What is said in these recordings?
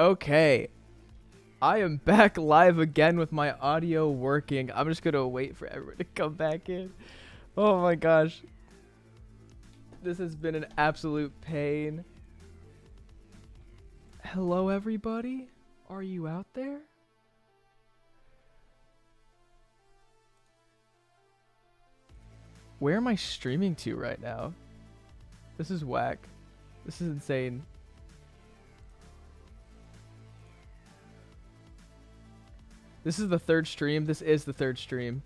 Okay, I am back live again with my audio working. I'm just gonna wait for everyone to come back in. Oh my gosh. This has been an absolute pain. Hello everybody? Are you out there? Where am I streaming to right now? This is whack. This is insane. This is the third stream. This is the third stream.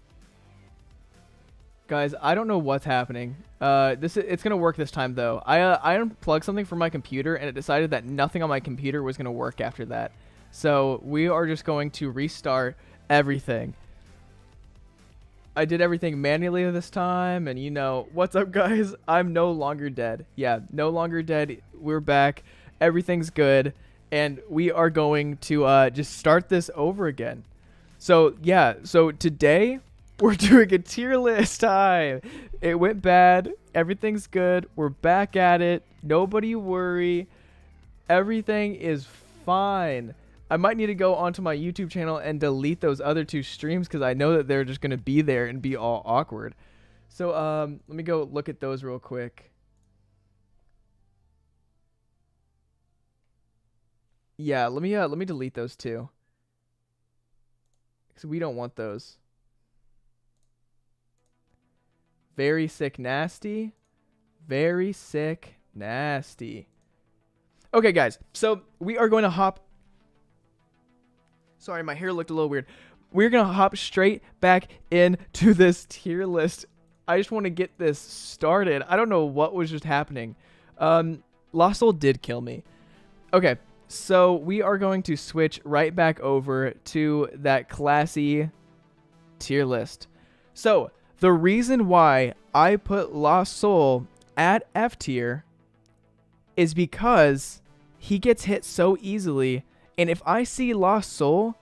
Guys, I don't know what's happening. It's gonna work this time though. I unplugged something from my computer and it decided that nothing on my computer was gonna work after that. So we are just going to restart everything. I did everything manually this time, and you know what's up, guys? I'm no longer dead. Yeah, no longer dead. We're back. Everything's good, and we are going to just start this over again. So yeah, so today we're doing a tier list time. It went bad. Everything's good. We're back at it. Nobody worry. Everything is fine. I might need to go onto my YouTube channel and delete those other two streams because I know that they're just going to be there and be all awkward. So let me go look at those real quick. Yeah, let me delete those two. Because we don't want those. Very sick, nasty. Very sick, nasty. Okay, guys. So we are going to hop. Sorry, my hair looked a little weird. We're going to hop straight back into this tier list. I just want to get this started. I don't know what was just happening. Lost Soul did kill me. Okay. So we are going to switch right back over to that classy tier list. So the reason why I put Lost Soul at F tier is because he gets hit so easily. And if I see Lost Soul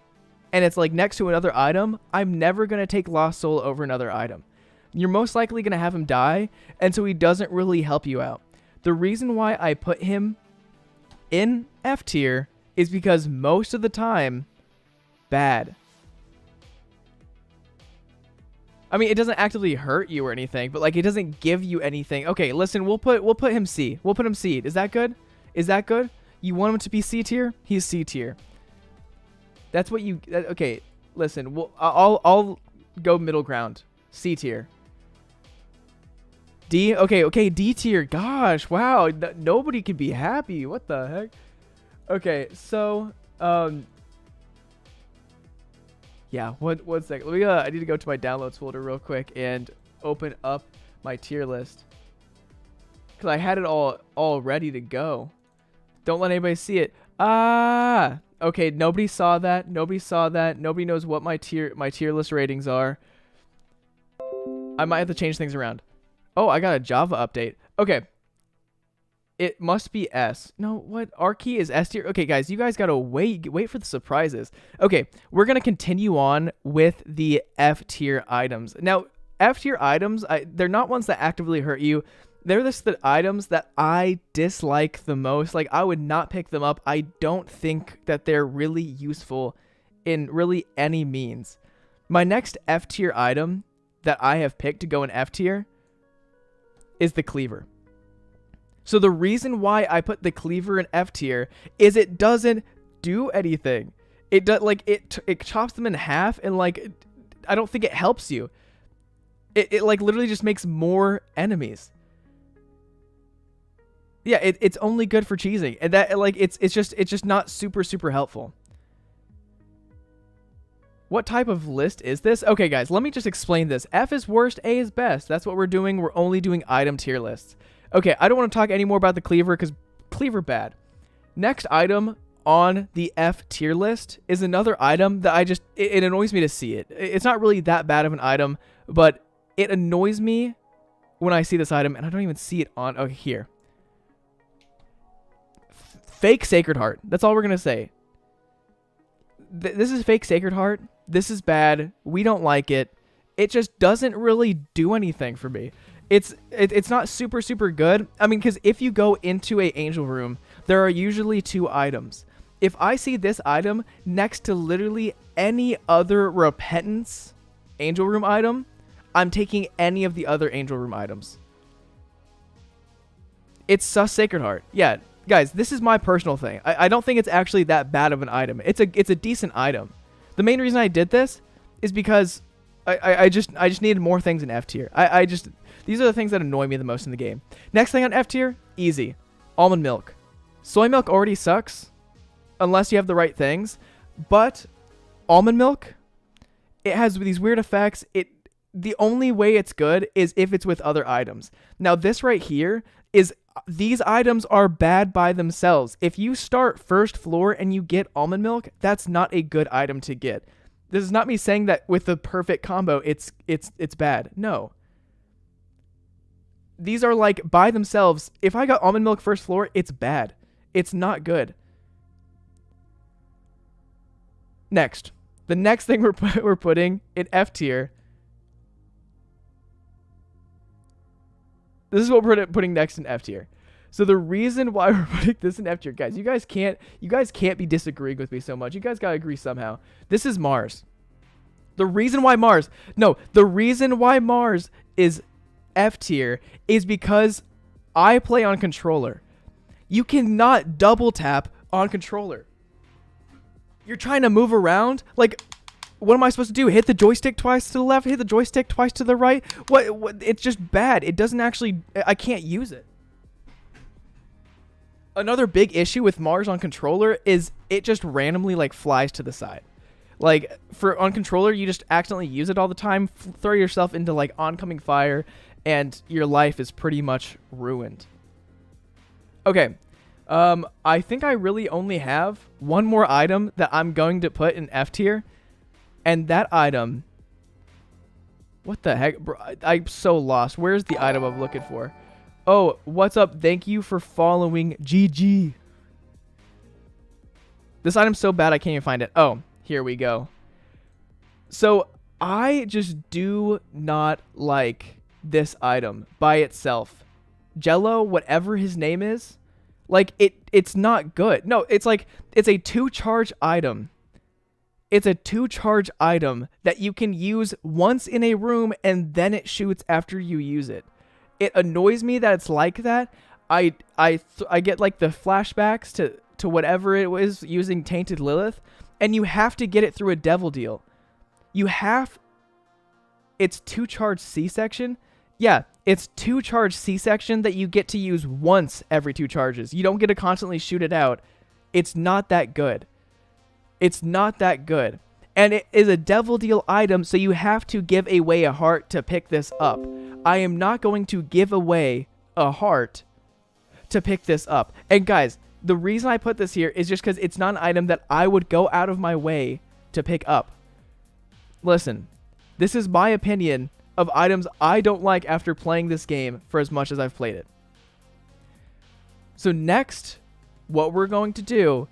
and it's like next to another item, I'm never going to take Lost Soul over another item. You're most likely going to have him die. And so he doesn't really help you out. The reason why I put him in F tier is because most of the time, bad. I mean, it doesn't actively hurt you or anything, but like it doesn't give you anything. Okay, listen, we'll put him C. We'll put him C. Is that good? Is that good? You want him to be C tier? He's C tier. That's what you. Okay, listen. I'll go middle ground. C tier. D. Okay. D tier. Gosh, wow. Nobody can be happy. What the heck? Okay, so yeah. One second. Let me. I need to go to my downloads folder real quick and open up my tier list because I had it all ready to go. Don't let anybody see it. Ah. Okay. Nobody saw that. Nobody saw that. Nobody knows what my tier list ratings are. I might have to change things around. Oh, I got a Java update. Okay. It must be S. No, what? Our key is S tier. Okay, guys, you guys gotta wait for the surprises. Okay, we're gonna continue on with the F tier items. Now, F tier items, they're not ones that actively hurt you. They're just the items that I dislike the most. Like, I would not pick them up. I don't think that they're really useful in really any means. My next F tier item that I have picked to go in F tier is the cleaver. So the reason why I put the cleaver in F tier is it doesn't do anything. It does, like, it chops them in half, and like I don't think it helps you. It like literally just makes more enemies. Yeah, it's only good for cheesing, and that like it's just not super helpful. What type of list is this? Okay, guys, let me just explain this. F is worst, A is best. That's what we're doing. We're only doing item tier lists. Okay, I don't want to talk anymore about the cleaver because cleaver bad. Next item on the F tier list is another item that it annoys me to see it. It's not really that bad of an item, but it annoys me when I see this item, and I don't even see it on, okay, here. Fake Sacred Heart. That's all we're going to say. This is fake Sacred Heart. This is bad. We don't like it. It just doesn't really do anything for me. It's not super good. I mean, because if you go into a angel room, there are usually two items. if I see this item next to literally any other repentance angel room item, I'm taking any of the other angel room items. It's sus Sacred Heart. Yeah, guys, this is my personal thing. I don't think it's actually that bad of an item. It's a decent item. The main reason I did this is because I just needed more things in F tier. These are the things that annoy me the most in the game. Next thing on F tier, easy. Almond milk. Soy milk already sucks unless you have the right things, but almond milk, it has these weird effects. The only way it's good is if it's with other items. Now this right here is, these items are bad by themselves. If you start first floor and you get almond milk, that's not a good item to get. This is not me saying that with the perfect combo it's bad. No. These are like by themselves. If I got almond milk first floor, it's bad. It's not good. Next. The next thing we're putting in F tier. This is what we're putting next in F tier. So the reason why we're putting this in F tier, guys, you guys can't be disagreeing with me so much. You guys gotta agree somehow. This is Mars. The reason why Mars is F tier is because I play on controller. You cannot double tap on controller. You're trying to move around. Like, what am I supposed to do? Hit the joystick twice to the left, hit the joystick twice to the right? What? It's just bad. It doesn't actually, I can't use it. Another big issue with Mars on controller is it just randomly like flies to the side. Like on controller, you just accidentally use it all the time, throw yourself into like oncoming fire, and your life is pretty much ruined. Okay. I think I really only have one more item that I'm going to put in F tier. And that item, what the heck? Bro, I'm so lost. Where's the item I'm looking for? Oh, what's up? Thank you for following GG. This item's so bad I can't even find it. Oh, here we go. So I just do not like this item by itself. Jello, whatever his name is, like it's not good. No, it's like, it's a 2-charge item. It's a 2-charge item that you can use once in a room and then it shoots after you use it. It annoys me that it's like that. I get like the flashbacks to whatever it was using Tainted Lilith, and you have to get it through a devil deal. It's 2-charge C-section. Yeah, it's 2-charge C-section that you get to use once every 2 charges. You don't get to constantly shoot it out. It's not that good. It's not that good. And it is a devil deal item, so you have to give away a heart to pick this up. I am not going to give away a heart to pick this up. And guys, the reason I put this here is just because it's not an item that I would go out of my way to pick up. Listen, this is my opinion of items I don't like after playing this game for as much as I've played it. So next, what we're going to do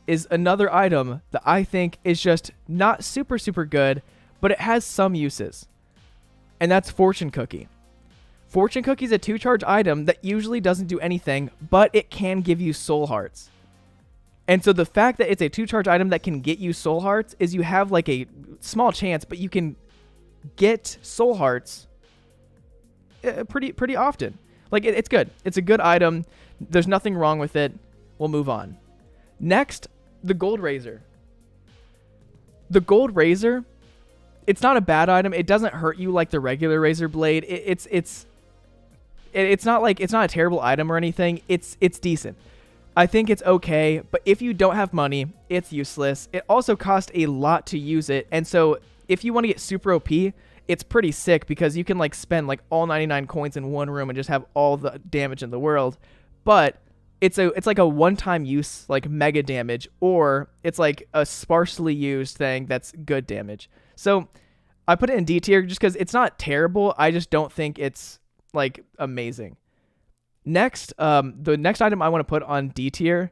is another item that I think is just not super, super good, but it has some uses. And that's Fortune Cookie. Fortune Cookie is a 2-charge item that usually doesn't do anything, but it can give you soul hearts. And so the fact that it's a 2-charge item that can get you soul hearts is you have like a small chance, but you can get soul hearts pretty often. Like it's good. It's a good item. There's nothing wrong with it. We'll move on. Next, the Gold Razor. The Gold Razor, it's not a bad item. It doesn't hurt you like the regular razor blade. It's not a terrible item or anything. It's decent. I think it's okay, but if you don't have money, it's useless. It also costs a lot to use it, and so if you want to get super OP, it's pretty sick because you can like spend like all 99 coins in one room and just have all the damage in the world. But it's like a one-time use, like mega damage, or it's like a sparsely used thing that's good damage. So I put it in D tier just because it's not terrible. I just don't think it's like amazing. Next, the next item I want to put on D tier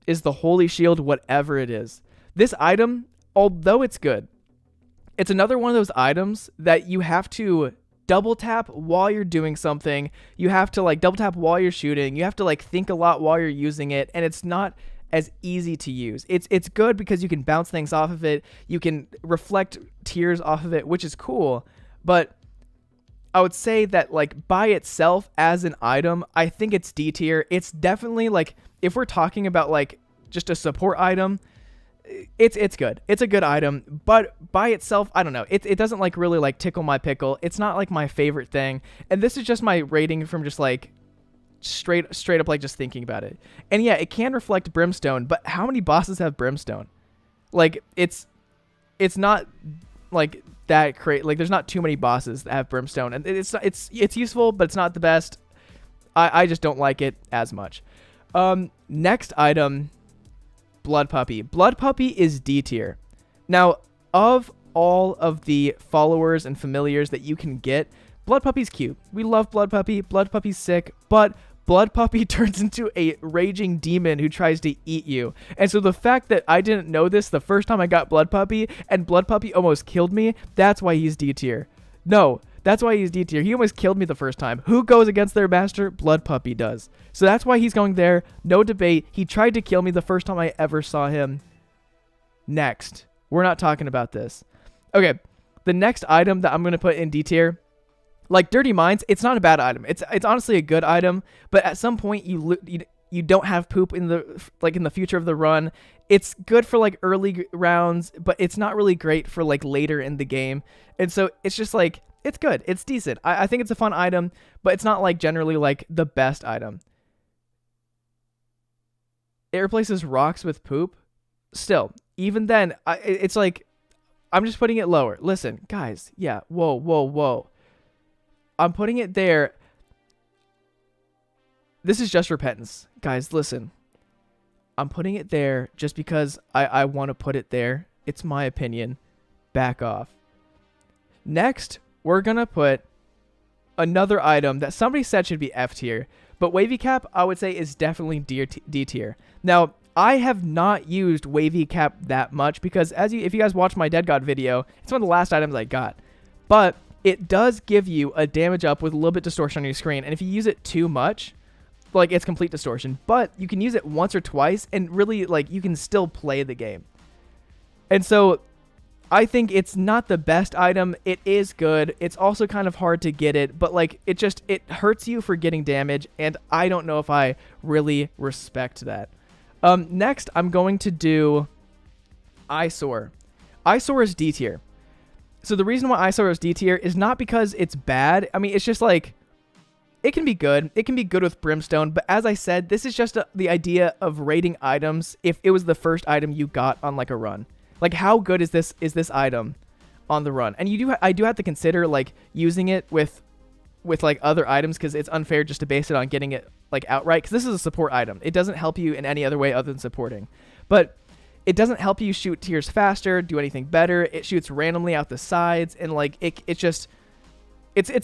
is the Holy Shield, whatever it is. This item, although it's good, it's another one of those items that you have to double tap while you're doing something. You have to like double tap while you're shooting. You have to like think a lot while you're using it, and it's not as easy to use. It's good because you can bounce things off of it. You can reflect tears off of it, which is cool. But I would say that like by itself as an item, I think it's D tier. It's definitely like, if we're talking about like just a support item, it's good. It's a good item, but by itself, I don't know. It doesn't like really like tickle my pickle. It's not like my favorite thing. And this is just my rating from just like straight up like just thinking about it. And yeah, it can reflect brimstone, but how many bosses have brimstone? Like it's not like that crazy. Like there's not too many bosses that have brimstone, and it's useful, but it's not the best. I just don't like it as much. Next item, Blood Puppy. Blood Puppy is D tier. Now, of all of the followers and familiars that you can get, Blood Puppy's cute. We love Blood Puppy. Blood Puppy's sick, but Blood Puppy turns into a raging demon who tries to eat you. And so the fact that I didn't know this the first time I got Blood Puppy, and Blood Puppy almost killed me, that's why he's D tier. No, that's why he's D tier. He almost killed me the first time. Who goes against their master? Blood Puppy does. So that's why he's going there. No debate. He tried to kill me the first time I ever saw him. Next. We're not talking about this. Okay, the next item that I'm going to put in D tier, like Dirty Minds, it's not a bad item. It's honestly a good item, but at some point you don't have poop in the future of the run. It's good for like early rounds, but it's not really great for like later in the game. And so it's just like, it's good. It's decent. I think it's a fun item, but it's not like generally like the best item. It replaces rocks with poop. Still, even then, it's like, I'm just putting it lower. Listen, guys. Yeah. Whoa. I'm putting it there. This is just repentance. Guys, listen. I'm putting it there just because I want to put it there. It's my opinion. Back off. Next, we're going to put another item that somebody said should be F tier. But Wavy Cap, I would say, is definitely D tier. Now, I have not used Wavy Cap that much because if you guys watch my Dead God video, it's one of the last items I got. But it does give you a damage up with a little bit distortion on your screen. And if you use it too much, like it's complete distortion. But you can use it once or twice and really like you can still play the game. And so I think it's not the best item. It is good. It's also kind of hard to get it, but like it hurts you for getting damage, and I don't know if I really respect that. Next, I'm going to do Eyesore. Eyesore is D tier. So the reason why Eyesore is D tier is not because it's bad. I mean, it's just like, it can be good. It can be good with Brimstone, but as I said, this is just the idea of rating items if it was the first item you got on like a run. Like, how good is this item on the run? And I do have to consider like using it with like other items, because it's unfair just to base it on getting it like outright, because this is a support item. It doesn't help you in any other way other than supporting. But it doesn't help you shoot tiers faster, do anything better. It shoots randomly out the sides, and like it's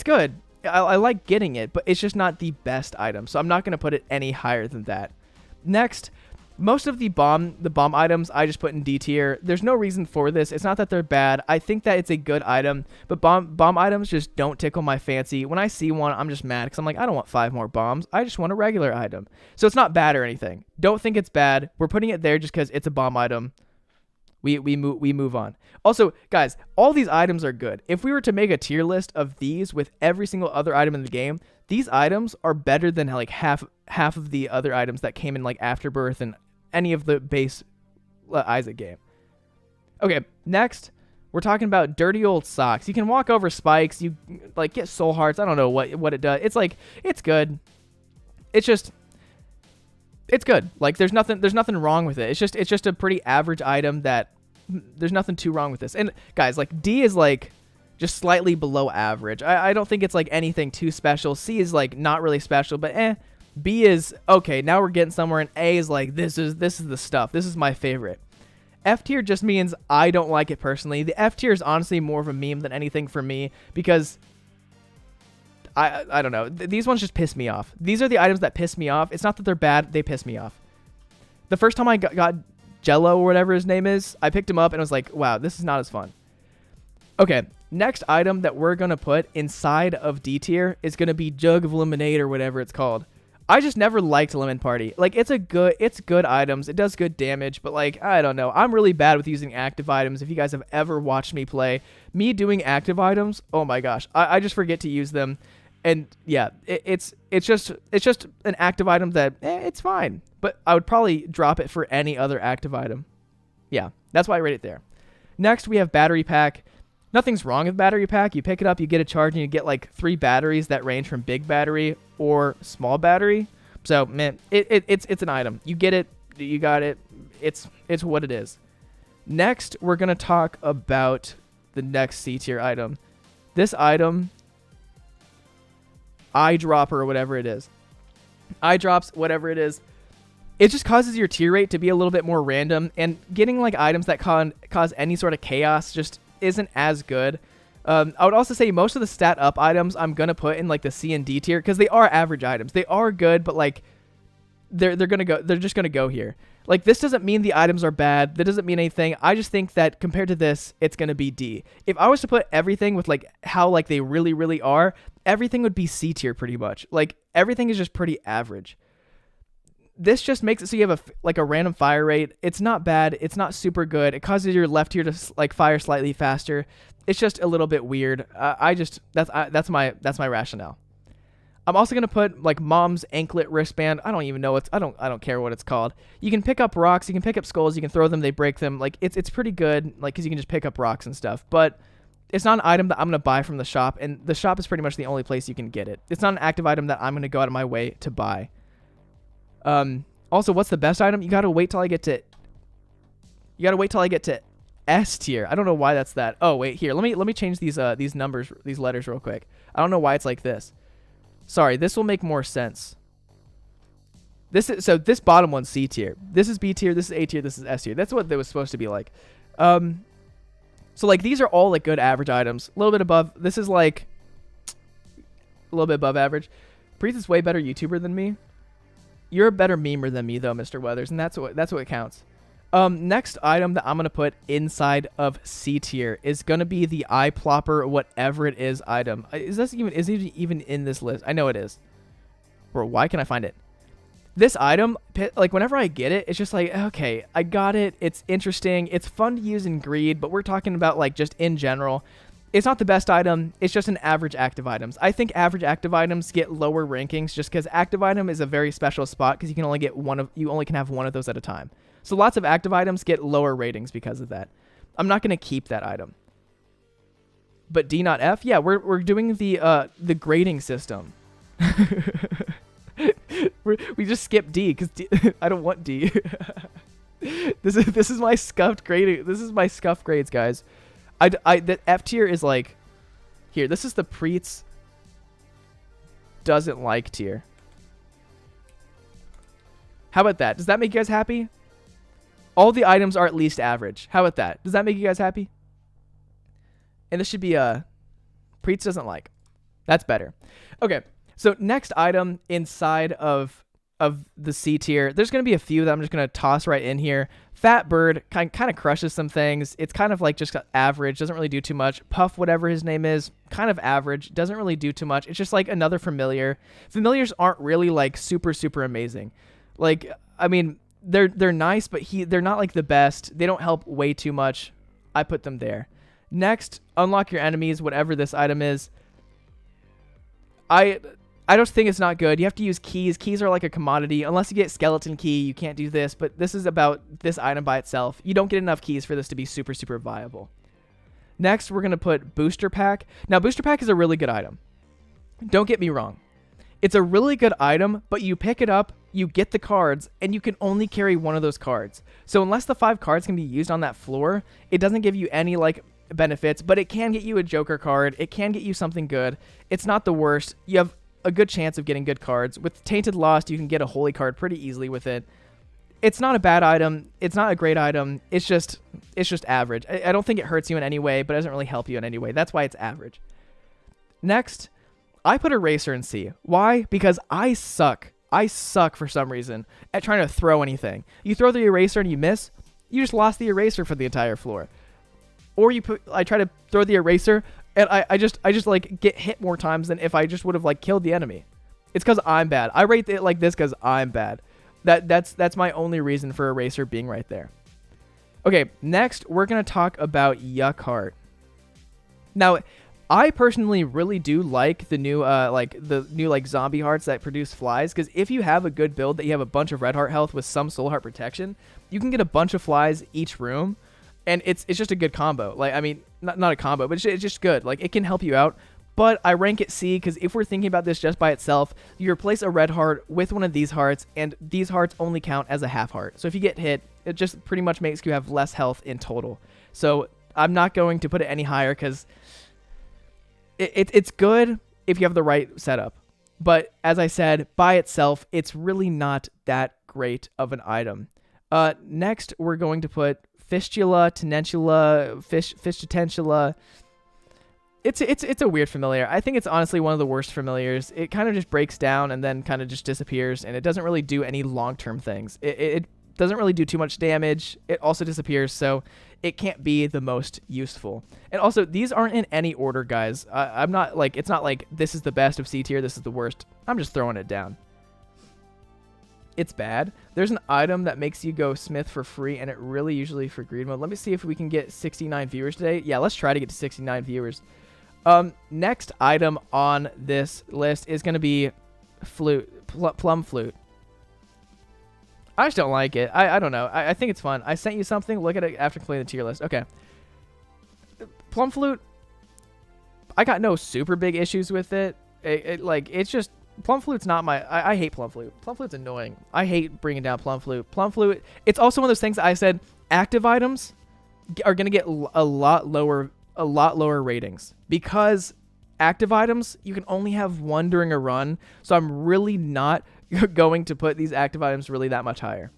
good. I like getting it, but it's just not the best item. So I'm not going to put it any higher than that. Next, most of the bomb items I just put in D tier. There's no reason for this. It's not that they're bad. I think that it's a good item, but bomb items just don't tickle my fancy. When I see one, I'm just mad because I'm like, I don't want 5 more bombs. I just want a regular item. So it's not bad or anything. Don't think it's bad. We're putting it there just because it's a bomb item. We move on. Also, guys, all these items are good. If we were to make a tier list of these with every single other item in the game, these items are better than like half of the other items that came in like Afterbirth and any of the base Isaac game. Okay, next, we're talking about dirty old socks. You can walk over spikes. You like get soul hearts. I don't know what it does. It's like, it's good. It's good. Like there's nothing wrong with it. It's just a pretty average item that there's nothing too wrong with this. And guys, like D is like just slightly below average. I don't think it's like anything too special. C is like not really special, but B is okay. Now we're getting somewhere, and A is like, this is the stuff. This is my favorite. F tier just means I don't like it personally. The F tier is honestly more of a meme than anything for me, because I don't know. These ones just piss me off. These are the items that piss me off. It's not that they're bad. They piss me off. The first time I got Jello or whatever his name is, I picked him up and I was like, wow, this is not as fun. Okay, next item that we're going to put inside of D tier is going to be Jug of Lemonade or whatever it's called. I just never liked Lemon Party. Like, it's good items. It does good damage, but like, I don't know. I'm really bad with using active items. If you guys have ever watched me play, me doing active items, oh my gosh, I just forget to use them. And yeah, it's just an active item that it's fine, but I would probably drop it for any other active item. Yeah, that's why I rate it there. Next, we have Battery Pack. Nothing's wrong with Battery Pack. You pick it up, you get a charge, and you get like 3 batteries that range from big battery or small battery. So, man, it's an item. You get it, you got it. It's what it is. Next, we're going to talk about the next C tier item. This item, eyedropper or whatever it is. Eyedrops, whatever it is. It just causes your tier rate to be a little bit more random, and getting like items that cause any sort of chaos just isn't as good. I would also say most of the stat up items I'm gonna put in like the C and D tier because they are average items. They are good, but like they're just gonna go here. Like, this doesn't mean the items are bad. That doesn't mean anything. I just think that compared to this, it's gonna be D. If I was to put everything with like how like they really are, everything would be C tier pretty much. Like, everything is just pretty average. This just makes it so you have a random fire rate. It's not bad. It's not super good. It causes your left tier to like fire slightly faster. It's just a little bit weird. That's my rationale. I'm also gonna put like Mom's anklet wristband. I don't even know I don't care what it's called. You can pick up rocks. You can pick up skulls. You can throw them. They break them. Like, it's pretty good. Like, because you can just pick up rocks and stuff. But it's not an item that I'm gonna buy from the shop, and the shop is pretty much the only place you can get it. It's not an active item that I'm gonna go out of my way to buy. Also, what's the best item? You gotta wait till I get to S tier. I don't know why that's that. Oh wait, here. Let me change these letters real quick. I don't know why it's like this. Sorry, this will make more sense. This bottom one's C tier. This is B tier. This is A tier. This is S tier. That's what they was supposed to be like. So like these are all like good average items. A little bit above. This is like a little bit above average. Priets is way better YouTuber than me. You're a better memer than me though, Mr. Weathers, and that's what counts. Next item that I'm gonna put inside of C tier is gonna be the eye plopper, whatever it is item. Is it even in this list? I know it is. Bro, why can't I find it? This item, like whenever I get it, it's just like, okay, I got it. It's interesting. It's fun to use in greed, but we're talking about like just in general. It's not the best item. It's just an average active items. I think average active items get lower rankings just because active item is a very special spot because you can only can have one of those at a time. So lots of active items get lower ratings because of that. I'm not going to keep that item. But D not F, yeah, we're doing the grading system. We just skip D because I don't want D. This is my scuffed grading. This is my scuffed grades, guys. The F tier is like here. This is the Priets doesn't like tier. How about that? Does that make you guys happy? All the items are at least average. How about that? Does that make you guys happy? And this should be Priets doesn't like. That's better. Okay. So next item inside of the C tier, there's going to be a few that I'm just going to toss right in here. Fat Bird kind of crushes some things. It's kind of like just average, doesn't really do too much. Puff, whatever his name is, kind of average, doesn't really do too much. It's just like another familiar. Familiars aren't really like super amazing. Like, I mean, they're nice, but they're not like the best. They don't help way too much. I put them there. Next, unlock your enemies, whatever this item is. I just think it's not good. You have to use keys. Keys are like a commodity. Unless you get skeleton key, you can't do this. But this is about this item by itself. You don't get enough keys for this to be super viable. Next, we're going to put Booster Pack. Now, Booster Pack is a really good item. Don't get me wrong. It's a really good item, but you pick it up, you get the cards, and you can only carry one of those cards. So unless the 5 cards can be used on that floor, it doesn't give you any like benefits, but it can get you a Joker card. It can get you something good. It's not the worst. You have a good chance of getting good cards. With Tainted Lost, you can get a holy card pretty easily with it. It's not a bad item. It's not a great item. It's just average. I don't think it hurts you in any way, but it doesn't really help you in any way. That's why it's average. Next, I put Eraser in C. Why? Because I suck for some reason at trying to throw anything. You throw the eraser and you miss, you just lost the eraser for the entire floor. Or I try to throw the eraser and I just like get hit more times than if I just would have like killed the enemy. It's because I'm bad. I rate it like this because I'm bad. That's my only reason for Eraser being right there. Okay, next we're gonna talk about Yuck Heart. Now, I personally really do like the new zombie hearts that produce flies, because if you have a good build that you have a bunch of red heart health with some soul heart protection, you can get a bunch of flies each room, and it's just a good combo. Like, I mean, not a combo, but it's just good. Like, it can help you out. But I rank it C because if we're thinking about this just by itself, you replace a red heart with one of these hearts, and these hearts only count as a half heart. So if you get hit, it just pretty much makes you have less health in total. So I'm not going to put it any higher because it's good if you have the right setup. But as I said, by itself, it's really not that great of an item. Next, we're going to put Fistula, Tenentula, Fishtentula. It's a weird familiar. I think it's honestly one of the worst familiars. It kind of just breaks down and then kind of just disappears, and it doesn't really do any long-term things. It doesn't really do too much damage. It also disappears, so it can't be the most useful. And also, these aren't in any order, guys. I'm not like, it's not like this is the best of C tier, this is the worst. I'm just throwing it down. It's bad. There's an item that makes you go Smith for free, and it really usually for greed mode. Let me see if we can get 69 viewers today. Yeah, let's try to get to 69 viewers. Next item on this list is going to be plum flute. I just don't like it. I don't know. I think it's fun. I sent you something. Look at it after completing the tier list. Okay. Plum flute, I got no super big issues with it. It's just, plum flute's not my, I hate plum flute. Plum flute's annoying. I hate bringing down plum flute. Plum flute, it's also one of those things that I said, active items are going to get a lot lower ratings, because active items, you can only have one during a run. So I'm really not going to put these active items really that much higher.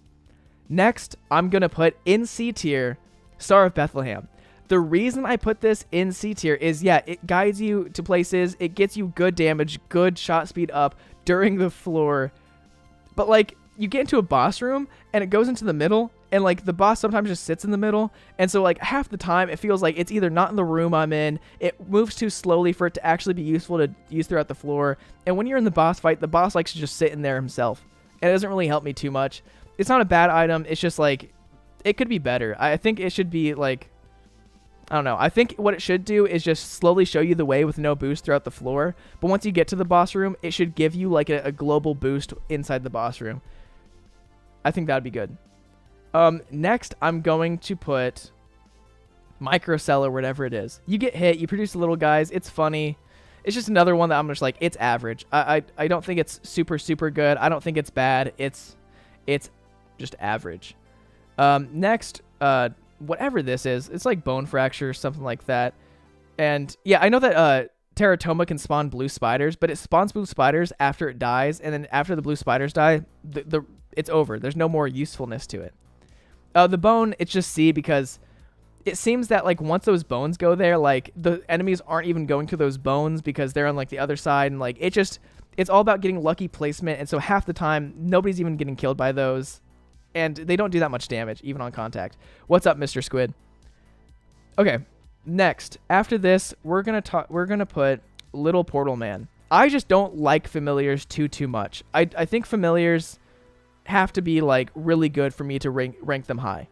Next, I'm going to put in C tier, Star of Bethlehem. The reason I put this in C tier is, yeah, it guides you to places. It gets you good damage, good shot speed up during the floor. But like, you get into a boss room and it goes into the middle, and like the boss sometimes just sits in the middle. And so like half the time it feels like it's either not in the room I'm in, it moves too slowly for it to actually be useful to use throughout the floor. And when you're in the boss fight, the boss likes to just sit in there himself. And it doesn't really help me too much. It's not a bad item. It's just like, it could be better. I think it should be like, I don't know. I think what it should do is just slowly show you the way with no boost throughout the floor. But once you get to the boss room, it should give you like a global boost inside the boss room. I think that'd be good. Next, I'm going to put Microcell or whatever it is. You get hit, you produce little guys. It's funny. It's just another one that I'm just like, it's average. I don't think it's super good. I don't think it's bad. It's just average. Next, whatever this is, it's like bone fracture or something like that. And yeah, I know that Teratoma can spawn blue spiders, but it spawns blue spiders after it dies, and then after the blue spiders die, it's over. There's no more usefulness to it. The bone, it's just C, because it seems that like once those bones go there, like the enemies aren't even going to those bones because they're on like the other side, and like it's all about getting lucky placement, and so half the time nobody's even getting killed by those, and they don't do that much damage even on contact. What's up, Mr. Squid? Okay, next, after this, we're gonna put Little Portal Man. I just don't like familiars too much. I think familiars have to be like really good for me to rank them high.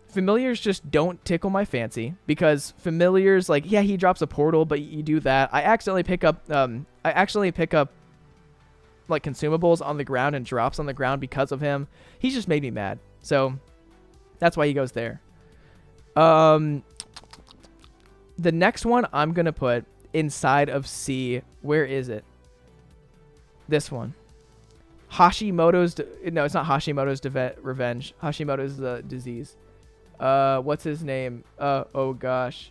Familiars just don't tickle my fancy, because familiars, like, yeah, he drops a portal, but you do that. I accidentally pick up like consumables on the ground and drops on the ground because of him. He's just made me mad, so that's why he goes there. The next one I'm gonna put inside of C. Where is it? This one. Hashimoto's, no, it's not Hashimoto's revenge. Hashimoto's the disease. What's his name? Oh gosh.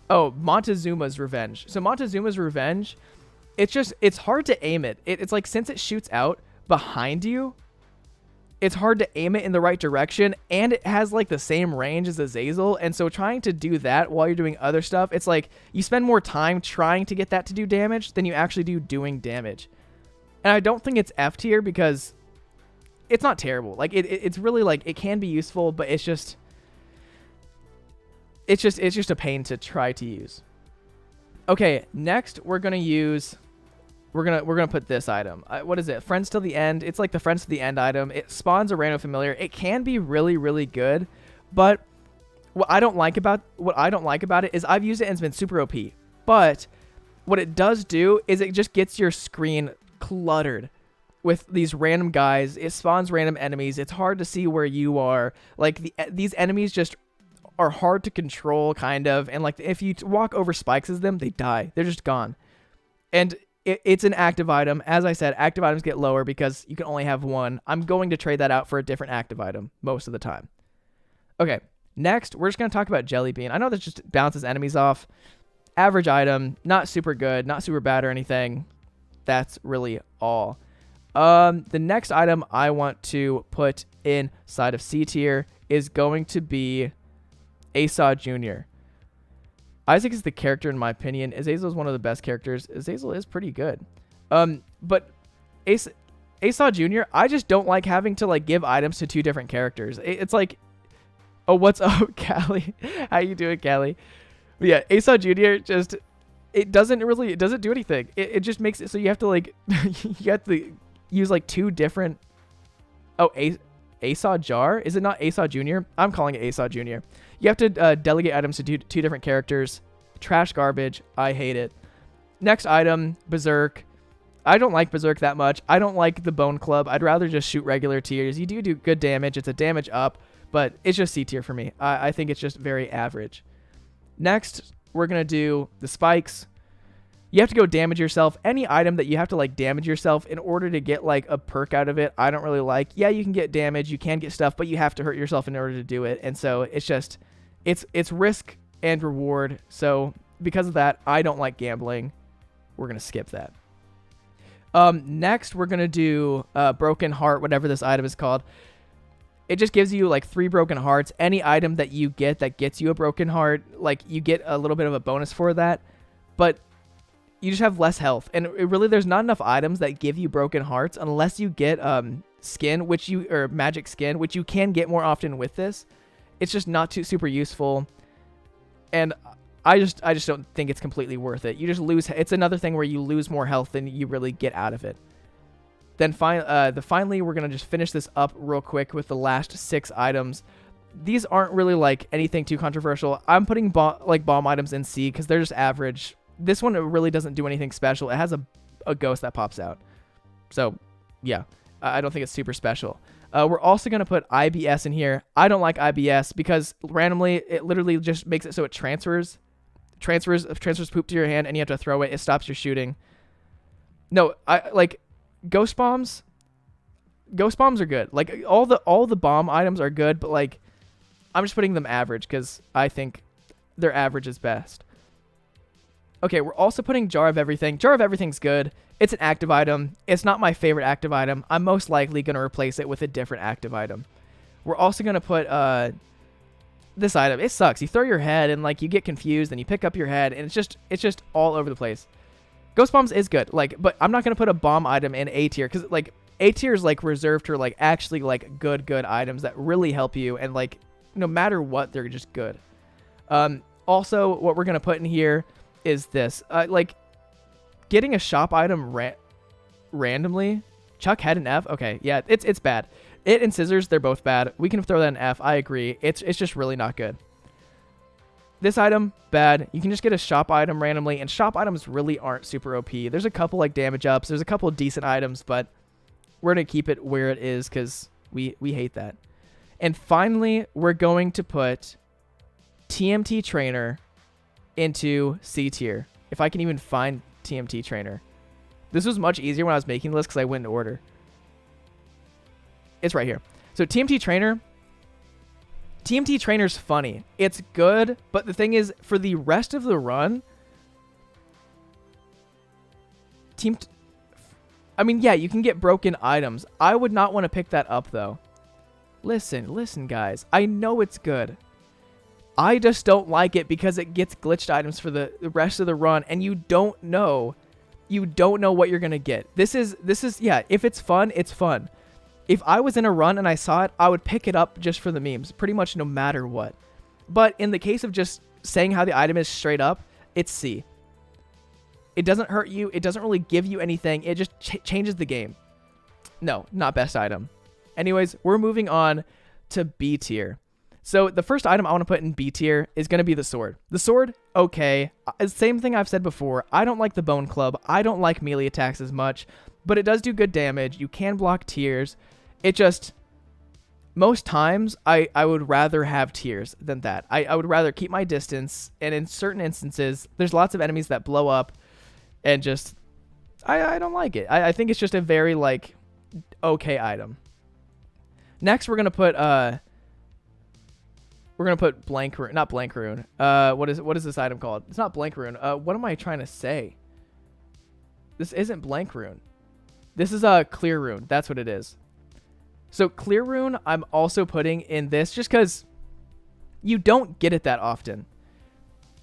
Oh, Montezuma's revenge. So Montezuma's revenge, it's hard to aim it. It's like, since it shoots out behind you, it's hard to aim it in the right direction, and it has like the same range as Azazel, and so trying to do that while you're doing other stuff, it's like you spend more time trying to get that to do damage than you actually do doing damage. And I don't think it's F tier because it's not terrible. Like it's really like, it can be useful, but it's just a pain to try to use. Okay, next we're gonna use we're gonna put this item. What is it? Friends till the end. It's like the Friends to the end item. It spawns a random familiar. It can be really, really good, but what I don't like about it is I've used it and it's been super OP. But what it does do is it just gets your screen cluttered with these random guys. It spawns random enemies. It's hard to see where you are. Like these enemies just are hard to control, kind of. And like if you walk over spikes as them, they die. They're just gone. And it's an active item. As I said, active items get lower because you can only have one. I'm going to trade that out for a different active item most of the time. Okay, next, we're just going to talk about Jelly Bean. I know that just bounces enemies off. Average item, not super good, not super bad or anything. That's really all. The next item I want to put inside of C tier is going to be Asa Jr. Isaac is the character in my opinion. Azazel is one of the best characters. Azazel is pretty good. But Asa Jr., I just don't like having to like give items to two different characters. It's like, oh, what's up, Callie? How you doing, Callie? But yeah, Asa Jr. just, it doesn't do anything. It just makes it so you have to like, you have to use like two different, oh, Asa Jar? Is it not Asa Jr.? I'm calling it Asa Jr. You have to delegate items to two different characters. Trash garbage. I hate it. Next item, Berserk. I don't like Berserk that much. I don't like the Bone Club. I'd rather just shoot regular tiers. You do good damage. It's a damage up, but it's just C tier for me. I think it's just very average. Next, we're going to do the spikes. You have to go damage yourself. Any item that you have to like damage yourself in order to get like a perk out of it, I don't really like. Yeah, you can get damage, you can get stuff, but you have to hurt yourself in order to do it. And so it's just, it's risk and reward. So because of that, I don't like gambling. We're going to skip that. Next, we're going to do Broken Heart, whatever this item is called. It just gives you like 3 broken hearts. Any item that you get that gets you a broken heart, like you get a little bit of a bonus for that. But you just have less health. And really, there's not enough items that give you broken hearts unless you get skin, or magic skin, which you can get more often with this. It's just not too super useful. And I just don't think it's completely worth it. You just lose. It's another thing where you lose more health than you really get out of it. Then finally, we're going to just finish this up real quick with the last 6 items. These aren't really like anything too controversial. I'm putting bomb items in C because they're just average. This one really doesn't do anything special. It has a ghost that pops out. So, yeah, I don't think it's super special. We're also going to put IBS in here. I don't like IBS because randomly it literally just makes it so it transfers poop to your hand and you have to throw it. It stops your shooting. No, I like ghost bombs. Ghost bombs are good. Like all the bomb items are good, but like I'm just putting them average because I think their average is best. Okay, we're also putting Jar of Everything. Jar of Everything's good. It's an active item. It's not my favorite active item. I'm most likely going to replace it with a different active item. We're also going to put this item. It sucks. You throw your head and like you get confused and you pick up your head and it's just all over the place. Ghost Bombs is good. Like, but I'm not going to put a bomb item in A tier because like A tier is like reserved for like actually like good items that really help you and like no matter what, they're just good. Also, what we're going to put in here is this. Like getting a shop item randomly. Chuck head and F. Okay, yeah, it's bad. It and scissors, they're both bad. We can throw that in F. I agree. It's just really not good. This item, bad. You can just get a shop item randomly, and shop items really aren't super OP. There's a couple like damage ups. There's a couple decent items, but we're gonna keep it where it is because we hate that. And finally, we're going to put TMT Trainer into C tier. If I can even find TMT Trainer. This was much easier when I was making the list because I went in order. It's right here. So TMT Trainer's funny. It's good, but the thing is, for the rest of the run, I mean, yeah, you can get broken items. I would not want to pick that up, though. Listen, guys. I know it's good. I just don't like it because it gets glitched items for the rest of the run, and you don't know what you're gonna get. This is yeah, if it's fun, it's fun. If I was in a run and I saw it, I would pick it up just for the memes, pretty much no matter what. But in the case of just saying how the item is straight up, it's C. It doesn't hurt you. It doesn't really give you anything. It just changes the game. No, not best item. Anyways, we're moving on to B tier. So the first item I want to put in B tier is going to be the sword. The sword, okay. Same thing I've said before. I don't like the bone club. I don't like melee attacks as much, but it does do good damage. You can block tears. It just, most times, I would rather have tears than that. I would rather keep my distance, and in certain instances, there's lots of enemies that blow up, and just, I don't like it. I think it's just a very, like, okay item. Next, we're going to put, blank rune, not blank rune. What is this item called? It's not blank rune. What am I trying to say? This isn't blank rune. This is a clear rune. That's what it is. So clear rune, I'm also putting in this just because you don't get it that often.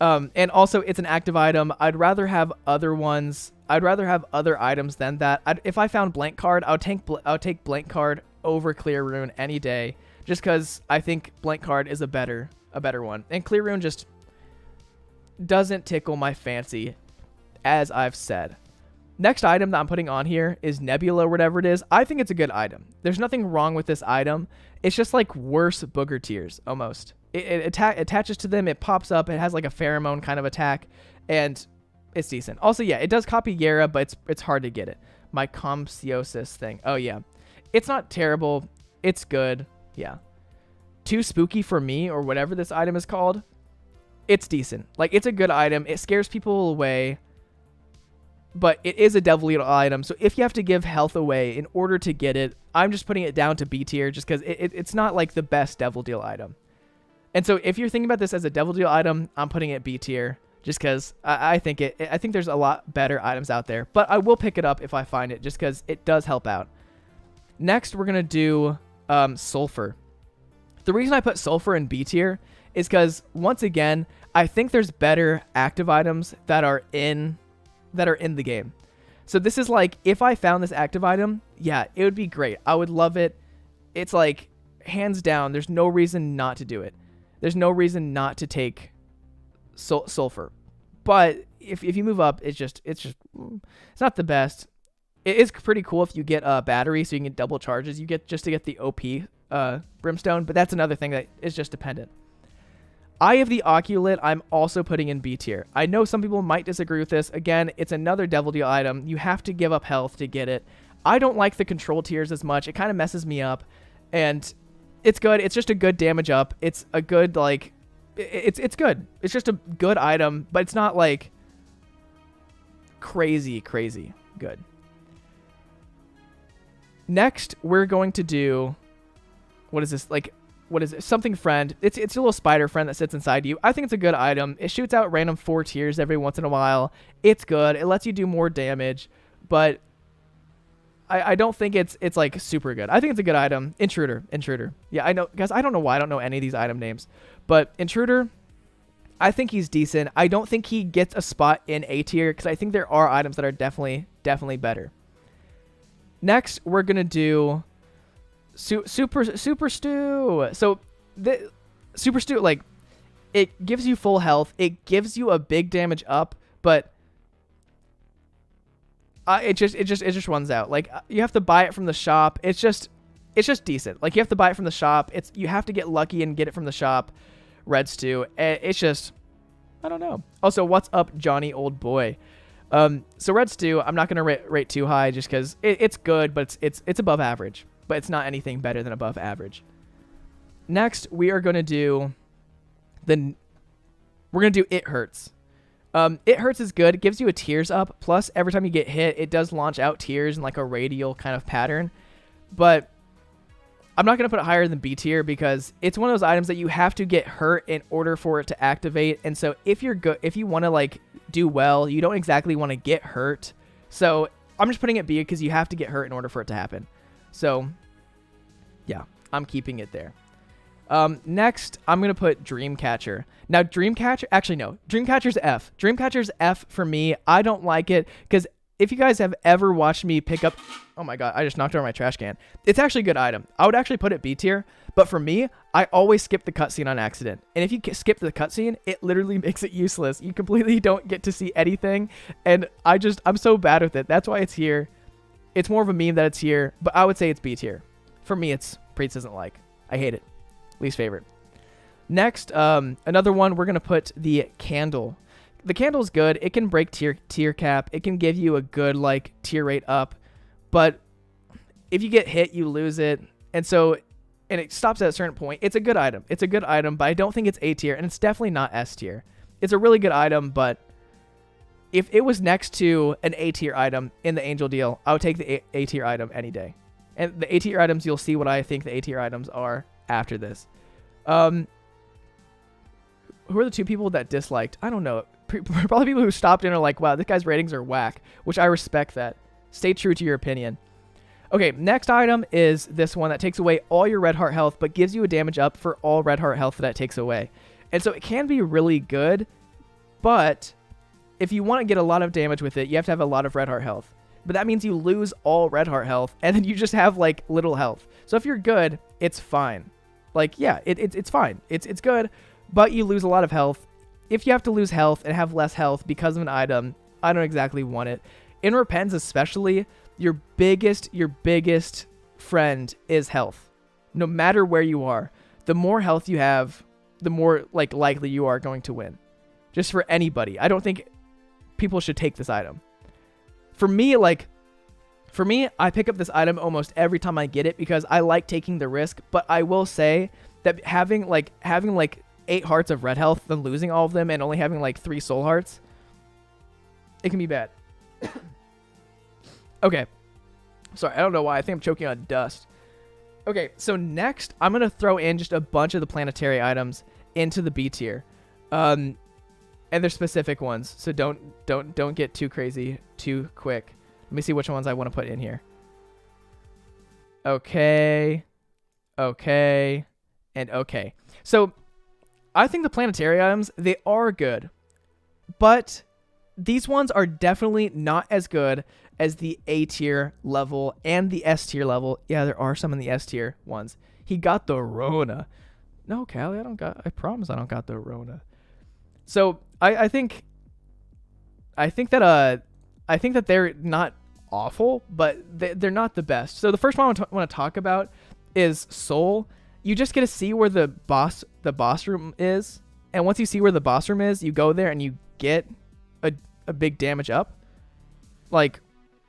And also it's an active item. I'd rather have other ones. I'd rather have other items than that. If I found blank card, I'll take blank card over clear rune any day. Just because I think blank card is a better one. And clear rune just doesn't tickle my fancy, as I've said. Next item that I'm putting on here is Nebula or whatever it is. I think it's a good item. There's nothing wrong with this item. It's just like worse booger tears, almost. It attaches to them, it pops up, it has like a pheromone kind of attack, and it's decent. Also, yeah, it does copy Yara, but it's hard to get it. My Compsiosis thing. Oh, yeah. It's not terrible. It's good. Yeah. Too spooky for me, or whatever this item is called. It's decent. Like, it's a good item. It scares people away. But it is a devil deal item. So if you have to give health away in order to get it, I'm just putting it down to B tier just because it's not like the best devil deal item. And so if you're thinking about this as a devil deal item, I'm putting it B tier just because I think there's a lot better items out there. But I will pick it up if I find it just because it does help out. Next, we're going to do sulfur. The reason I put sulfur in B tier is because, once again, I think there's better active items that are in the game. So this is like, if I found this active item, yeah, it would be great. I would love it. It's like, hands down, there's no reason not to do it. There's no reason not to take sulfur. But if you move up, it's not the best. It is pretty cool if you get a battery, so you can get double charges. You get just to get the OP brimstone, but that's another thing that is just dependent. Eye of the Oculet, I'm also putting in B tier. I know some people might disagree with this. Again, it's another devil deal item. You have to give up health to get it. I don't like the control tiers as much. It kind of messes me up, and it's good. It's just a good damage up. It's a good, like, it's good. It's just a good item, but it's not like crazy good. Next, we're going to do, what is this? Like, what is it? Something friend. It's a little spider friend that sits inside you. I think it's a good item. It shoots out random 4 tiers every once in a while. It's good. It lets you do more damage, but I don't think it's like super good. I think it's a good item. Intruder. Yeah, I know, guys. I don't know why I don't know any of these item names, but Intruder, I think he's decent. I don't think he gets a spot in A tier because I think there are items that are definitely better. Next, we're gonna do Super Stew. So the Super Stew, like, it gives you full health. It gives you a big damage up, but it just runs out. Like, you have to buy it from the shop. It's just decent. Like, you have to buy it from the shop. You have to get lucky and get it from the shop. Red Stew. It's just, I don't know. Also, what's up, Johnny old boy? So Red Stew, I'm not gonna rate too high just because it's good, but it's above average. But it's not anything better than above average. Next, we are gonna do It Hurts. It Hurts is good. It gives you a tears up. Plus, every time you get hit, it does launch out tears in like a radial kind of pattern. But I'm not going to put it higher than B tier because it's one of those items that you have to get hurt in order for it to activate. And so if you want to like do well, you don't exactly want to get hurt. So I'm just putting it B because you have to get hurt in order for it to happen. So yeah, I'm keeping it there. Next, I'm going to put Dreamcatcher. Now, Dreamcatcher's F. Dreamcatcher's F for me. I don't like it because if you guys have ever watched me pick up, oh my god, I just knocked over my trash can. It's actually a good item. I would actually put it B tier, but for me, I always skip the cutscene on accident. And if you skip the cutscene, it literally makes it useless. You completely don't get to see anything, and I'm so bad with it. That's why it's here. It's more of a meme that it's here, but I would say it's B tier. For me, it's Priets doesn't like. I hate it. Least favorite. Next, another one, we're going to put the candle. The candle's good. It can break tier cap. It can give you a good like tier rate up, but if you get hit, you lose it. And it stops at a certain point. It's a good item. It's a good item, but I don't think it's A tier, and it's definitely not S tier. It's a really good item, but if it was next to an A tier item in the Angel deal, I would take the A tier item any day. And the A tier items, you'll see what I think the A tier items are after this. Who are the two people that disliked? I don't know. Probably people who stopped in are like, wow, this guy's ratings are whack, which I respect that. Stay true to your opinion. Okay, next item is this one that takes away all your red heart health, but gives you a damage up for all red heart health that it takes away. And so it can be really good, but if you want to get a lot of damage with it, you have to have a lot of red heart health. But that means you lose all red heart health, and then you just have like little health. So if you're good, it's fine. Like, yeah, it's fine. It's good, but you lose a lot of health. If you have to lose health and have less health because of an item, I don't exactly want it. In Repens especially, your biggest friend is health. No matter where you are, the more health you have, the more like likely you are going to win. Just for anybody. I don't think people should take this item. For me, I pick up this item almost every time I get it because I like taking the risk, but I will say that having 8 hearts of red health, then losing all of them and only having like 3 soul hearts, it can be bad. Okay. Sorry, I don't know why. I think I'm choking on dust. Okay, so next, I'm going to throw in just a bunch of the planetary items into the B tier. And they're specific ones, so don't get too crazy too quick. Let me see which ones I want to put in here. Okay. Okay. And okay. So I think the planetary items, they are good, but these ones are definitely not as good as the A tier level and the S tier level. Yeah, there are some in the S tier ones. He got the Rona. No, Callie, I promise I don't got the Rona. So I think that they're not awful, but they're not the best. So the first one I want to talk about is Soul. You just get to see where the boss room is, and once you see where the boss room is, you go there and you get a big damage up. Like,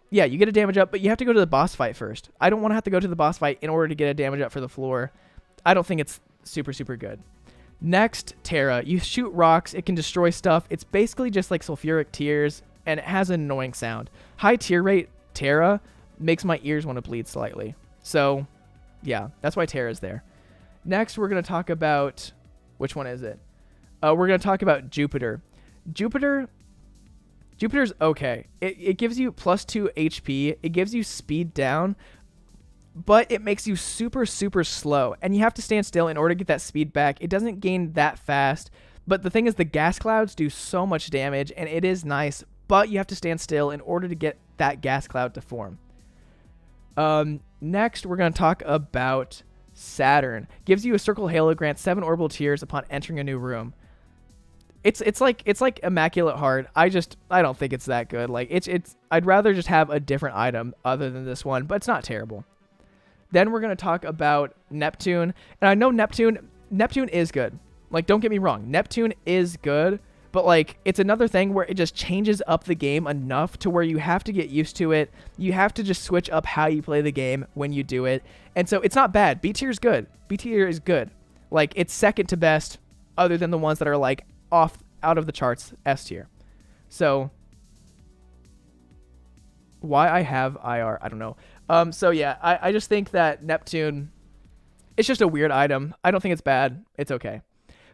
yeah, you get a damage up, but you have to go to the boss fight first. I don't want to have to go to the boss fight in order to get a damage up for the floor. I don't think it's super good. Next, Terra. You shoot rocks, it can destroy stuff. It's basically just like sulfuric tears, and it has an annoying sound. High tier rate Terra makes my ears want to bleed slightly. So, yeah, that's why Terra's there. Next, we're going to talk about... Which one is it? We're going to talk about Jupiter. Jupiter's okay. It gives you +2 HP. It gives you speed down, but it makes you super slow, and you have to stand still in order to get that speed back. It doesn't gain that fast, but the thing is the gas clouds do so much damage, and it is nice, but you have to stand still in order to get that gas cloud to form. Next, we're going to talk about Saturn. Gives you a circle halo, grants 7 orbital tears upon entering a new room. It's like Immaculate Heart. I don't think it's that good. Like I'd rather just have a different item other than this one, but it's not terrible. Then we're going to talk about Neptune. And I know Neptune is good. Like, don't get me wrong. Neptune is good, but like it's another thing where it just changes up the game enough to where you have to get used to it. You have to just switch up how you play the game when you do it. And so it's not bad. B tier is good. B tier is good. Like, it's second to best other than the ones that are like out of the charts S tier. So why I have IR, I don't know. So yeah, I just think that Neptune, it's just a weird item. I don't think it's bad. It's okay.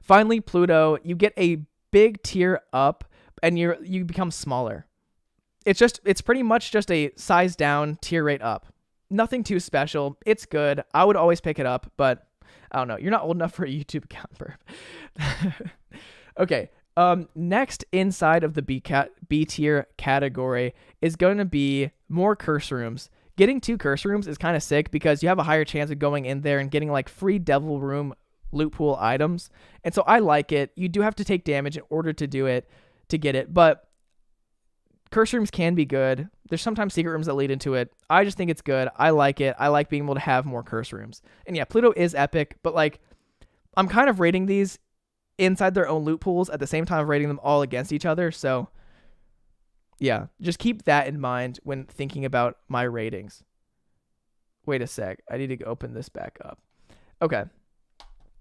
Finally, Pluto, you get a big tier up and you become smaller. It's pretty much just a size down, tier rate up. Nothing too special. It's good. I would always pick it up, but I don't know. You're not old enough for a YouTube account, Burp. Okay. Next inside of the B tier category is going to be more curse rooms. Getting 2 curse rooms is kind of sick because you have a higher chance of going in there and getting like free devil room loot pool items. And so I like it. You do have to take damage in order to do it, to get it, but curse rooms can be good. There's sometimes secret rooms that lead into it. I just think it's good. I like it. I like being able to have more curse rooms. And yeah, Pluto is epic, but like I'm kind of rating these inside their own loot pools at the same time of rating them all against each other. So yeah, just keep that in mind when thinking about my ratings. Wait a sec. I need to open this back up. Okay.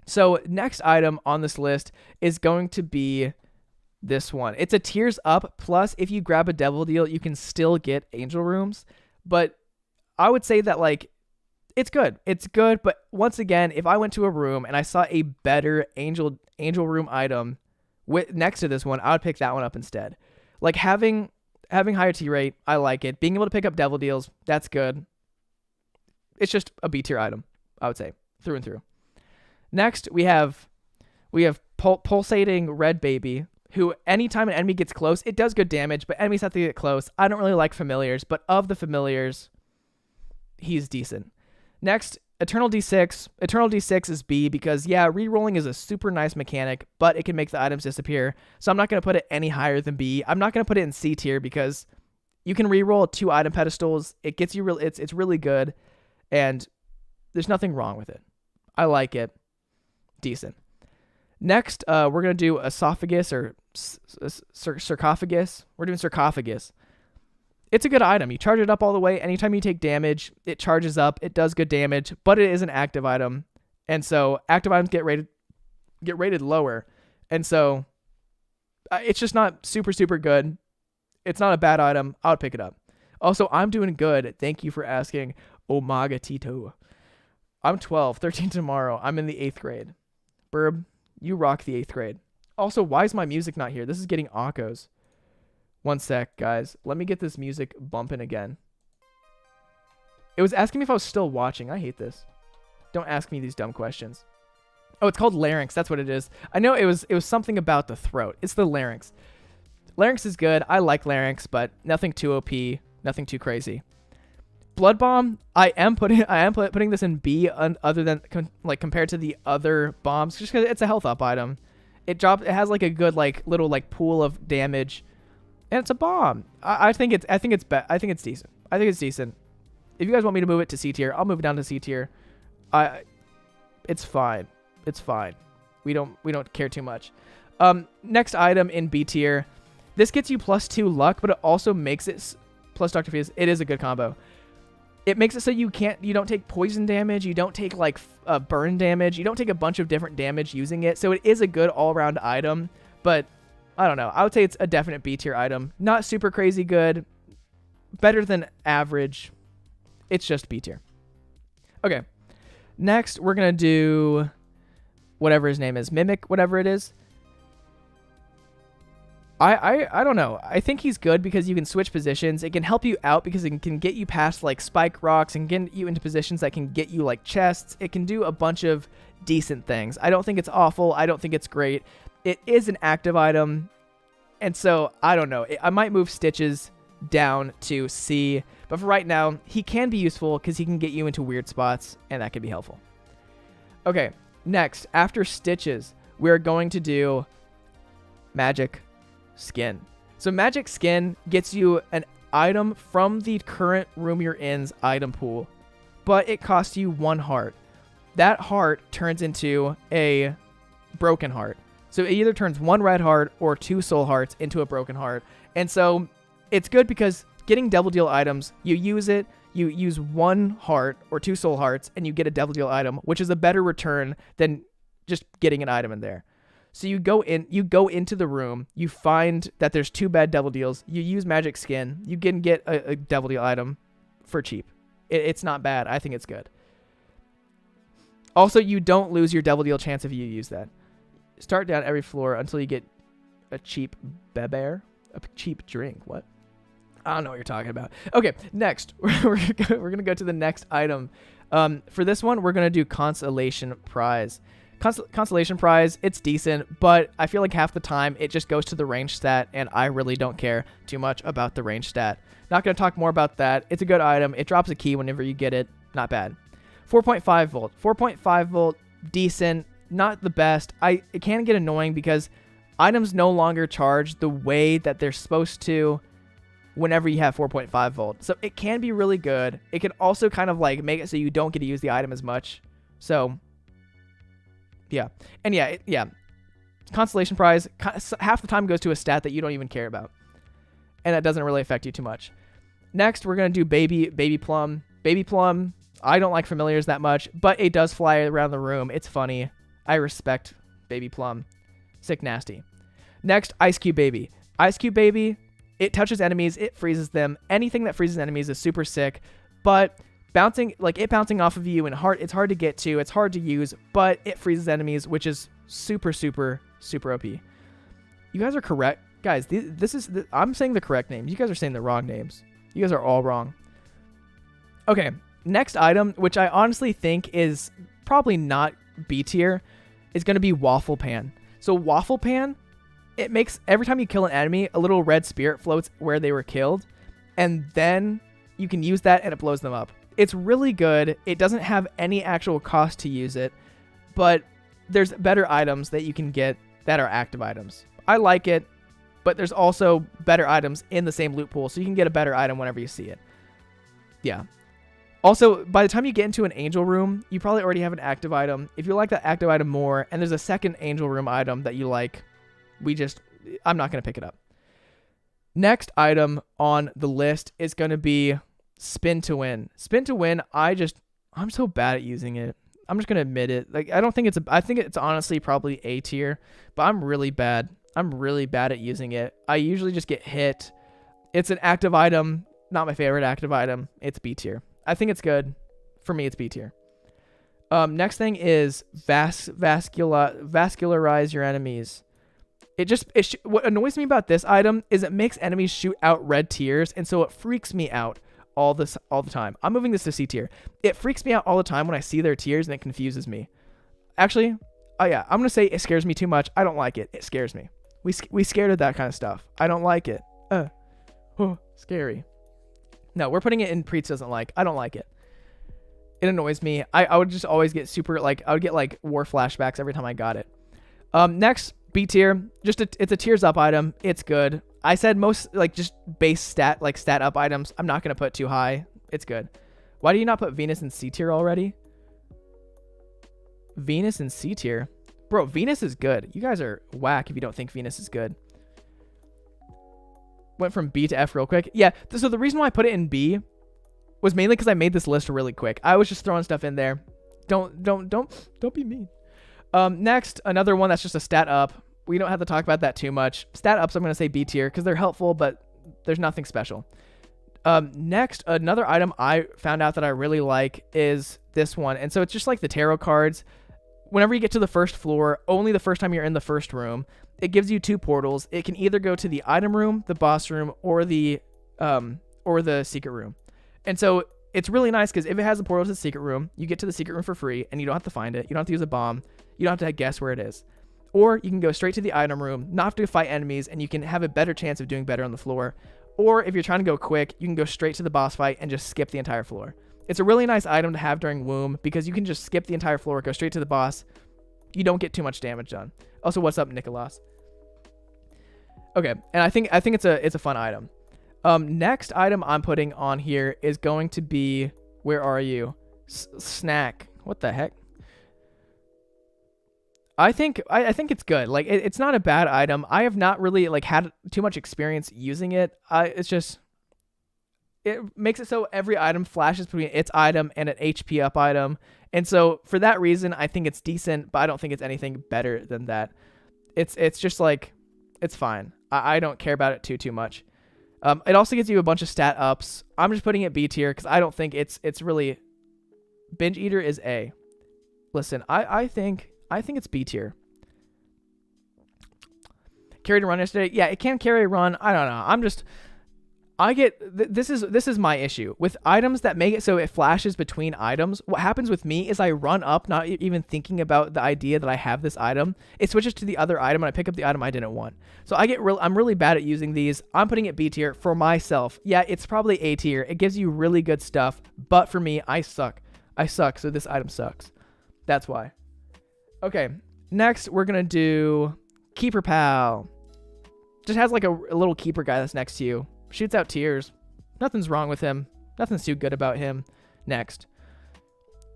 So next item on this list is going to be this one. It's a tiers up. Plus, if you grab a devil deal, you can still get angel rooms. But I would say that like it's good. It's good. But once again, if I went to a room and I saw a better angel room item next to this one, I would pick that one up instead. Like having higher T rate, I like it. Being able to pick up devil deals, that's good. It's just a B tier item, I would say, through and through. Next, we have pulsating red baby, who anytime an enemy gets close, it does good damage, but enemies have to get close. I don't really like familiars, but of the familiars, he's decent. Next, Eternal D6. Eternal D6 is B because, yeah, rerolling is a super nice mechanic, but it can make the items disappear. So I'm not going to put it any higher than B. I'm not going to put it in C tier because you can reroll 2 item pedestals. It gets you it's really good, and there's nothing wrong with it. I like it. Decent. Next, we're going to do esophagus or sarcophagus. We're doing sarcophagus. It's a good item. You charge it up all the way. Anytime you take damage, it charges up. It does good damage, but it is an active item. And so active items get rated lower. And so it's just not super, super good. It's not a bad item. I would pick it up. Also, I'm doing good. Thank you for asking, Omaga Tito. I'm 12, 13 tomorrow. I'm in the 8th grade. Burb, you rock the 8th grade. Also, why is my music not here? This is getting awkos. One sec, guys. Let me get this music bumping again. It was asking me if I was still watching. I hate this. Don't ask me these dumb questions. Oh, it's called larynx. That's what it is. I know it was something about the throat. It's the larynx. Larynx is good. I like larynx, but nothing too OP, nothing too crazy. Blood bomb. I am putting this in B other than compared to the other bombs, just because it's a health up item. It has like a good like little like pool of damage. And it's a bomb. I think it's decent. I think it's decent. If you guys want me to move it to C tier, I'll move it down to C tier. It's fine. It's fine. We don't care too much. Next item in B tier. This gets you +2 luck, but it also makes it plus Dr. Fuse. It is a good combo. It makes it so you don't take poison damage. You don't take like burn damage. You don't take a bunch of different damage using it. So it is a good all-around item, but I don't know. I would say it's a definite B tier item. Not super crazy good. Better than average. It's just B tier. Okay. Next, we're going to do whatever his name is. Mimic, whatever it is. I don't know. I think he's good because you can switch positions. It can help you out because it can get you past like spike rocks and get you into positions that can get you like chests. It can do a bunch of decent things. I don't think it's awful. I don't think it's great. It is an active item, and so I don't know. I might move Stitches down to C, but for right now, he can be useful because he can get you into weird spots, and that can be helpful. Okay, next, after Stitches, we're going to do Magic Skin. So Magic Skin gets you an item from the current room you're in's item pool, but it costs you 1 heart. That heart turns into a broken heart. So it either turns 1 red heart or 2 soul hearts into a broken heart. And so it's good because getting devil deal items, you use it, you use 1 heart or 2 soul hearts, and you get a devil deal item, which is a better return than just getting an item in there. So you go into the room, you find that there's 2 bad devil deals, you use Magic Skin, you can get a devil deal item for cheap. It's not bad. I think it's good. Also, you don't lose your devil deal chance if you use that. Start down every floor until you get a cheap beber. A cheap drink. What? I don't know what you're talking about. Okay, next. We're going to go to the next item. For this one, we're going to do Consolation Prize. Constellation Prize, it's decent, but I feel like half the time it just goes to the range stat, and I really don't care too much about the range stat. Not going to talk more about that. It's a good item. It drops a key whenever you get it. Not bad. 4.5 volt. 4.5 volt, decent. Not the best. It can get annoying because items no longer charge the way that they're supposed to whenever you have 4.5 volt. So it can be really good. It can also kind of like make it so you don't get to use the item as much. So yeah. And yeah. Constellation Prize, half the time goes to a stat that you don't even care about. And that doesn't really affect you too much. Next, we're going to do Baby Plum. Baby Plum, I don't like familiars that much, but it does fly around the room. It's funny. I respect Baby Plum. Sick nasty. Next, Ice Cube Baby. Ice Cube Baby, it touches enemies, it freezes them. Anything that freezes enemies is super sick, but bouncing off of you and it's hard to get to, it's hard to use, but it freezes enemies, which is super, super, super OP. You guys are correct. Guys, I'm saying the correct names. You guys are saying the wrong names. You guys are all wrong. Okay, next item, which I honestly think is probably not B tier, is going to be Waffle Pan. So Waffle Pan, it makes every time you kill an enemy, a little red spirit floats where they were killed, and then you can use that and it blows them up. It's really good. It doesn't have any actual cost to use it, but there's better items that you can get that are active items. I like it, but there's also better items in the same loot pool, so you can get a better item whenever you see it. Yeah. Also, by the time you get into an angel room, you probably already have an active item. If you like that active item more, and there's a second angel room item that you like, I'm not going to pick it up. Next item on the list is going to be Spin to Win. Spin to Win, I'm so bad at using it. I'm just going to admit it. Like, I think it's honestly probably A tier, but I'm really bad. I'm really bad at using it. I usually just get hit. It's an active item, not my favorite active item. It's B tier. I think it's good. For me, it's B tier. Next thing is vascularize your enemies. What annoys me about this item is it makes enemies shoot out red tears, and so it freaks me out all the time. I'm moving this to C tier. It freaks me out all the time when I see their tears, and it confuses me. Actually, I'm gonna say it scares me too much. I don't like it. It scares me. We scared of that kind of stuff. I don't like it. Scary. No, we're putting it in Priets doesn't like. I don't like it. It annoys me. I would just always get super, like, I would get, like, war flashbacks every time I got it. Next, B tier. It's a tiers up item. It's good. I said most, like, just base stat up items. I'm not going to put too high. It's good. Why do you not put Venus in C tier already? Venus in C tier? Bro, Venus is good. You guys are whack if you don't think Venus is good. Went from B to F real quick. Yeah, so the reason why I put it in B was mainly because I made this list really quick. I was just throwing stuff in there. Don't be mean. Next, another one that's just a stat up. We don't have to talk about that too much. Stat ups, I'm going to say B tier because they're helpful, but there's nothing special. Next, another item I found out that I really like is this one. And so it's just like the tarot cards. Whenever you get to the first floor, only the first time you're in the first room, it gives you 2 portals. It can either go to the item room, the boss room, or the secret room. And so it's really nice because if it has a portal to the secret room, you get to the secret room for free, and you don't have to find it. You don't have to use a bomb. You don't have to guess where it is. Or you can go straight to the item room, not have to fight enemies, and you can have a better chance of doing better on the floor. Or if you're trying to go quick, you can go straight to the boss fight and just skip the entire floor. It's a really nice item to have during Womb because you can just skip the entire floor, go straight to the boss. You don't get too much damage done. Also, what's up, Nicholas? Okay, and I think it's a fun item. Next item I'm putting on here is going to be, where are you? Snack. What the heck? I think it's good. Like it's not a bad item. I have not really like had too much experience using it. It makes it so every item flashes between its item and an HP up item. And so for that reason, I think it's decent, but I don't think it's anything better than that. It's just like, it's fine. I don't care about it too much. It also gives you a bunch of stat ups. I'm just putting it B tier because I don't think it's really, Binge Eater is A. Listen, I think it's B tier. Carried a run yesterday. Yeah, it can carry a run. I don't know. I get this is my issue with items that make it so it flashes between items. What happens with me is I run up, not even thinking about the idea that I have this item. It switches to the other item and I pick up the item I didn't want. So I'm really bad at using these. I'm putting it B tier for myself. Yeah, it's probably A tier. It gives you really good stuff, but for me, I suck. So this item sucks. That's why. Okay, next we're gonna do Keeper Pal. Just has like a little keeper guy that's next to you. Shoots out tears. Nothing's wrong with him. Nothing's too good about him. Next.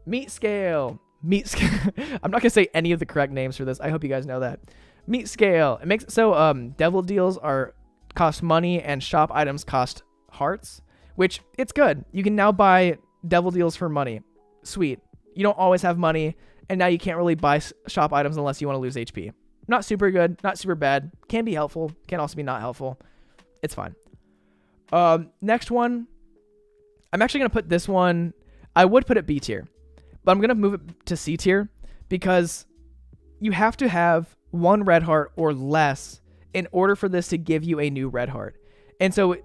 Meat Scale. I'm not gonna say any of the correct names for this. I hope you guys know that. Meat Scale. It makes it so devil deals cost money and shop items cost hearts, which it's good. You can now buy devil deals for money. Sweet. You don't always have money, and now you can't really buy shop items unless you want to lose HP. Not super good, not super bad. Can be helpful, can also be not helpful. It's fine. Next one, I'm actually going to put this one, I would put it B tier, but I'm going to move it to C tier because you have to have 1 red heart or less in order for this to give you a new red heart. And so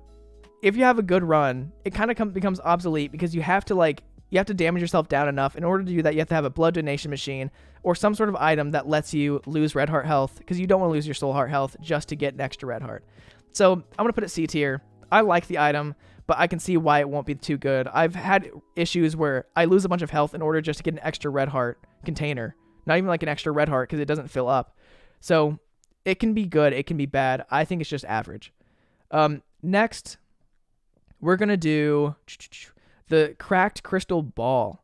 if you have a good run, it kind of becomes obsolete because you have to damage yourself down enough. In order to do that, you have to have a blood donation machine or some sort of item that lets you lose red heart health because you don't want to lose your soul heart health just to get an extra red heart. So I'm going to put it C tier. I like the item, but I can see why it won't be too good. I've had issues where I lose a bunch of health in order just to get an extra red heart container. Not even like an extra red heart because it doesn't fill up. So it can be good. It can be bad. I think it's just average. Next, we're going to do the Cracked Crystal Ball.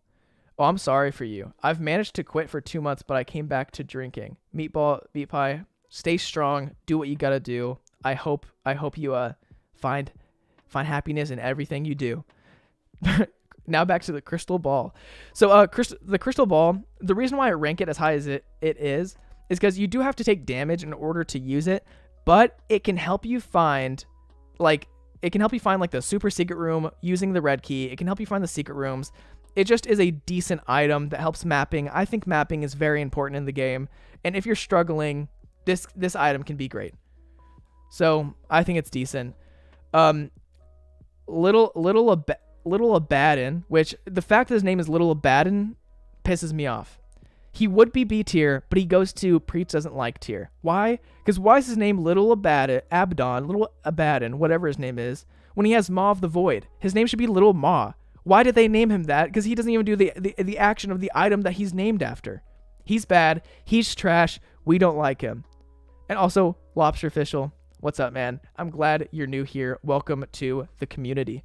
Oh, I'm sorry for you. I've managed to quit for 2 months, but I came back to drinking. Meatball, Beat Pie, stay strong. Do what you got to do. I hope you find happiness in everything you do. Now back to the Crystal Ball. So the Crystal Ball, the reason why I rank it as high as it is because you do have to take damage in order to use it, but it can help you find like the super secret room using the red key. It can help you find the secret rooms. It just is a decent item that helps mapping. I think mapping is very important in the game, and if you're struggling, this item can be great. So I think it's decent. Little Abaddon, which the fact that his name is Little Abaddon pisses me off. He would be B tier, but he goes to Priets doesn't like tier. Why? Because why is his name Little Abaddon, whatever his name is, when he has Maw of the Void? His name should be Little Maw. Why did they name him that? Because he doesn't even do the action of the item that he's named after. He's bad. He's trash. We don't like him. And also, Lobster Official. What's up, man? I'm glad you're new here. Welcome to the community.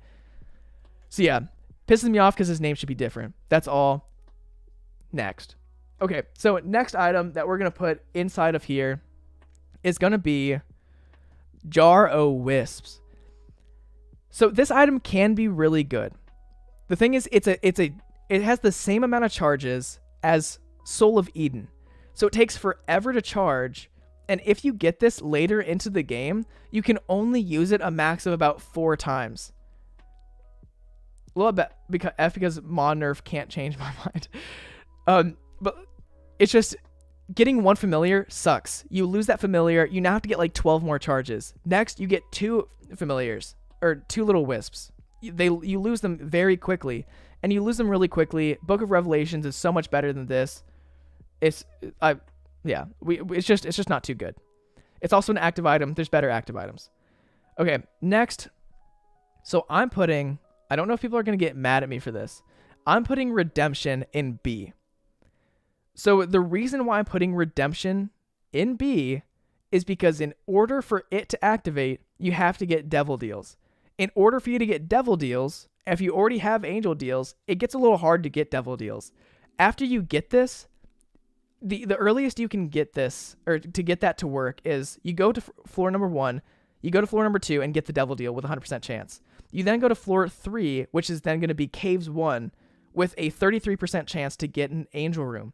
So yeah, pisses me off because his name should be different. That's all. Next. Okay, so next item that we're going to put inside of here is going to be Jar o' Wisps. So this item can be really good. The thing is, it has the same amount of charges as Soul of Eden. So it takes forever to charge. And if you get this later into the game, you can only use it a max of about 4 times. A little bit because Mod Nerf can't change my mind. But it's just getting 1 familiar sucks. You lose that familiar. You now have to get like 12 more charges. Next, you get 2 familiars or 2 little wisps. You lose them very quickly, and you lose them really quickly. Book of Revelations is so much better than this. It's just not too good. It's also an active item. There's better active items. Okay, next. So I don't know if people are going to get mad at me for this. I'm putting Redemption in B. So the reason why I'm putting Redemption in B is because in order for it to activate, you have to get Devil Deals. In order for you to get Devil Deals, if you already have Angel Deals, it gets a little hard to get Devil Deals. After you get this, the earliest you can get this, or to get that to work, is you go to floor number 1, you go to floor number 2 and get the Devil Deal with a 100% chance. You then go to floor 3, which is then going to be Caves 1, with a 33% chance to get an Angel Room.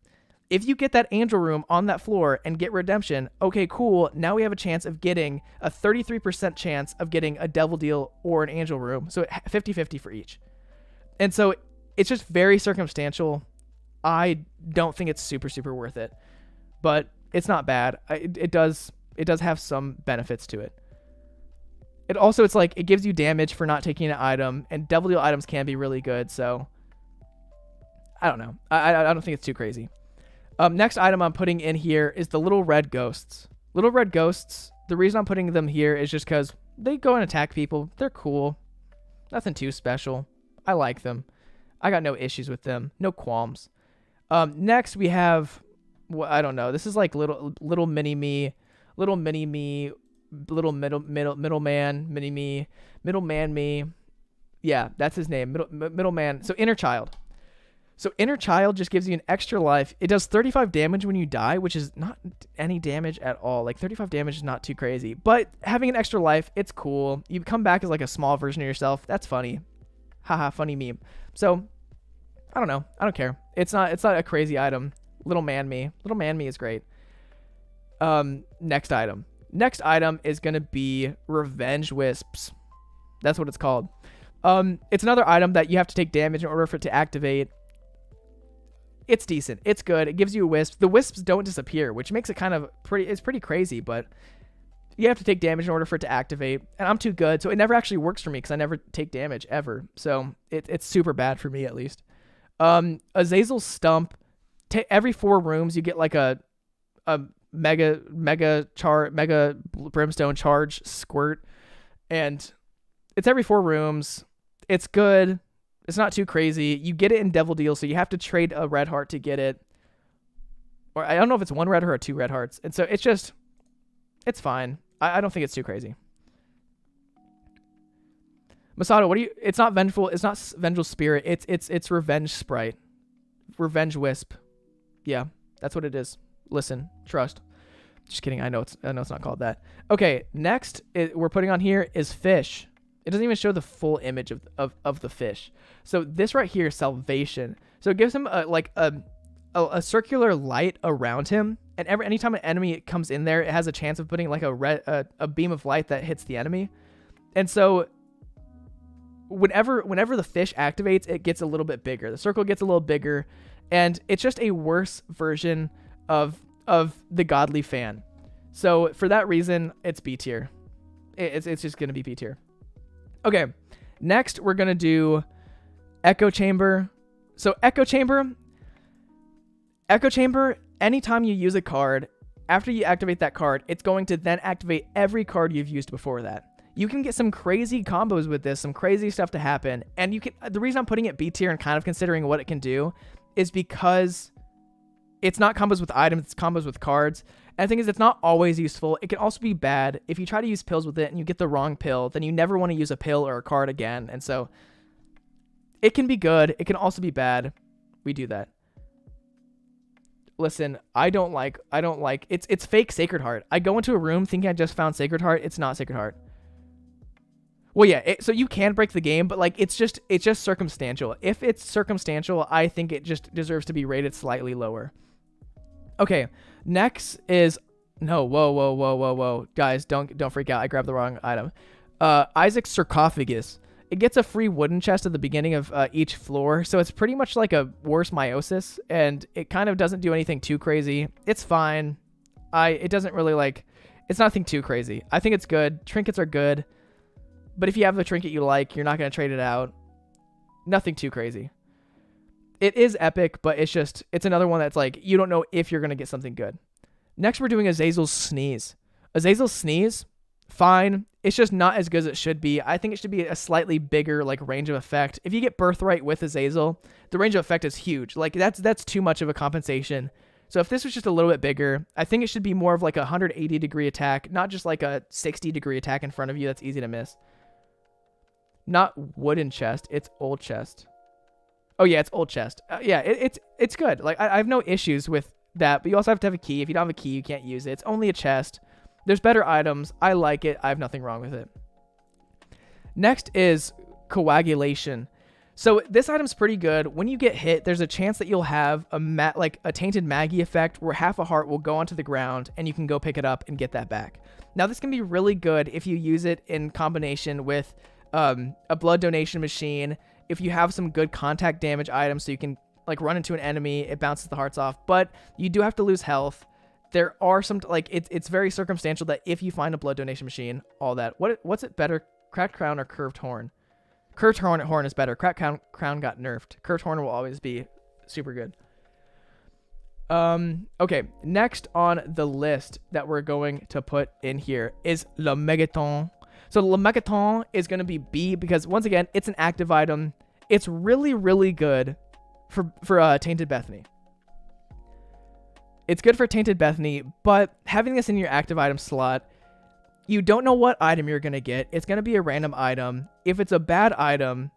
If you get that Angel Room on that floor and get Redemption, okay, cool, now we have a chance of getting a 33% chance of getting a Devil Deal or an Angel Room, so 50-50 for each. And so it's just very circumstantial. I don't think it's super, super worth it, but it's not bad. It does have some benefits to it. It's like it gives you damage for not taking an item, and devil deal items can be really good. So I don't know. I don't think it's too crazy. Next item I'm putting in here is the little red ghosts. Little red ghosts. The reason I'm putting them here is just because they go and attack people. They're cool. Nothing too special. I like them. I got no issues with them. No qualms. Next we have, well, I don't know. This is like little mini me, little middleman, middleman me. Yeah, that's his name. Middleman. So inner child. So inner child just gives you an extra life. It does 35 damage when you die, which is not any damage at all. Like 35 damage is not too crazy, but having an extra life, it's cool. You come back as like a small version of yourself. That's funny. Haha, funny meme. So I don't know. I don't care. It's not a crazy item. Little man me is great. Next item. Next item is going to be Revenge Wisps. That's what it's called. It's another item that you have to take damage in order for it to activate. It's decent. It's good. It gives you a wisp. The wisps don't disappear, which makes it kind of it's pretty crazy, but you have to take damage in order for it to activate. And I'm too good, so it never actually works for me because I never take damage ever. So it's super bad for me, at least. Azazel's Stump. Every 4 rooms, you get like a mega brimstone charge squirt, and it's every 4 rooms. It's good. It's not too crazy. You get it in Devil Deal, so you have to trade a red heart to get it. Or I don't know if it's 1 red heart or 2 red hearts. And so it's fine. I don't think it's too crazy. Masato, it's not vengeful. It's not vengeful spirit. It's revenge sprite. Revenge wisp. Yeah, that's what it is. Listen, trust. Just kidding. I know it's not called that. Okay, next we're putting on here is fish. It doesn't even show the full image of the fish. So this right here is salvation. So it gives him a circular light around him, and anytime an enemy comes in there, it has a chance of putting like a beam of light that hits the enemy. And so whenever the fish activates, it gets a little bit bigger. The circle gets a little bigger, and it's just a worse version of the godly fan. So for that reason, it's B tier. It's just gonna be B tier. Okay, next we're going to do Echo Chamber. So Echo Chamber, anytime you use a card, after you activate that card, it's going to then activate every card you've used before that. You can get some crazy combos with this, some crazy stuff to happen. And the reason I'm putting it B tier and kind of considering what it can do is because it's not combos with items, it's combos with cards. And the thing is, it's not always useful. It can also be bad. If you try to use pills with it and you get the wrong pill, then you never want to use a pill or a card again. And so it can be good. It can also be bad. We do that. Listen, I don't like it's fake Sacred Heart. I go into a room thinking I just found Sacred Heart. It's not Sacred Heart. Well, yeah, so you can break the game, but like it's just circumstantial. If it's circumstantial, I think it just deserves to be rated slightly lower. Okay, next is whoa, guys, don't freak out. I grabbed the wrong item. Isaac's Sarcophagus. It gets a free wooden chest at the beginning of each floor, so it's pretty much like a worse meiosis, and it kind of doesn't do anything too crazy. It's fine. It doesn't really it's nothing too crazy. I think it's good. Trinkets are good, but if you have a trinket you like, you're not going to trade it out. Nothing too crazy. It is epic, but it's another one that's like, you don't know if you're going to get something good. Next, we're doing Azazel's Sneeze. Azazel's Sneeze, fine. It's just not as good as it should be. I think it should be a slightly bigger range of effect. If you get Birthright with Azazel, the range of effect is huge. That's too much of a compensation. So if this was just a little bit bigger, I think it should be more of a 180-degree attack, not just a 60-degree attack in front of you that's easy to miss. Not wooden chest, it's old chest. Oh yeah, it's old chest. Yeah, it's good. I have no issues with that, but you also have to have a key. If you don't have a key, you can't use it. It's only a chest. There's better items. I like it. I have nothing wrong with it. Next is Coagulation. So this item's pretty good. When you get hit, there's a chance that you'll have a tainted Maggie effect where half a heart will go onto the ground and you can go pick it up and get that back. Now this can be really good if you use it in combination with a blood donation machine. If you have some good contact damage items, so you can run into an enemy, it bounces the hearts off, but you do have to lose health. there are some, like, it's very circumstantial that if you find a blood donation machine, all that. What's it better, cracked crown or curved horn? Curved horn is better. Cracked crown got nerfed. Curved horn will always be super good. Okay, next on the list that we're going to put in here is Le Megaton. So Le Megaton is going to be B because, once again, it's an active item. It's really, really good for Tainted Bethany. It's good for Tainted Bethany, but having this in your active item slot, you don't know what item you're going to get. It's going to be a random item. If it's a bad item,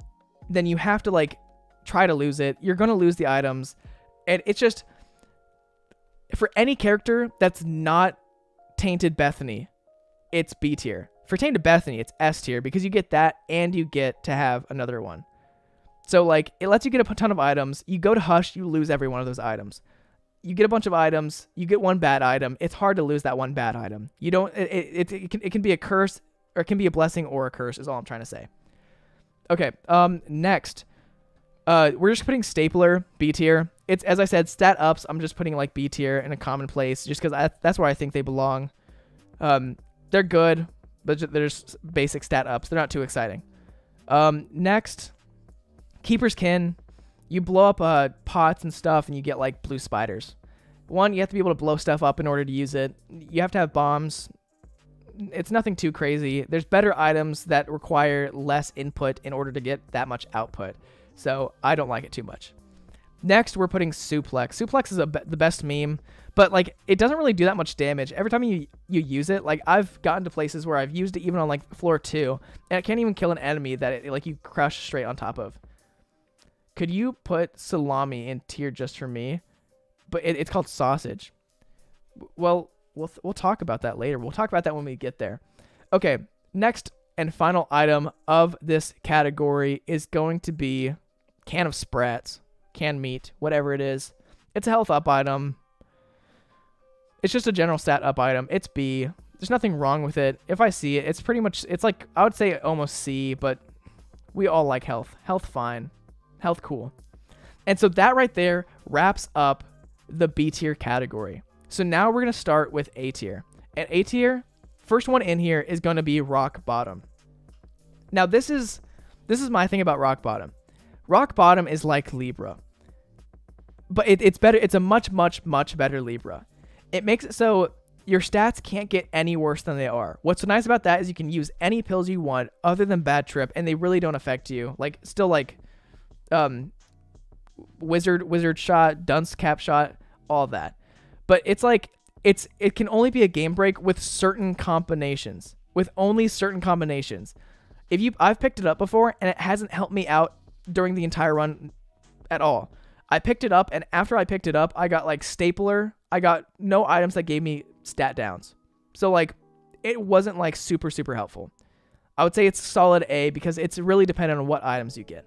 then you have to, like, try to lose it. You're going to lose the items. And it's just, for any character that's not Tainted Bethany, it's B tier. For Tainted Bethany, it's S tier because you get that and you get to have another one. So, like, it lets you get a ton of items. You go to Hush, you lose every one of those items. You get a bunch of items, you get one bad item. It's hard to lose that one bad item. You don't, it can be a curse, or it can be a blessing or a curse, is all I'm trying to say. Okay, next. We're just putting Stapler, B tier. It's, as I said, stat ups. I'm just putting, like, B tier in a common place just because that's where I think they belong. They're good, but they're just basic stat ups. They're not too exciting. Next, Keeper's Kin. You blow up pots and stuff, and you get, like, blue spiders. One, you have to be able to blow stuff up in order to use it. You have to have bombs. It's nothing too crazy. There's better items that require less input in order to get that much output. So I don't like it too much. Next, we're putting Suplex. Suplex is the best meme, but, like, it doesn't really do that much damage. Every time you use it, like, I've gotten to places where I've used it even on, like, floor 2, and it can't even kill an enemy that it, like, you crush straight on top of. Could you put Salami in tier just for me? But it's called Sausage. Well, we'll talk about that later. We'll talk about that when we get there. Okay, next and final item of this category is going to be Can of Sprats, canned meat, whatever it is. It's a health up item. It's just a general stat up item. It's B. There's nothing wrong with it. If I see it, it's pretty much, it's like, I would say almost C, but we all like health. Health fine. Health cool. And so that right there wraps up the B tier category. So now we're going to start with A tier. And A tier, first one in here is going to be Rock Bottom. Now this is my thing about Rock Bottom. Rock Bottom is like Libra. But it's better. It's a much, much, much better Libra. It makes it so your stats can't get any worse than they are. What's so nice about that is you can use any pills you want other than Bad Trip, and they really don't affect you. Like, still, like, wizard shot, dunce cap shot, all of that. But it's like, it can only be a game break with certain combinations, with only certain combinations. I've picked it up before and it hasn't helped me out during the entire run at all. I picked it up, and after I picked it up, I got, like, Stapler. I got no items that gave me stat downs. So, like, it wasn't, like, super, super helpful. I would say it's solid A because it's really dependent on what items you get.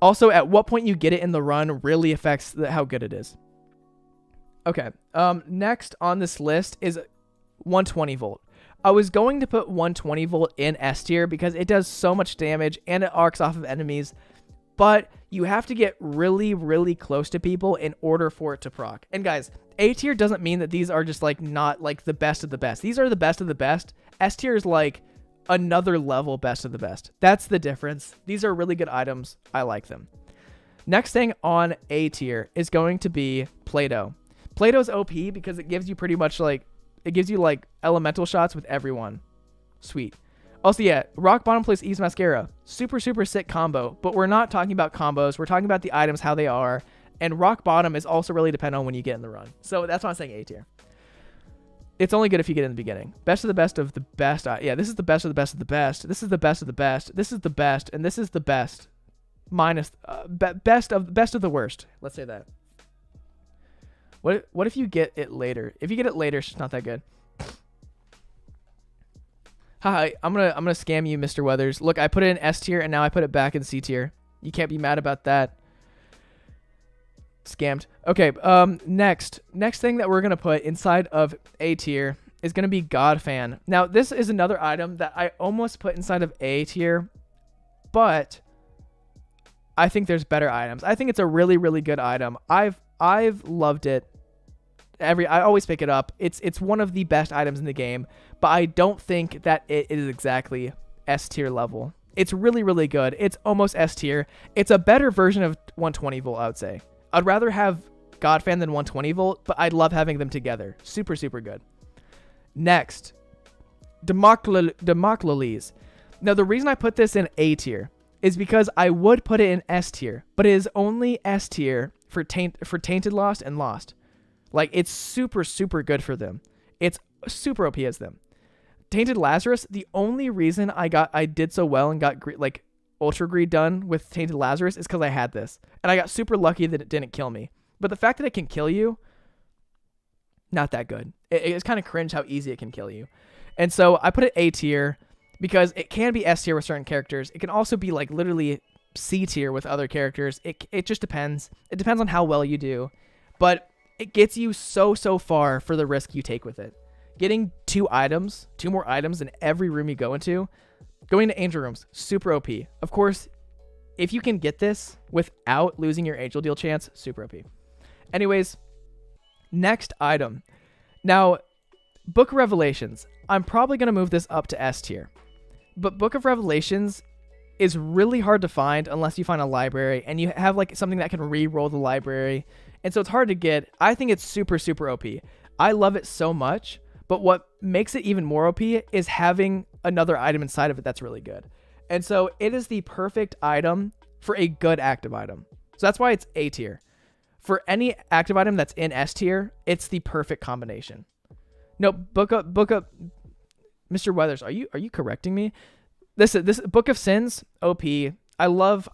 Also, at what point you get it in the run really affects how good it is. Okay, next on this list is 120 volt. I was going to put 120 volt in S tier because it does so much damage and it arcs off of enemies, but you have to get really, really close to people in order for it to proc. And guys, A tier doesn't mean that these are just, like, not, like, the best of the best. These are the best of the best. S tier is, like, another level best of the best. That's the difference. These are really good items. I like them. Next thing on A tier is going to be Play-Doh. Play-Doh's OP because it gives you pretty much, like, it gives you, like, elemental shots with everyone. Sweet. Also, yeah, Rock Bottom plays Eve's Mascara. Super, super sick combo, but we're not talking about combos. We're talking about the items, how they are, and Rock Bottom is also really dependent on when you get in the run. So that's why I'm saying A tier. It's only good if you get in the beginning. Best of the best of the best. Yeah, this is the best of the best of the best. This is the best of the best. This is the best, and this is the best. Minus best of the worst. Let's say that. What if you get it later? If you get it later, it's just not that good. Hi, I'm gonna scam you, Mr. Weathers. Look, I put it in S tier and now I put it back in C tier. You can't be mad about that. Scammed. Okay, next thing that we're gonna put inside of A tier is gonna be God Fan. Now, this is another item that I almost put inside of A tier, but I think there's better items. I think it's a really, really good item. I've loved it I always pick it up. It's one of the best items in the game, but I don't think that it is exactly S tier level. It's really, really good. It's almost S tier. It's a better version of 120 volt, I would say. I'd rather have Godfan than 120 volt, but I love having them together. Super, super good. Next, Democles. Now, the reason I put this in A tier is because I would put it in S tier, but it is only S tier for Tainted Lost and Lost. Like, it's super, super good for them. It's super OP as them. Tainted Lazarus, the only reason I did so well and got like Ultra Greed done with Tainted Lazarus is because I had this. And I got super lucky that it didn't kill me. But the fact that it can kill you, not that good. It's kind of cringe how easy it can kill you. And so I put it A tier because it can be S tier with certain characters. It can also be like literally C tier with other characters. It just depends. It depends on how well you do. But it gets you so far for the risk you take with it. Getting two more items in every room you go into. Going to angel rooms, super OP. Of course, if you can get this without losing your angel deal chance, super OP. Anyways, next item. Now, Book of Revelations. I'm probably going to move this up to S tier. But Book of Revelations is really hard to find unless you find a library and you have like something that can re-roll the library. And so it's hard to get. I think it's super, super OP. I love it so much. But what makes it even more OP is having another item inside of it that's really good. And so it is the perfect item for a good active item. So that's why it's A tier. For any active item that's in S tier, it's the perfect combination. No, book up Mr. Weathers, are you correcting me? This Book of Sins, OP. I love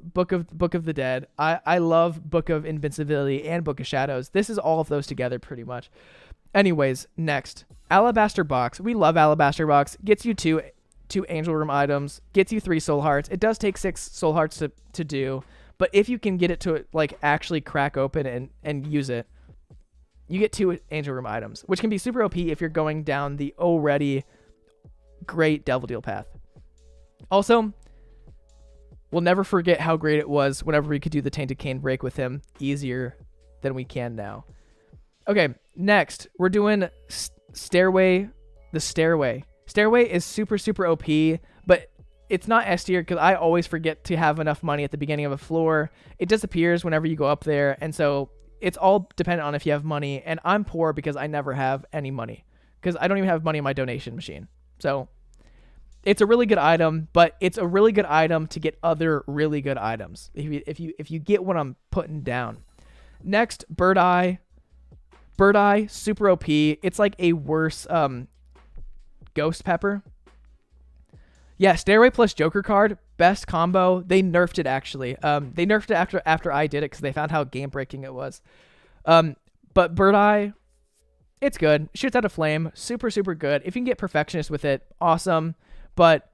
Book of the Dead. I love Book of Invincibility and Book of Shadows. This is all of those together pretty much. Anyways, next, Alabaster Box. We love Alabaster Box. Gets you two Angel Room items. Gets you 3 Soul Hearts. It does take 6 Soul Hearts to do, but if you can get it to like actually crack open and use it, you get 2 Angel Room items, which can be super OP if you're going down the already great Devil Deal path. Also, we'll never forget how great it was whenever we could do the Tainted Cane break with him easier than we can now. Okay, next, we're doing Stairway. The Stairway. Stairway is super, super OP, but it's not S tier because I always forget to have enough money at the beginning of a floor. It disappears whenever you go up there, and so it's all dependent on if you have money, and I'm poor because I never have any money because I don't even have money in my donation machine. So it's a really good item, but it's a really good item to get other really good items if you get what I'm putting down. Next, Bird Eye. Bird Eye, super OP. It's like a worse Ghost Pepper. Yeah, Stairway plus Joker card, best combo. They nerfed it actually. They nerfed it after I did it because they found how game breaking it was. But Bird Eye, it's good. Shoots out a flame, super, super good. If you can get Perfectionist with it, awesome. But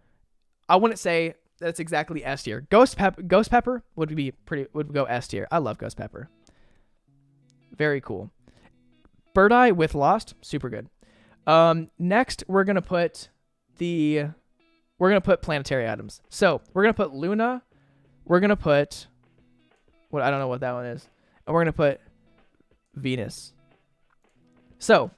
I wouldn't say that's exactly S tier. Ghost Pepper would go S tier. I love Ghost Pepper. Very cool. Bird Eye with Lost, super good. Next, we're gonna put planetary items. So we're gonna put Luna. We're gonna put I don't know what that one is, and we're gonna put Venus. So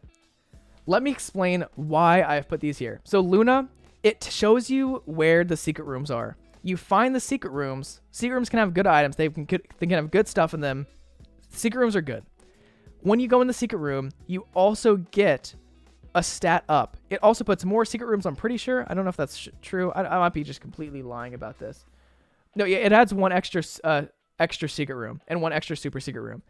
let me explain why I've put these here. So Luna, it shows you where the secret rooms are. You find the secret rooms. Secret rooms can have good items. They can have good stuff in them. Secret rooms are good. When you go in the secret room, you also get a stat up. It also puts more secret rooms, I'm pretty sure. I don't know if that's true. I might be just completely lying about this. No, yeah, it adds 1 extra secret room and 1 extra super secret room.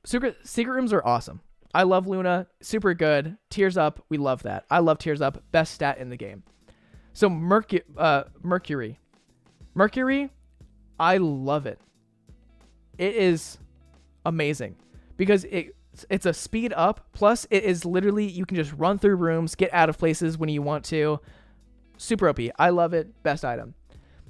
Secret rooms are awesome. I love Luna. Super good. Tears Up. We love that. I love Tears Up. Best stat in the game. So Mercury. Mercury, I love it. It is amazing. Because it's a speed up, plus it is literally, you can just run through rooms, get out of places when you want to. Super OP. I love it. Best item.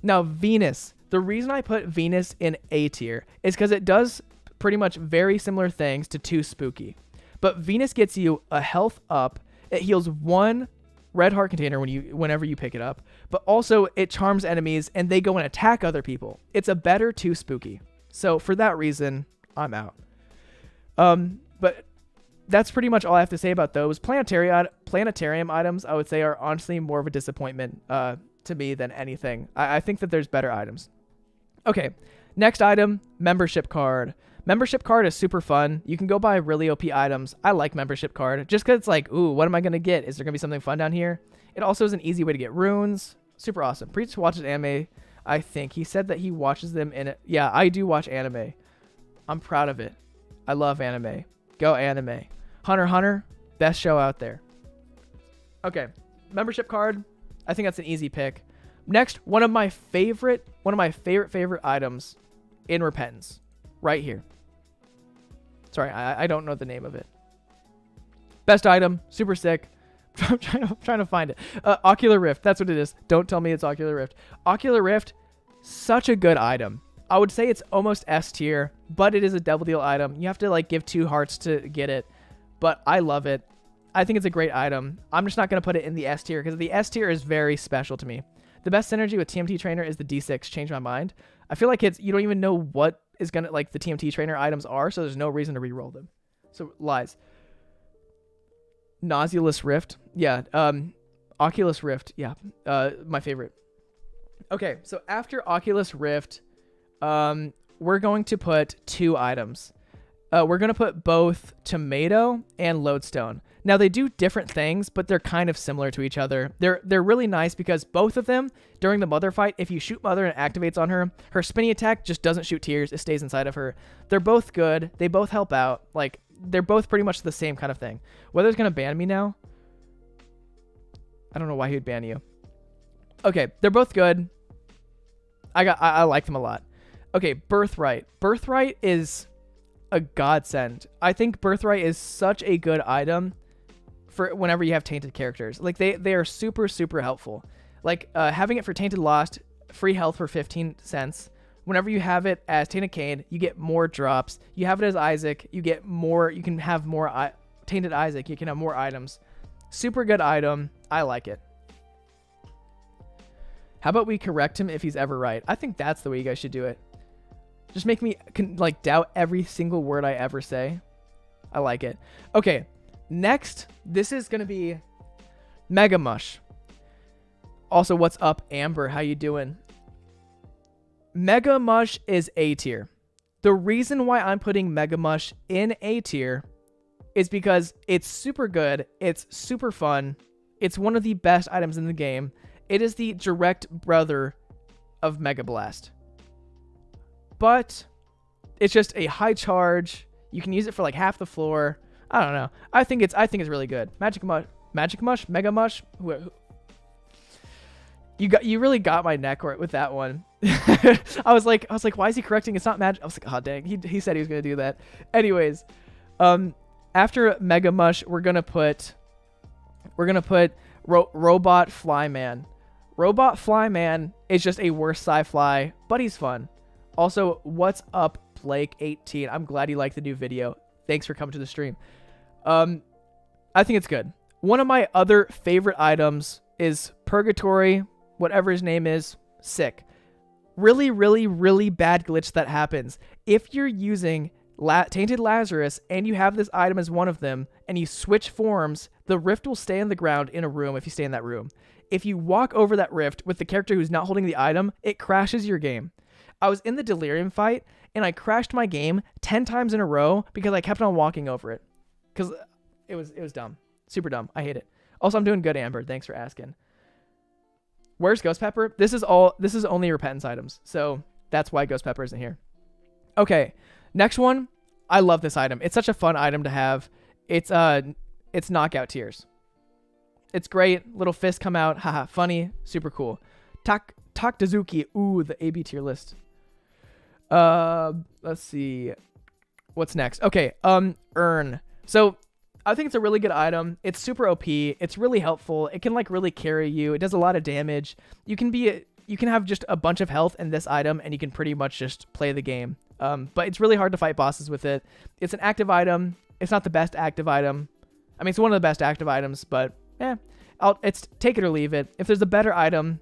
Now, Venus. The reason I put Venus in A tier is because it does pretty much very similar things to 2 Spooky. But Venus gets you a health up. It heals 1 red heart container whenever you pick it up. But also, it charms enemies, and they go and attack other people. It's a better 2 Spooky. So, for that reason, I'm out. But that's pretty much all I have to say about those. Planetarium items, I would say, are honestly more of a disappointment to me than anything. I think that there's better items. Okay, next item, membership card. Membership card is super fun. You can go buy really OP items. I like membership card just because it's like, ooh, what am I going to get? Is there going to be something fun down here? It also is an easy way to get runes. Super awesome. Priets watches anime, I think. He said that he watches them in it. Yeah, I do watch anime. I'm proud of it. I love anime. Go anime. Hunter x Hunter, best show out there. Okay, membership card. I think that's an easy pick. Next, one of my favorite items in Repentance, right here. Sorry, I don't know the name of it. Best item, super sick. I'm trying to find it. Ocular Rift, that's what it is. Don't tell me it's Ocular Rift. Ocular Rift, such a good item. I would say it's almost S tier, but it is a double deal item. You have to like give 2 hearts to get it, but I love it. I think it's a great item. I'm just not going to put it in the S tier because the S tier is very special to me. The best synergy with TMT Trainer is the D6. Change my mind. I feel like you don't even know what is going to, like, the TMT Trainer items are, so there's no reason to reroll them. So, lies. Nauseous Rift. Yeah. Oculus Rift. Yeah. My favorite. Okay, so after Oculus Rift, we're going to put 2 items. We're going to put both Tomato and Lodestone. Now, they do different things, but they're kind of similar to each other. They're really nice because both of them, during the Mother fight, if you shoot Mother and it activates on her, her spinny attack just doesn't shoot tears. It stays inside of her. They're both good. They both help out. Like, they're both pretty much the same kind of thing. Weather's going to ban me now. I don't know why he would ban you. Okay, they're both good. I like them a lot. Okay, Birthright. Birthright is a godsend. I think Birthright is such a good item for whenever you have tainted characters. Like, they are super, super helpful. Like, having it for Tainted Lost, free health for 15 cents. Whenever you have it as Tainted Cain, you get more drops. You have it as Isaac, you get more. You can have more Tainted Isaac. You can have more items. Super good item. I like it. How about we correct him if he's ever right? I think that's the way you guys should do it. Just make me like doubt every single word I ever say. I like it. Okay, next, this is gonna be Mega Mush. Also, what's up, Amber? How you doing? Mega Mush is A tier. The reason why I'm putting Mega Mush in A tier is because it's super good. It's super fun. It's one of the best items in the game. It is the direct brother of Mega Blast. But it's just a high charge. You can use it for like half the floor. I don't know. I think it's really good. Magic Mush, Mega Mush. You really got my neck with that one. I was like, why is he correcting? It's not magic. I was like, oh dang. He said he was gonna do that. Anyways, after Mega Mush, we're gonna put Robot Flyman. Robot Flyman is just a worse sci-fly, but he's fun. Also, what's up, Blake18? I'm glad you liked the new video. Thanks for coming to the stream. I think it's good. One of my other favorite items is Purgatory, whatever his name is. Sick. Really, really, really bad glitch that happens. If you're using Tainted Lazarus and you have this item as one of them and you switch forms, the rift will stay in the ground in a room if you stay in that room. If you walk over that rift with the character who's not holding the item, it crashes your game. I was in the Delirium fight and I crashed my game 10 times in a row because I kept on walking over it. Because it was dumb. Super dumb. I hate it. Also, I'm doing good, Amber. Thanks for asking. Where's Ghost Pepper? This is only repentance items. So that's why Ghost Pepper isn't here. Okay. Next one. I love this item. It's such a fun item to have. It's knockout tears. It's great. Little fists come out. Haha. Funny. Super cool. Taktazuki. Ooh, the AB tier list. Let's see. What's next? Okay. Urn. So I think it's a really good item. It's super OP. It's really helpful. It can like really carry you. It does a lot of damage. You can have just a bunch of health in this item and you can pretty much just play the game. But it's really hard to fight bosses with it. It's an active item. It's not the best active item. I mean, it's one of the best active items, but it's take it or leave it. If there's a better item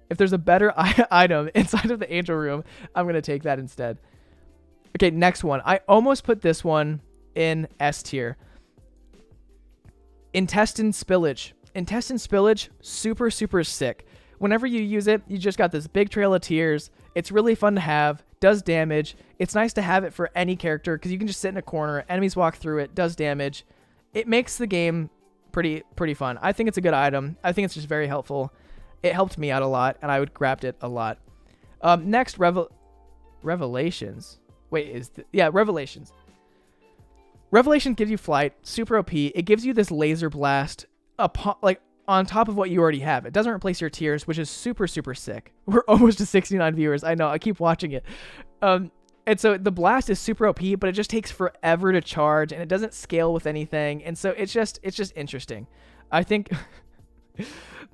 inside of the angel room, I'm going to take that instead. Okay, next one. I almost put this one in S tier. Intestine Spillage. Intestine Spillage, super, super sick. Whenever you use it, you just got this big trail of tears. It's really fun to have, does damage. It's nice to have it for any character because you can just sit in a corner, enemies walk through it, does damage. It makes the game pretty fun. I think it's a good item. I think it's just very helpful. It helped me out a lot, and I would grabbed it a lot. Next, Revelations. Wait, Revelations. Revelation gives you flight, super OP. It gives you this laser blast on top of what you already have. It doesn't replace your tears, which is super, super sick. We're almost to 69 viewers. I know, I keep watching it. And so the blast is super OP, but it just takes forever to charge, and it doesn't scale with anything. And so it's just interesting. I think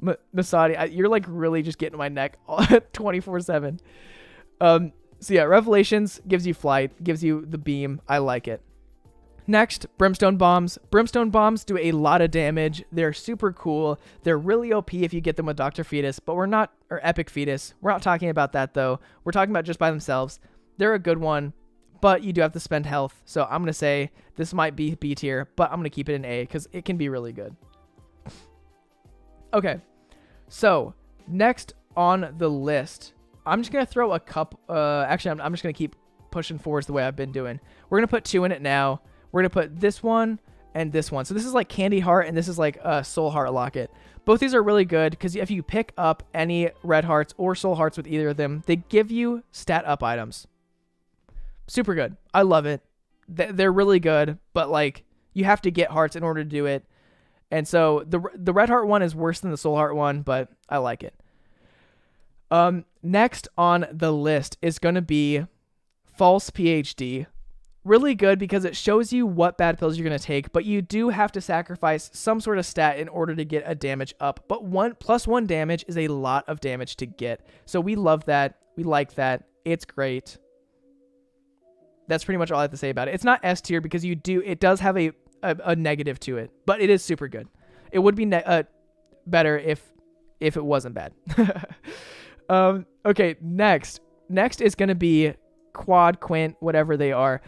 Masadi, you're like really just getting my neck 24/7. So yeah, Revelations gives you flight, gives you the beam. I like it. Next, Brimstone Bombs. Brimstone Bombs do a lot of damage. They're super cool. They're really OP if you get them with Dr. Fetus, but or Epic Fetus. We're not talking about that though. We're talking about just by themselves. They're a good one, but you do have to spend health. So I'm going to say this might be B tier, but I'm going to keep it in A because it can be really good. Okay, so next on the list, I'm just going to throw a couple. Actually, I'm just going to keep pushing forwards the way I've been doing. We're going to put 2 in it now. We're going to put this one and this one. So this is like Candy Heart and this is like a Soul Heart Locket. Both these are really good because if you pick up any Red Hearts or Soul Hearts with either of them, they give you stat up items. Super good. I love it. They're really good, but like you have to get hearts in order to do it. And so the Red Heart one is worse than the Soul Heart one, but I like it. Next on the list is going to be False PhD. Really good because it shows you what bad pills you're going to take, but you do have to sacrifice some sort of stat in order to get a damage up. But +1 damage is a lot of damage to get. So we love that. We like that. It's great. That's pretty much all I have to say about it. It's not S tier because it does have a negative to it, but it is super good. It would be better if it wasn't bad. Okay, next is going to be Quad, Quint, whatever they are.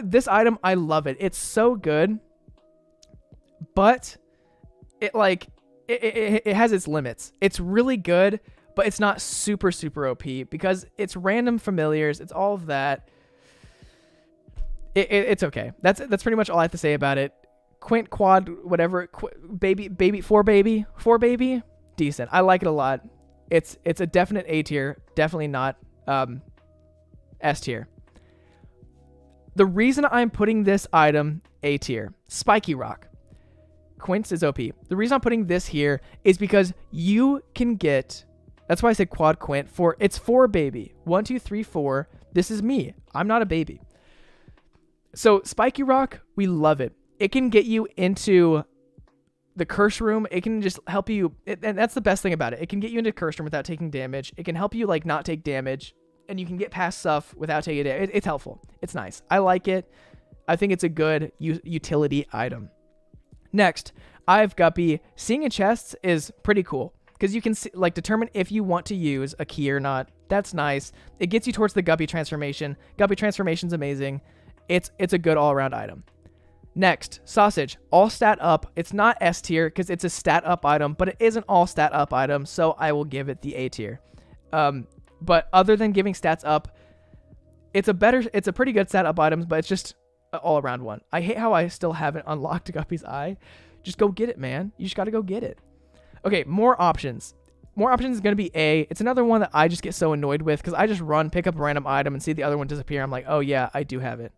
This item, I love it. It's so good, but it has its limits. It's really good, but it's not super, super OP because it's random familiars. It's all of that. It's okay. That's pretty much all I have to say about it. Quint, Quad, whatever. Four baby, decent. I like it a lot. It's a definite A tier. Definitely not S tier. The reason I'm putting this item A tier, Spiky Rock. Quince is OP. The reason I'm putting this here is because you can get, that's why I said Quad Quint, it's 4 baby. 1, 2, 3, 4. This is me. I'm not a baby. So Spiky Rock, we love it. It can get you into the curse room. It can just help you. And that's the best thing about it. It can get you into curse room without taking damage. It can help you like not take damage. And you can get past stuff without taking it. It's helpful. It's nice. I like it. I think it's a good utility item. Next, I've Guppy. Seeing in chests is pretty cool because you can determine if you want to use a key or not. That's nice. It gets you towards the Guppy transformation. Guppy transformation's amazing. It's a good all-around item. Next, Sausage. All stat up. It's not S tier because it's a stat up item, but it is an all stat up item, so I will give it the A tier. But other than giving stats up, it's a pretty good stat up item, but it's just an all-around one. I hate how I still haven't unlocked Guppy's Eye. Just go get it, man. You just got to go get it. Okay, more options. More options is going to be A. It's another one that I just get so annoyed with because I just pick up a random item and see the other one disappear. I'm like, oh yeah, I do have it.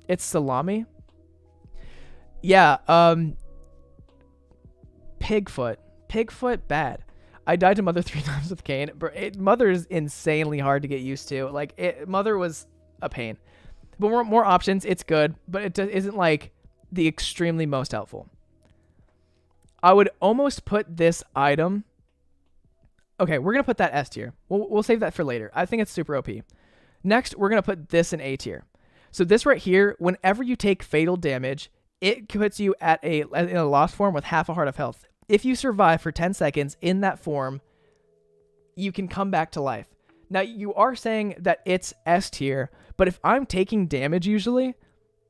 It's Salami. Yeah, Pigfoot. Pigfoot, bad. I died to Mother 3 times with Kane. Mother is insanely hard to get used to. Mother was a pain. But more options, it's good, but it isn't like the extremely most helpful. I would almost put this item. Okay, we're going to put that S tier. We'll save that for later. I think it's super OP. Next, we're going to put this in A tier. So this right here, whenever you take fatal damage, it puts you in a lost form with half a heart of health. If you survive for 10 seconds in that form, you can come back to life. Now, you are saying that it's S tier, but if I'm taking damage usually,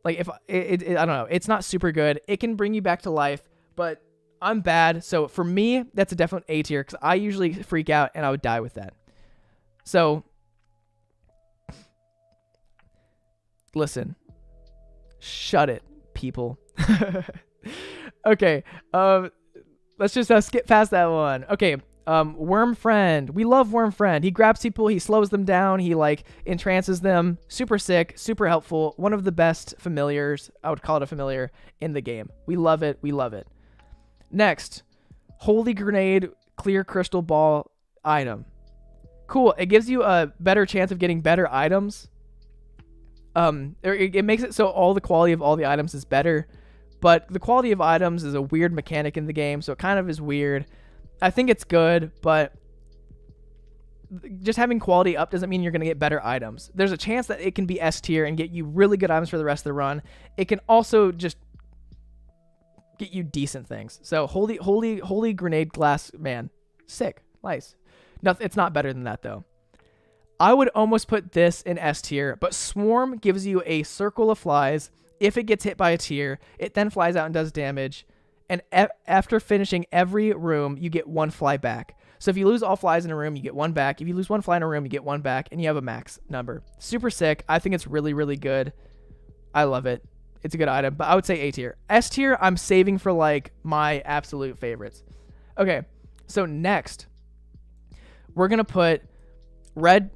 Like if I don't know, it's not super good. It can bring you back to life, but I'm bad. So for me, that's a definite A tier because I usually freak out and I would die with that. So listen, shut it, people. Okay. Let's just skip past that one. Okay. Worm Friend. We love Worm Friend. He grabs people, he slows them down, he like entrances them. Super sick, super helpful. One of the best familiars, I would call it a familiar, in the game. We love it. We love it. Next, Holy Grenade Clear Crystal Ball item. Cool. It gives you a better chance of getting better items. It makes it so all the quality of all the items is better, but the quality of items is a weird mechanic in the game, so it kind of is weird. I think it's good, but just having quality up doesn't mean you're going to get better items. There's a chance that it can be S tier and get you really good items for the rest of the run. It can also just get you decent things. So holy grenade glass, man, sick, nice. No, it's not better than that though. I would almost put this in S tier, but Swarm gives you a circle of flies. If it gets hit by a tier, it then flies out and does damage. And after finishing every room, you get one fly back. So if you lose all flies in a room, you get one back. If you lose one fly in a room, you get one back, and you have a max number. Super sick. I think it's really, really good. I love it. It's a good item, but I would say A tier. S tier, I'm saving for like my absolute favorites. Okay, so next, we're gonna put red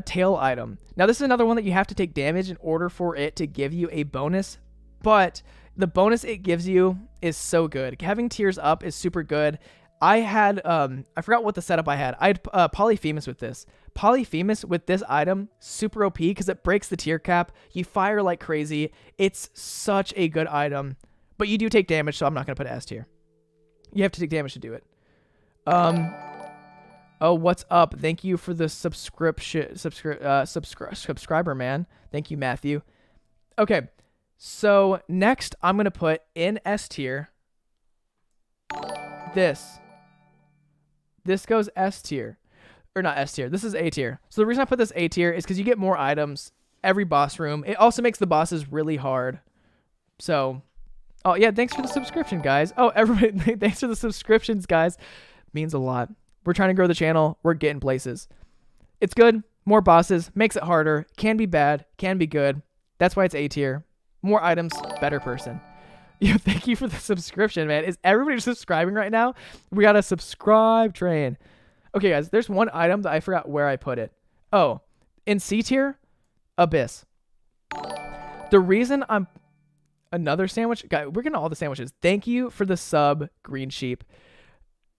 tail item. Now this is another one that you have to take damage in order for it to give you a bonus, but the bonus it gives you is so good. Having tears up is super good. I had, I forgot what the setup I had. I had Polyphemus with this. Polyphemus with this item, super OP because it breaks the tier cap. You fire like crazy. It's such a good item, but you do take damage, so I'm not going to put S tier. You have to take damage to do it. Oh, what's up? Thank you for the subscriber, man. Thank you, Matthew. Okay. So next, I'm going to put in S tier this. This goes S tier. Or not S tier. This is A tier. So the reason I put this A tier is because you get more items every boss room. It also makes the bosses really hard. So, oh yeah, thanks for the subscription, guys. Oh, everybody, thanks for the subscriptions, guys. Means a lot. We're trying to grow the channel. We're getting places. It's good. More bosses. Makes it harder. Can be bad. Can be good. That's why it's A tier. More items, better person. Yeah, thank you for the subscription, man. Is everybody subscribing right now? We got a subscribe train. Okay, guys, there's one item that I forgot where I put it. Oh, in C tier, Abyss. The reason I'm another sandwich, guys, we're getting all the sandwiches. Thank you for the sub, Green Sheep.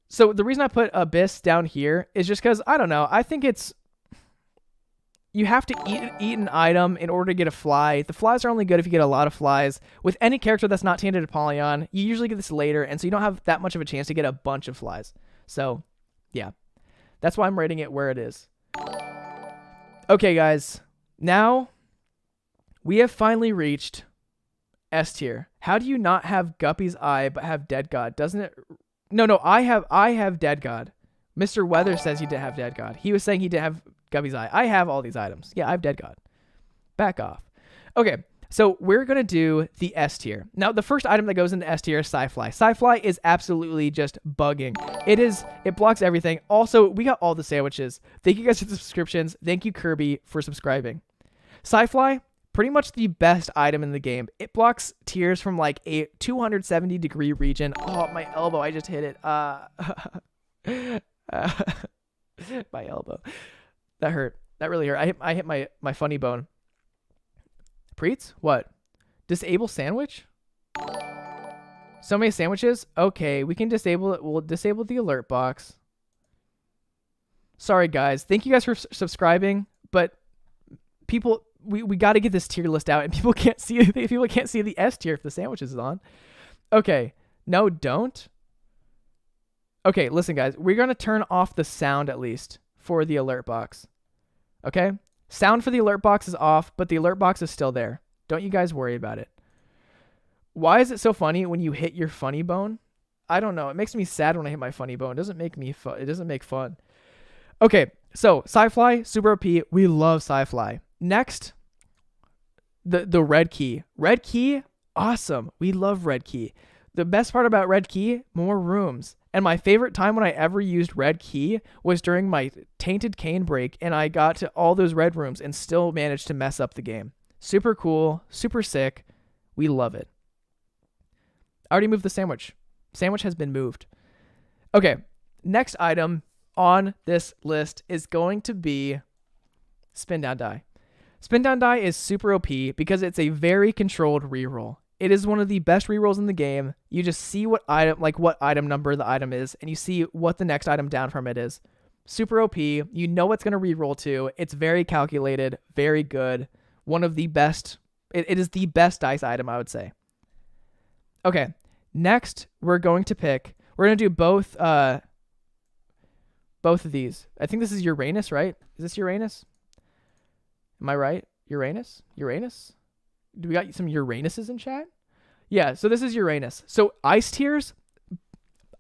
So the reason I put Abyss down here is just because, I don't know, I think it's, you have to eat an item in order to get a fly. The flies are only good if you get a lot of flies. With any character that's not tainted to Polyon, you usually get this later, and so you don't have that much of a chance to get a bunch of flies. So, yeah. That's why I'm rating it where it is. Okay, guys. Now, we have finally reached S tier. How do you not have Guppy's Eye but have Dead God? Doesn't it... No, I have Dead God. Mr. Weather says he didn't have Dead God. He was saying he didn't have Guppy's Eye. I have all these items. Yeah, I have Dead God. Back off. Okay, so we're going to do the S tier. Now, the first item that goes into S tier is Sci-Fly. Sci-Fly is absolutely just bugging. It blocks everything. Also, we got all the sandwiches. Thank you guys for the subscriptions. Thank you, Kirby, for subscribing. Sci-Fly, pretty much the best item in the game. It blocks tears from like a 270-degree region. Oh, my elbow. I just hit it. My elbow. That hurt. That really hurt. I hit my funny bone. Priets? What? Disable sandwich? So many sandwiches? Okay, we can disable it. We'll disable the alert box. Sorry, guys. Thank you guys for subscribing, but people, we got to get this tier list out, and people can't see the S tier if the sandwiches is on. Okay. No, don't. Okay, listen, guys. We're going to turn off the sound at least for the alert box. Okay? Sound for the alert box is off, but the alert box is still there. Don't you guys worry about it. Why is it so funny when you hit your funny bone? I don't know. It makes me sad when I hit my funny bone. It doesn't make me fun. It doesn't make fun. Okay, so Sci-Fly, super OP. We love Sci-Fly. Next, The red key. Red key, awesome. We love red key. The best part about red key, more rooms. And my favorite time when I ever used red key was during my tainted cane break, and I got to all those red rooms and still managed to mess up the game. Super cool, super sick. We love it. I already moved the sandwich. Sandwich has been moved. Okay, next item on this list is going to be spin down die. Spin down die is super OP because it's a very controlled reroll. It is one of the best rerolls in the game. You just see what item number the item is, and you see what the next item down from it is. Super OP. You know what's going to reroll to. It's very calculated, very good. One of the best. It is the best dice item, I would say. Okay, next we're going to do both of these. I think this is Uranus, right? Is this Uranus? Am I right? Uranus? Do we got some Uranuses in chat? Yeah, so this is Uranus. So ice tears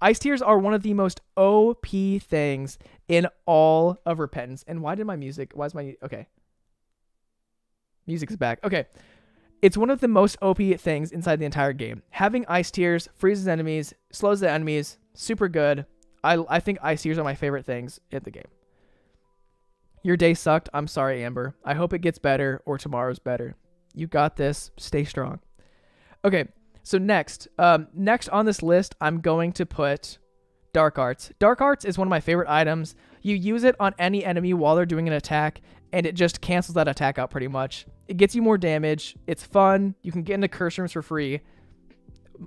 are one of the most OP things in all of Repentance. And why is my okay. Music's back. Okay. It's one of the most OP things inside the entire game. Having ice tears freezes enemies, slows the enemies, super good. I think ice tears are my favorite things in the game. Your day sucked. I'm sorry, Amber. I hope it gets better or tomorrow's better. You got this. Stay strong. Okay, so next on this list, I'm going to put Dark Arts. Dark Arts is one of my favorite items. You use it on any enemy while they're doing an attack, and it just cancels that attack out pretty much. It gets you more damage. It's fun. You can get into curse rooms for free.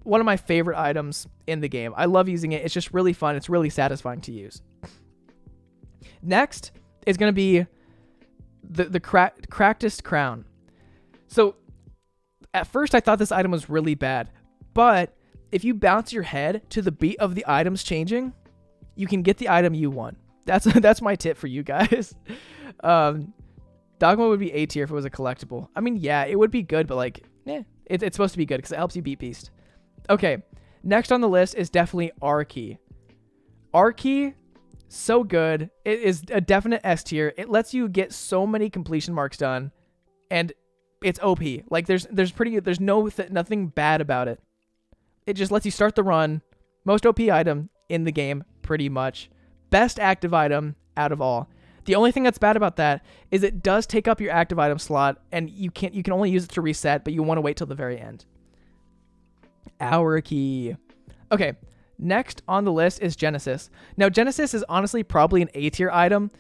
One of my favorite items in the game. I love using it. It's just really fun. It's really satisfying to use. Next is going to be the Crackedest Crown. So at first I thought this item was really bad, but if you bounce your head to the beat of the items changing, you can get the item you want. That's my tip for you guys. Dogma would be A tier if it was a collectible. I mean, yeah, it would be good, but it's supposed to be good because it helps you beat Beast. Okay, next on the list is definitely R key. R key, so good. It is a definite S tier. It lets you get so many completion marks done, and it's OP. Like there's nothing bad about it. It just lets you start the run. Most OP item in the game, pretty much. Best active item out of all. The only thing that's bad about that is it does take up your active item slot, and you can only use it to reset, but you want to wait till the very end. Hour key. Okay, next on the list is Genesis. Now, Genesis is honestly probably an A tier item,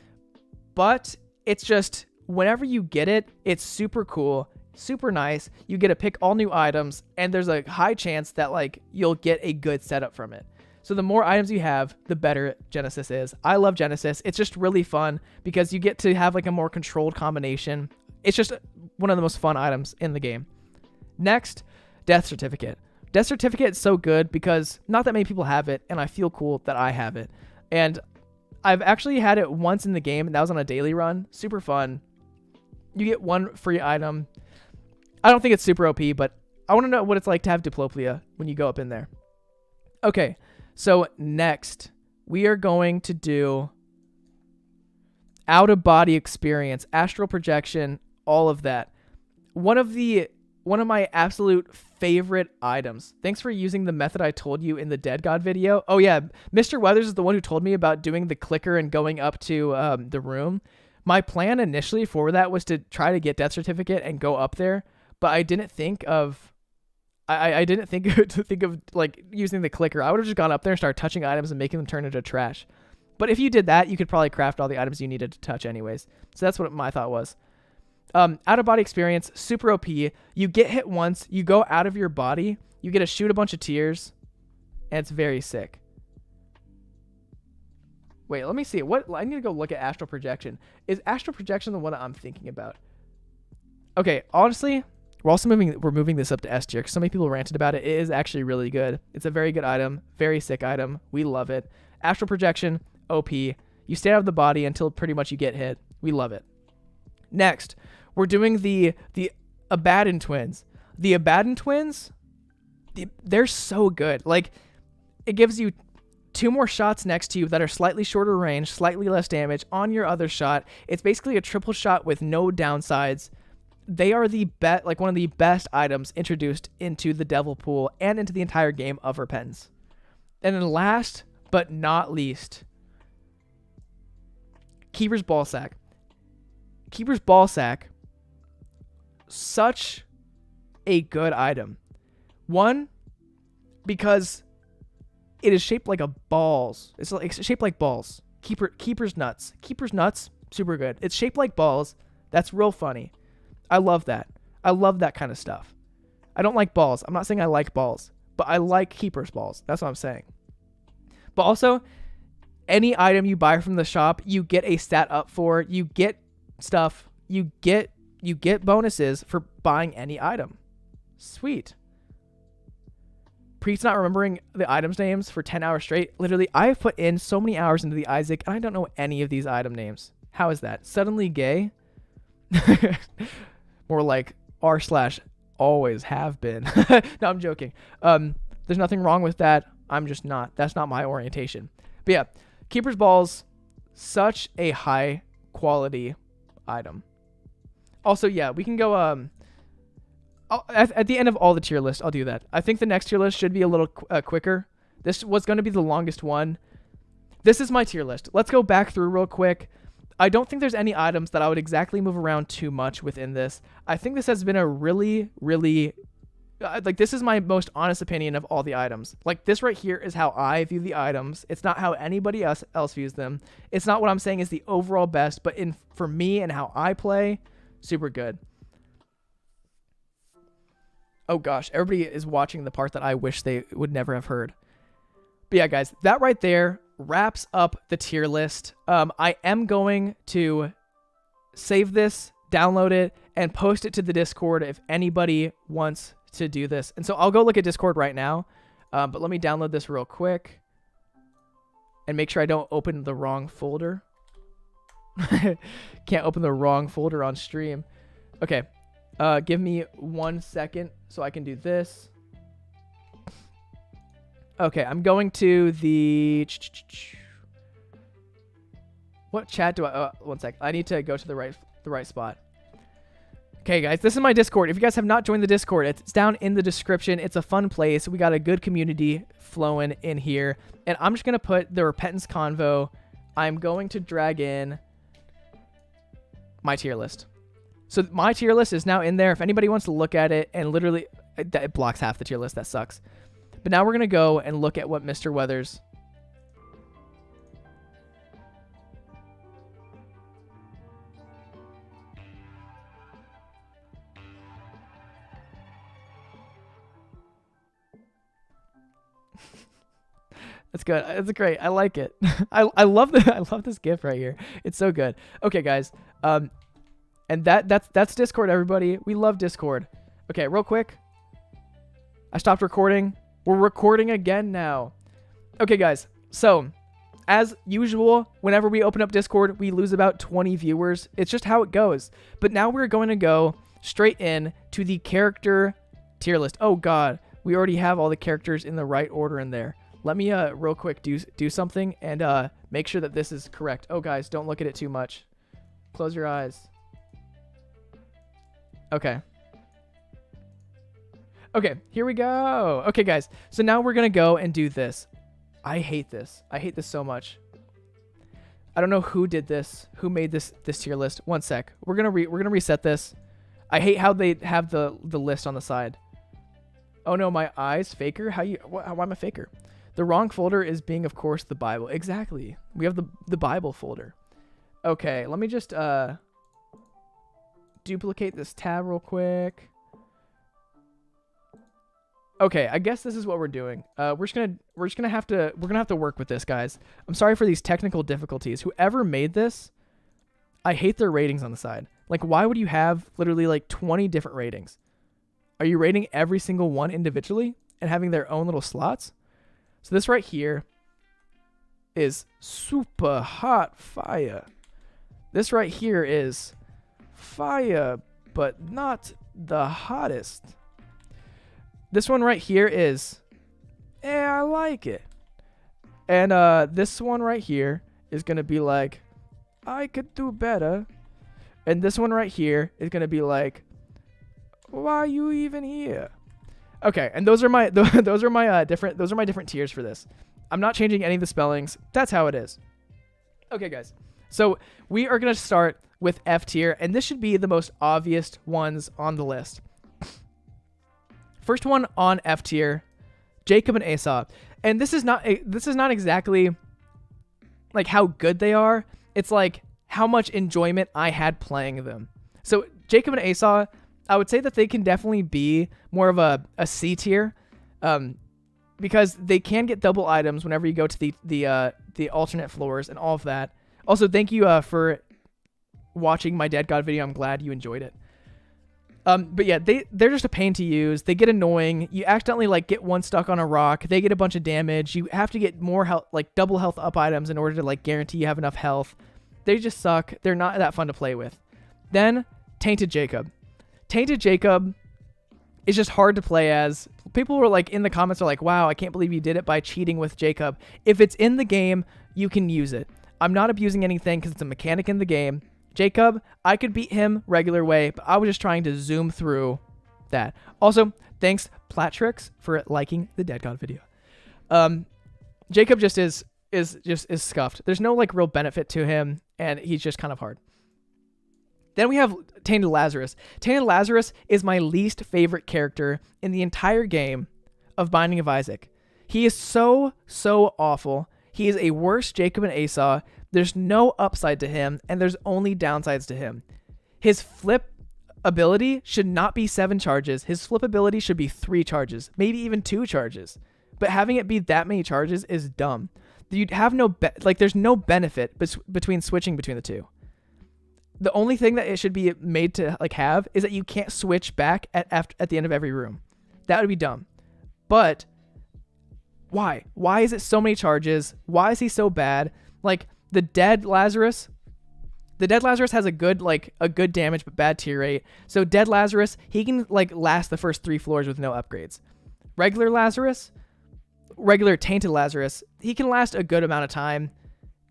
but it's just whenever you get it, it's super cool, super nice. You get to pick all new items, and there's a high chance that you'll get a good setup from it. So the more items you have, the better Genesis is. I love Genesis. It's just really fun because you get to have a more controlled combination. It's just one of the most fun items in the game. Next, Death Certificate. Death Certificate is so good because not that many people have it, and I feel cool that I have it. And I've actually had it once in the game, and that was on a daily run. Super fun. You get one free item. I don't think it's super OP, but I want to know what it's like to have Diplopia when you go up in there. Okay, so next, we are going to do out-of-body experience, astral projection, all of that. One of my absolute favorite items. Thanks for using the method I told you in the Dead God video. Oh yeah, Mr. Weathers is the one who told me about doing the clicker and going up to the room. My plan initially for that was to try to get Death Certificate and go up there, but I didn't think of using the clicker. I would have just gone up there and started touching items and making them turn into trash. But if you did that, you could probably craft all the items you needed to touch anyways. So that's what my thought was. Out-of-body experience, super OP. You get hit once, you go out of your body, you get to shoot a bunch of tears, and it's very sick. Wait, let me see. I need to go look at astral projection. Is astral projection the one that I'm thinking about? Okay, honestly, we're moving this up to S tier because so many people ranted about it. It is actually really good. It's a very good item, very sick item. We love it. Astral projection, OP. You stay out of the body until pretty much you get hit. We love it. Next, we're doing the Abaddon twins. The Abaddon twins, they're so good. It gives you 2 more shots next to you that are slightly shorter range, slightly less damage on your other shot. It's basically a triple shot with no downsides. they are the like one of the best items introduced into the Devil Pool and into the entire game of Repentance. And then last but not least, Keeper's Ball Sack. Keeper's Ball Sack, such a good item. One, because it is shaped like a balls. It's shaped like balls. Keeper's nuts. Keeper's nuts, super good. It's shaped like balls. That's real funny. I love that. I love that kind of stuff. I don't like balls. I'm not saying I like balls, but I like Keeper's balls. That's what I'm saying. But also, any item you buy from the shop, you get a stat up for. You get stuff. You get bonuses for buying any item. Sweet. Priets not remembering the items names for 10 hours straight. Literally, I have put in so many hours into the Isaac, and I don't know any of these item names. How is that? Suddenly gay? More like r/always have been. No, I'm joking. There's nothing wrong with that. I'm just not. That's not my orientation. But yeah, Keeper's Balls, such a high quality item. Also, yeah, we can go at the end of all the tier lists, I'll do that. I think the next tier list should be a little quicker. This was going to be the longest one. This is my tier list. Let's go back through real quick. I don't think there's any items that I would exactly move around too much within this. I think this has been a really, really, like, this is my most honest opinion of all the items. Like, this right here is how I view the items. It's not how anybody else views them. It's not what I'm saying is the overall best, but for me and how I play, super good. Oh gosh, everybody is watching the part that I wish they would never have heard. But yeah, guys, that right there wraps up the tier list. I am going to save this, download it, and post it to the Discord if anybody wants to do this. And so I'll go look at Discord right now, but let me download this real quick and make sure I don't open the wrong folder. Can't open the wrong folder on stream. Okay, give me 1 second so I can do this. Okay, I'm going to the... What chat do I... 1 sec. I need to go to the right spot. Okay, guys, this is my Discord. If you guys have not joined the Discord, it's down in the description. It's a fun place. We got a good community flowing in here. And I'm just going to put the Repentance Convo. I'm going to drag in my tier list. So my tier list is now in there. If anybody wants to look at it, and literally... It blocks half the tier list. That sucks. But now we're going to go and look at what Mr. Weathers... That's good. It's great. I like it. I love this GIF right here. It's so good. Okay, guys. And that's Discord, everybody. We love Discord. Okay, real quick. I stopped recording. We're recording again now. Okay, guys. So, as usual, whenever we open up Discord, we lose about 20 viewers. It's just how it goes. But now we're going to go straight in to the character tier list. Oh, God. We already have all the characters in the right order in there. Let me real quick do something and make sure that this is correct. Oh, guys, don't look at it too much. Close your eyes. Okay. Okay, here we go. Okay, guys. So now we're going to go and do this. I hate this. I hate this so much. I don't know who did this, who made this tier list. 1 sec. We're going to reset this. I hate how they have the list on the side. Oh no, my eyes faker. Why am I faker? The wrong folder is being, of course, the Bible. Exactly. We have the Bible folder. Okay, let me just duplicate this tab real quick. Okay, I guess this is what we're doing. We're gonna have to work with this, guys. I'm sorry for these technical difficulties. Whoever made this, I hate their ratings on the side. Like, why would you have literally like 20 different ratings? Are you rating every single one individually and having their own little slots? So this right here is super hot fire. This right here is fire, but not the hottest. This one right here is, I like it. And this one right here is going to be like, I could do better. And this one right here is going to be like, Why are you even here? Okay, and those are my those are my different tiers for this. I'm not changing any of the spellings. That's how it is. Okay, guys. So we are gonna start with F tier, and this should be the most obvious ones on the list. First one on F tier, Jacob and Esau. And this is not exactly like how good they are. It's like how much enjoyment I had playing them. So Jacob and Esau, I would say that they can definitely be more of a C tier, because they can get double items whenever you go to the alternate floors and all of that. Also, thank you for watching my Dead God video. I'm glad you enjoyed it. But yeah, they're just a pain to use. They get annoying. You accidentally like get one stuck on a rock. They get a bunch of damage. You have to get more health, like double health up items in order to like guarantee you have enough health. They just suck. They're not that fun to play with. Then Tainted Jacob. Tainted Jacob is just hard to play as. People were like in the comments are like, wow, I can't believe you did it by cheating with Jacob. If it's in the game, you can use it. I'm not abusing anything because it's a mechanic in the game. Jacob, I could beat him regular way, but I was just trying to zoom through that. Also, thanks Platrix for liking the Dead God video. Jacob just is scuffed. There's no like real benefit to him, and he's just kind of hard. Then we have Tainted Lazarus. Tainted Lazarus is my least favorite character in the entire game of Binding of Isaac. He is so awful. He is a worse Jacob and Esau. There's no upside to him, and there's only downsides to him. His flip ability should not be 7 charges. His flip ability should be 3 charges, maybe even 2 charges. But having it be that many charges is dumb. You'd have there's no benefit between switching between the two. The only thing that it should be made to like have is that you can't switch back at the end of every room. That would be dumb. But why? Why is it so many charges? Why is he so bad? Like the Dead Lazarus has a good damage but bad tier rate. So Dead Lazarus, he can like last the first 3 floors with no upgrades. Regular Tainted Lazarus, he can last a good amount of time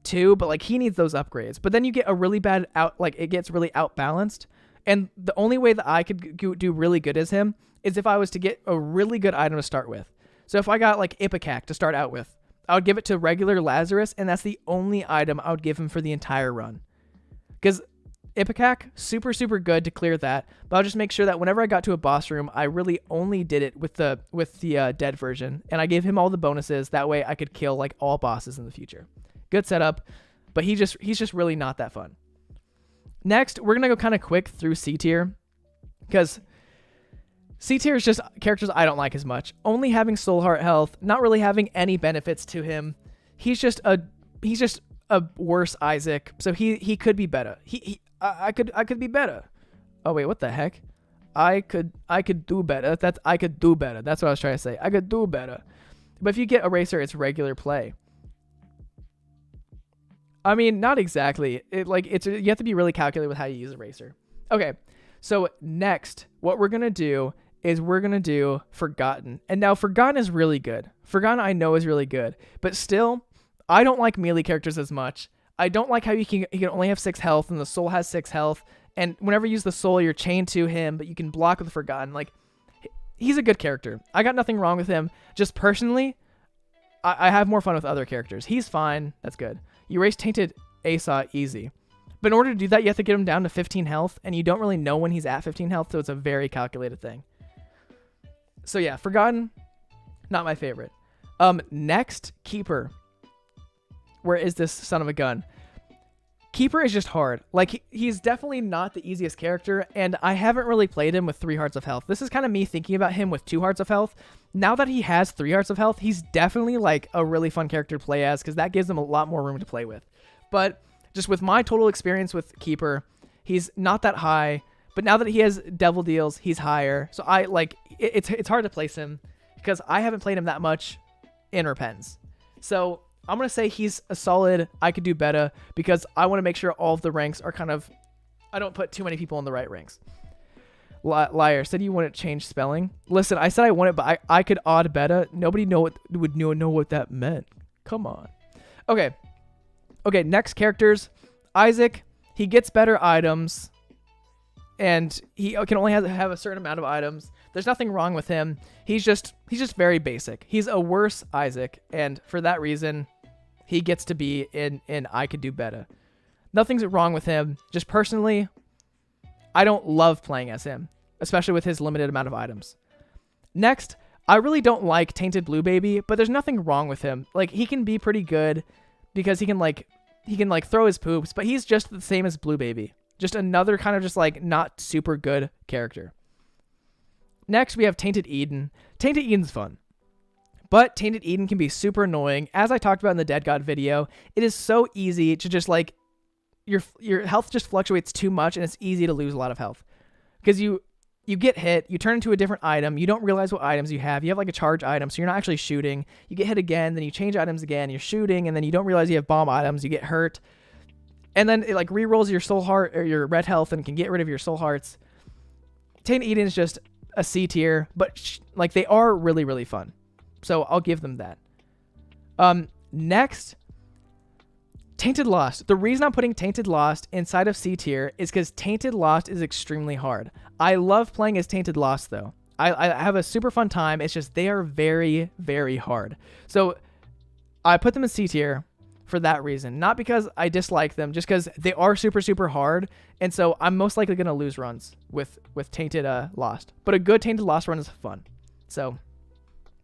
too, but like he needs those upgrades. But then you get a really bad it gets really outbalanced. And the only way that I could do really good as him is if I was to get a really good item to start with. So if I got like Ipecac to start out with, I would give it to regular Lazarus, and that's the only item I would give him for the entire run. Because Ipecac, super good to clear that, but I'll just make sure that whenever I got to a boss room, I really only did it with the dead version, and I gave him all the bonuses. That way I could kill like all bosses in the future. Good setup, but he's just really not that fun. Next, we're gonna go kind of quick through C tier, because C tier is just characters I don't like as much. Only having soul heart health, not really having any benefits to him. He's just a worse Isaac. So he could be better. I could be better. Oh wait, what the heck? I could do better. I could do better. That's what I was trying to say. I could do better. But if you get Eraser, it's regular play. I mean, not exactly. You have to be really calculated with how you use Eraser. Okay. So next, what we're gonna do is we're going to do Forgotten. And now Forgotten is really good. Forgotten I know is really good. But still, I don't like melee characters as much. I don't like how he can only have 6 health and the soul has 6 health. And whenever you use the soul, you're chained to him, but you can block with Forgotten. Like, he's a good character. I got nothing wrong with him. Just personally, I have more fun with other characters. He's fine. That's good. You erase Tainted Esau easy. But in order to do that, you have to get him down to 15 health, and you don't really know when he's at 15 health, so it's a very calculated thing. So yeah, Forgotten, not my favorite. Next, Keeper. Where is this son of a gun? Keeper is just hard. Like, he's definitely not the easiest character, and I haven't really played him with 3 hearts of health. This is kind of me thinking about him with 2 hearts of health. Now that he has 3 hearts of health, he's definitely like a really fun character to play as, because that gives him a lot more room to play with. But just with my total experience with Keeper, he's not that high. But now that he has Devil Deals, he's higher. So it's hard to place him because I haven't played him that much in Repentance. So I'm going to say he's a solid I could do better, because I want to make sure all of the ranks are kind of, I don't put too many people in the right ranks. Liar said you want to change spelling. Listen, I said I want it, but I could odd better. Nobody would know what that meant. Come on. Okay, next characters. Isaac, he gets better items. and he can only have a certain amount of items. There's nothing wrong with him. He's just very basic. He's a worse Isaac, and for that reason, he gets to be in I Could Do Better. Nothing's wrong with him. Just personally, I don't love playing as him, especially with his limited amount of items. Next, I really don't like Tainted Blue Baby, but there's nothing wrong with him. Like, he can be pretty good because he can throw his poops, but he's just the same as Blue Baby. Just another kind of just like not super good character. Next, we have Tainted Eden. Tainted Eden's fun, but Tainted Eden can be super annoying. As I talked about in the Dead God video, it is so easy to just like your health just fluctuates too much, and it's easy to lose a lot of health because you get hit, you turn into a different item, you don't realize what items you have like a charge item, so you're not actually shooting. You get hit again, then you change items again, you're shooting, and then you don't realize you have bomb items, you get hurt, and then it like re-rolls your soul heart or your red health and can get rid of your soul hearts. Tainted Eden is just a C tier, but like they are really, really fun, so I'll give them that. Next, Tainted Lost. The reason I'm putting Tainted Lost inside of C tier is because Tainted Lost is extremely hard. I love playing as Tainted Lost though. I have a super fun time. It's just they are very, very hard. So I put them in C tier for that reason. Not because I dislike them, just because they are super, super hard. And so I'm most likely going to lose runs with Tainted Lost. But a good Tainted Lost run is fun. So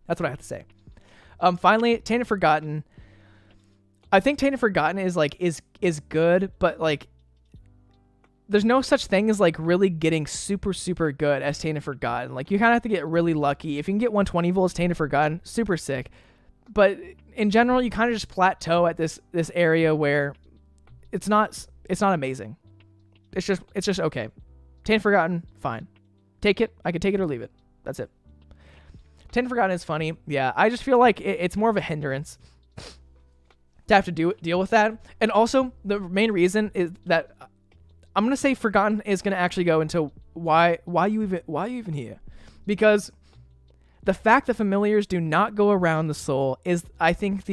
that's what I have to say. Finally, Tainted Forgotten. I think Tainted Forgotten is good, but like there's no such thing as like really getting super, super good as Tainted Forgotten. Like you kind of have to get really lucky. If you can get 120 volts Tainted Forgotten, super sick. But in general, you kind of just plateau at this area where it's not amazing. It's just okay. Tainted Forgotten, fine. Take it. I could take it or leave it. That's it. Tainted Forgotten is funny. Yeah, I just feel like it's more of a hindrance to have to deal with that. And also, the main reason is that I'm gonna say Forgotten is gonna actually go into why you even here, because the fact that familiars do not go around the soul is, I think,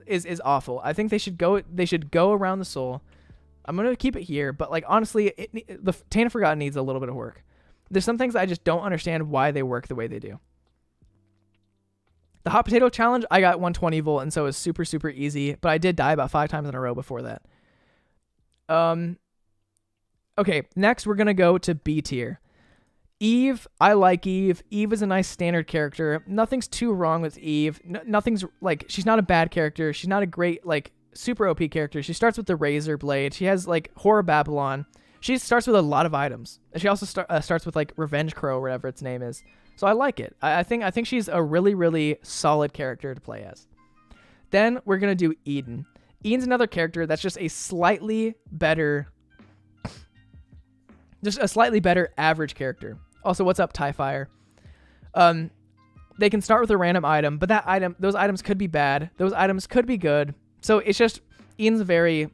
is awful. I think they should go around the soul. I'm gonna keep it here, but like honestly, the Tainted Forgotten needs a little bit of work. There's some things I just don't understand why they work the way they do. The Hot Potato Challenge, I got 120 volt, and so it was super, super easy, but I did die about 5 times in a row before that. Okay, next we're going to go to B tier. Eve, I like Eve. Eve is a nice standard character. Nothing's too wrong with Eve. Nothing's, like, she's not a bad character. She's not a great, like, super OP character. She starts with the Razor Blade. She has, like, Horror Babylon. She starts with a lot of items. She also starts with, like, Revenge Crow, or whatever its name is. So I like it. I think she's a really, really solid character to play as. Then we're going to do Eden. Eden's another character that's just a slightly better average character. Also, what's up, Tyfire? They can start with a random item, but those items could be bad. Those items could be good. So it's just, Eden's very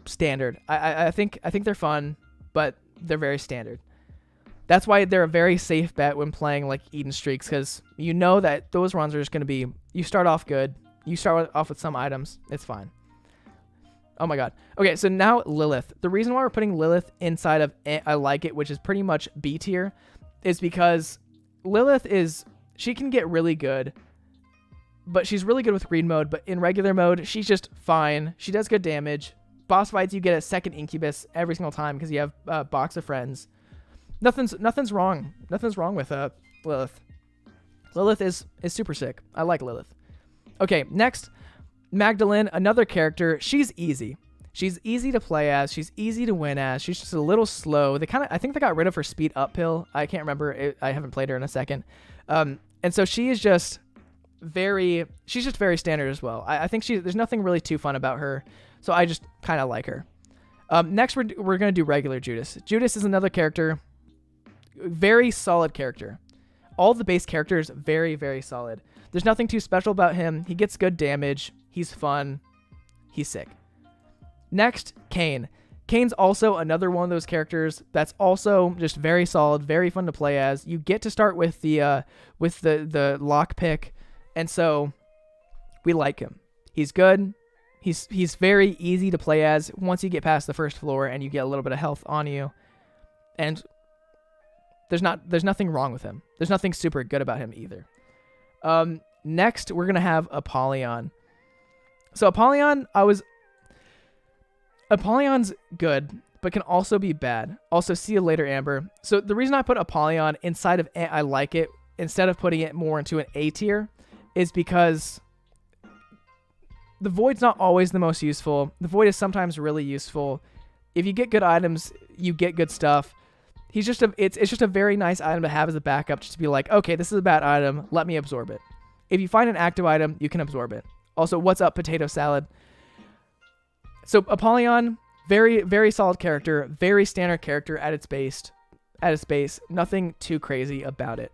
standard. I think they're fun, but they're very standard. That's why they're a very safe bet when playing like Eden streaks, because you know that those runs are just going to be, you start off good, you start off with some items, it's fine. Oh my god. Okay, so now Lilith. The reason why we're putting Lilith inside of I like it, which is pretty much B tier, is because Lilith she can get really good, but she's really good with green mode, but in regular mode, she's just fine. She does good damage. Boss fights, you get a second Incubus every single time because you have a box of friends. Nothing's wrong. Nothing's wrong with Lilith. Lilith is super sick. I like Lilith. Okay, next, Magdalene, another character. She's easy. She's easy to play as. She's easy to win as. She's just a little slow. I think they got rid of her speed up pill. I can't remember. I haven't played her in a second. And so she is just she's just very standard as well. I think there's nothing really too fun about her. So I just kind of like her. Next, we're going to do regular Judas. Judas is another character. Very solid character. All the base characters, very, very solid. There's nothing too special about him. He gets good damage. He's fun. He's sick. Next, Kain. Kain's also another one of those characters that's also just very solid, very fun to play as. You get to start with the lock pick, and so we like him. He's good. He's very easy to play as once you get past the first floor and you get a little bit of health on you. And There's nothing wrong with him. There's nothing super good about him either. Next, we're going to have Apollyon. So Apollyon's good, but can also be bad. Also, see you later, Amber. So the reason I put Apollyon inside of I like it, instead of putting it more into an A tier, is because the Void's not always the most useful. The Void is sometimes really useful. If you get good items, you get good stuff. It's just a very nice item to have as a backup, just to be like, okay, this is a bad item, let me absorb it. If you find an active item, you can absorb it. Also, what's up, potato salad? So Apollyon, very, very solid character, very standard character at its base. Nothing too crazy about it.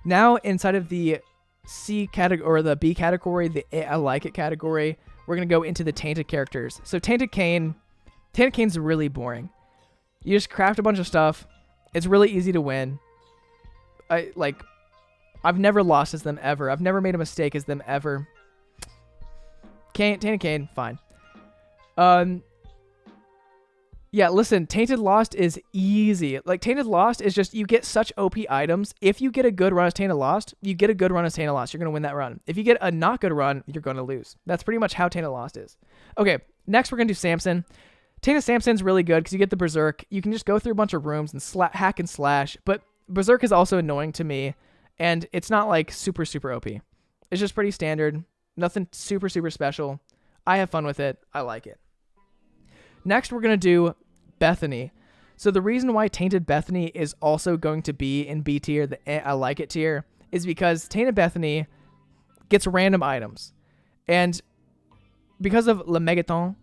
Now, inside of the C category, or the B category, the I like it category, we're going to go into the tainted characters. So Tainted Cain's really boring. You just craft a bunch of stuff. It's really easy to win. I've never lost as them ever. I've never made a mistake as them ever. Tainted Cain, fine. Yeah, listen, Tainted Lost is easy. Like, Tainted Lost is just, you get such OP items. If you get a good run as Tainted Lost, you get a good run as Tainted Lost. You're going to win that run. If you get a not good run, you're going to lose. That's pretty much how Tainted Lost is. Okay, next we're going to do Samson. Tainted Samson's really good because you get the Berserk. You can just go through a bunch of rooms and hack and slash, but Berserk is also annoying to me, and it's not like super, super OP. It's just pretty standard. Nothing super, super special. I have fun with it. I like it. Next, we're going to do Bethany. So the reason why Tainted Bethany is also going to be in B tier, the I like it tier, is because Tainted Bethany gets random items. And because of Le Megaton,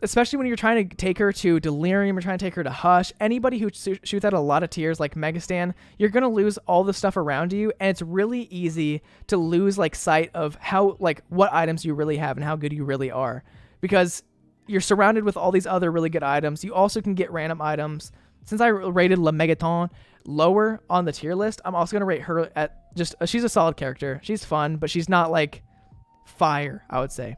especially when you're trying to take her to Delirium, you're trying to take her to Hush, anybody who shoots at a lot of tiers like Megastan, you're going to lose all the stuff around you, and it's really easy to lose sight of how, what items you really have and how good you really are, because you're surrounded with all these other really good items. You also can get random items. Since I rated Le Megaton lower on the tier list, I'm also going to rate her at just, she's a solid character. She's fun, but she's not fire, I would say.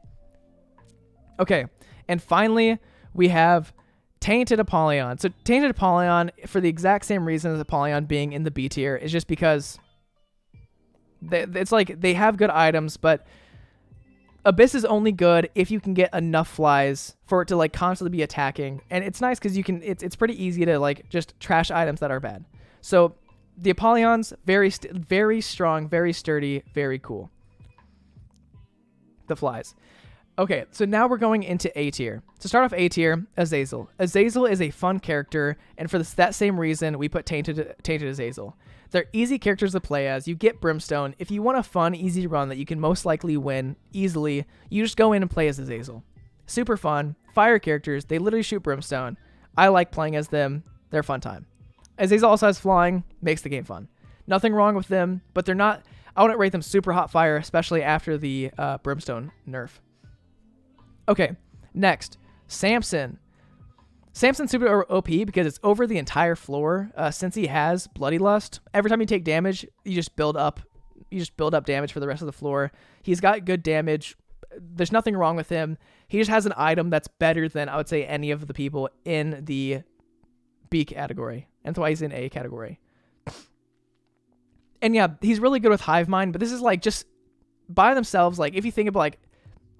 Okay. And finally, we have Tainted Apollyon. So Tainted Apollyon, for the exact same reason as Apollyon being in the B tier, is just because they have good items, but Abyss is only good if you can get enough flies for it to constantly be attacking. And it's nice because you can. It's pretty easy to just trash items that are bad. So the Apollon's very strong, very sturdy, very cool. The flies. Okay, so now we're going into A tier. To start off A tier, Azazel. Azazel is a fun character, and for that same reason, we put Tainted Azazel. They're easy characters to play as. You get Brimstone. If you want a fun, easy run that you can most likely win easily, you just go in and play as Azazel. Super fun. Fire characters. They literally shoot Brimstone. I like playing as them. They're a fun time. Azazel also has flying. Makes the game fun. Nothing wrong with them, but they're not... I wouldn't rate them super hot fire, especially after the Brimstone nerf. Okay, next, Samson. Samson's super OP because it's over the entire floor. Since he has Bloody Lust, every time you take damage, you just build up damage for the rest of the floor. He's got good damage. There's nothing wrong with him. He just has an item that's better than, I would say, any of the people in the B category. And that's why he's in A category. And yeah, he's really good with Hive Mind, but this is just by themselves. If you think about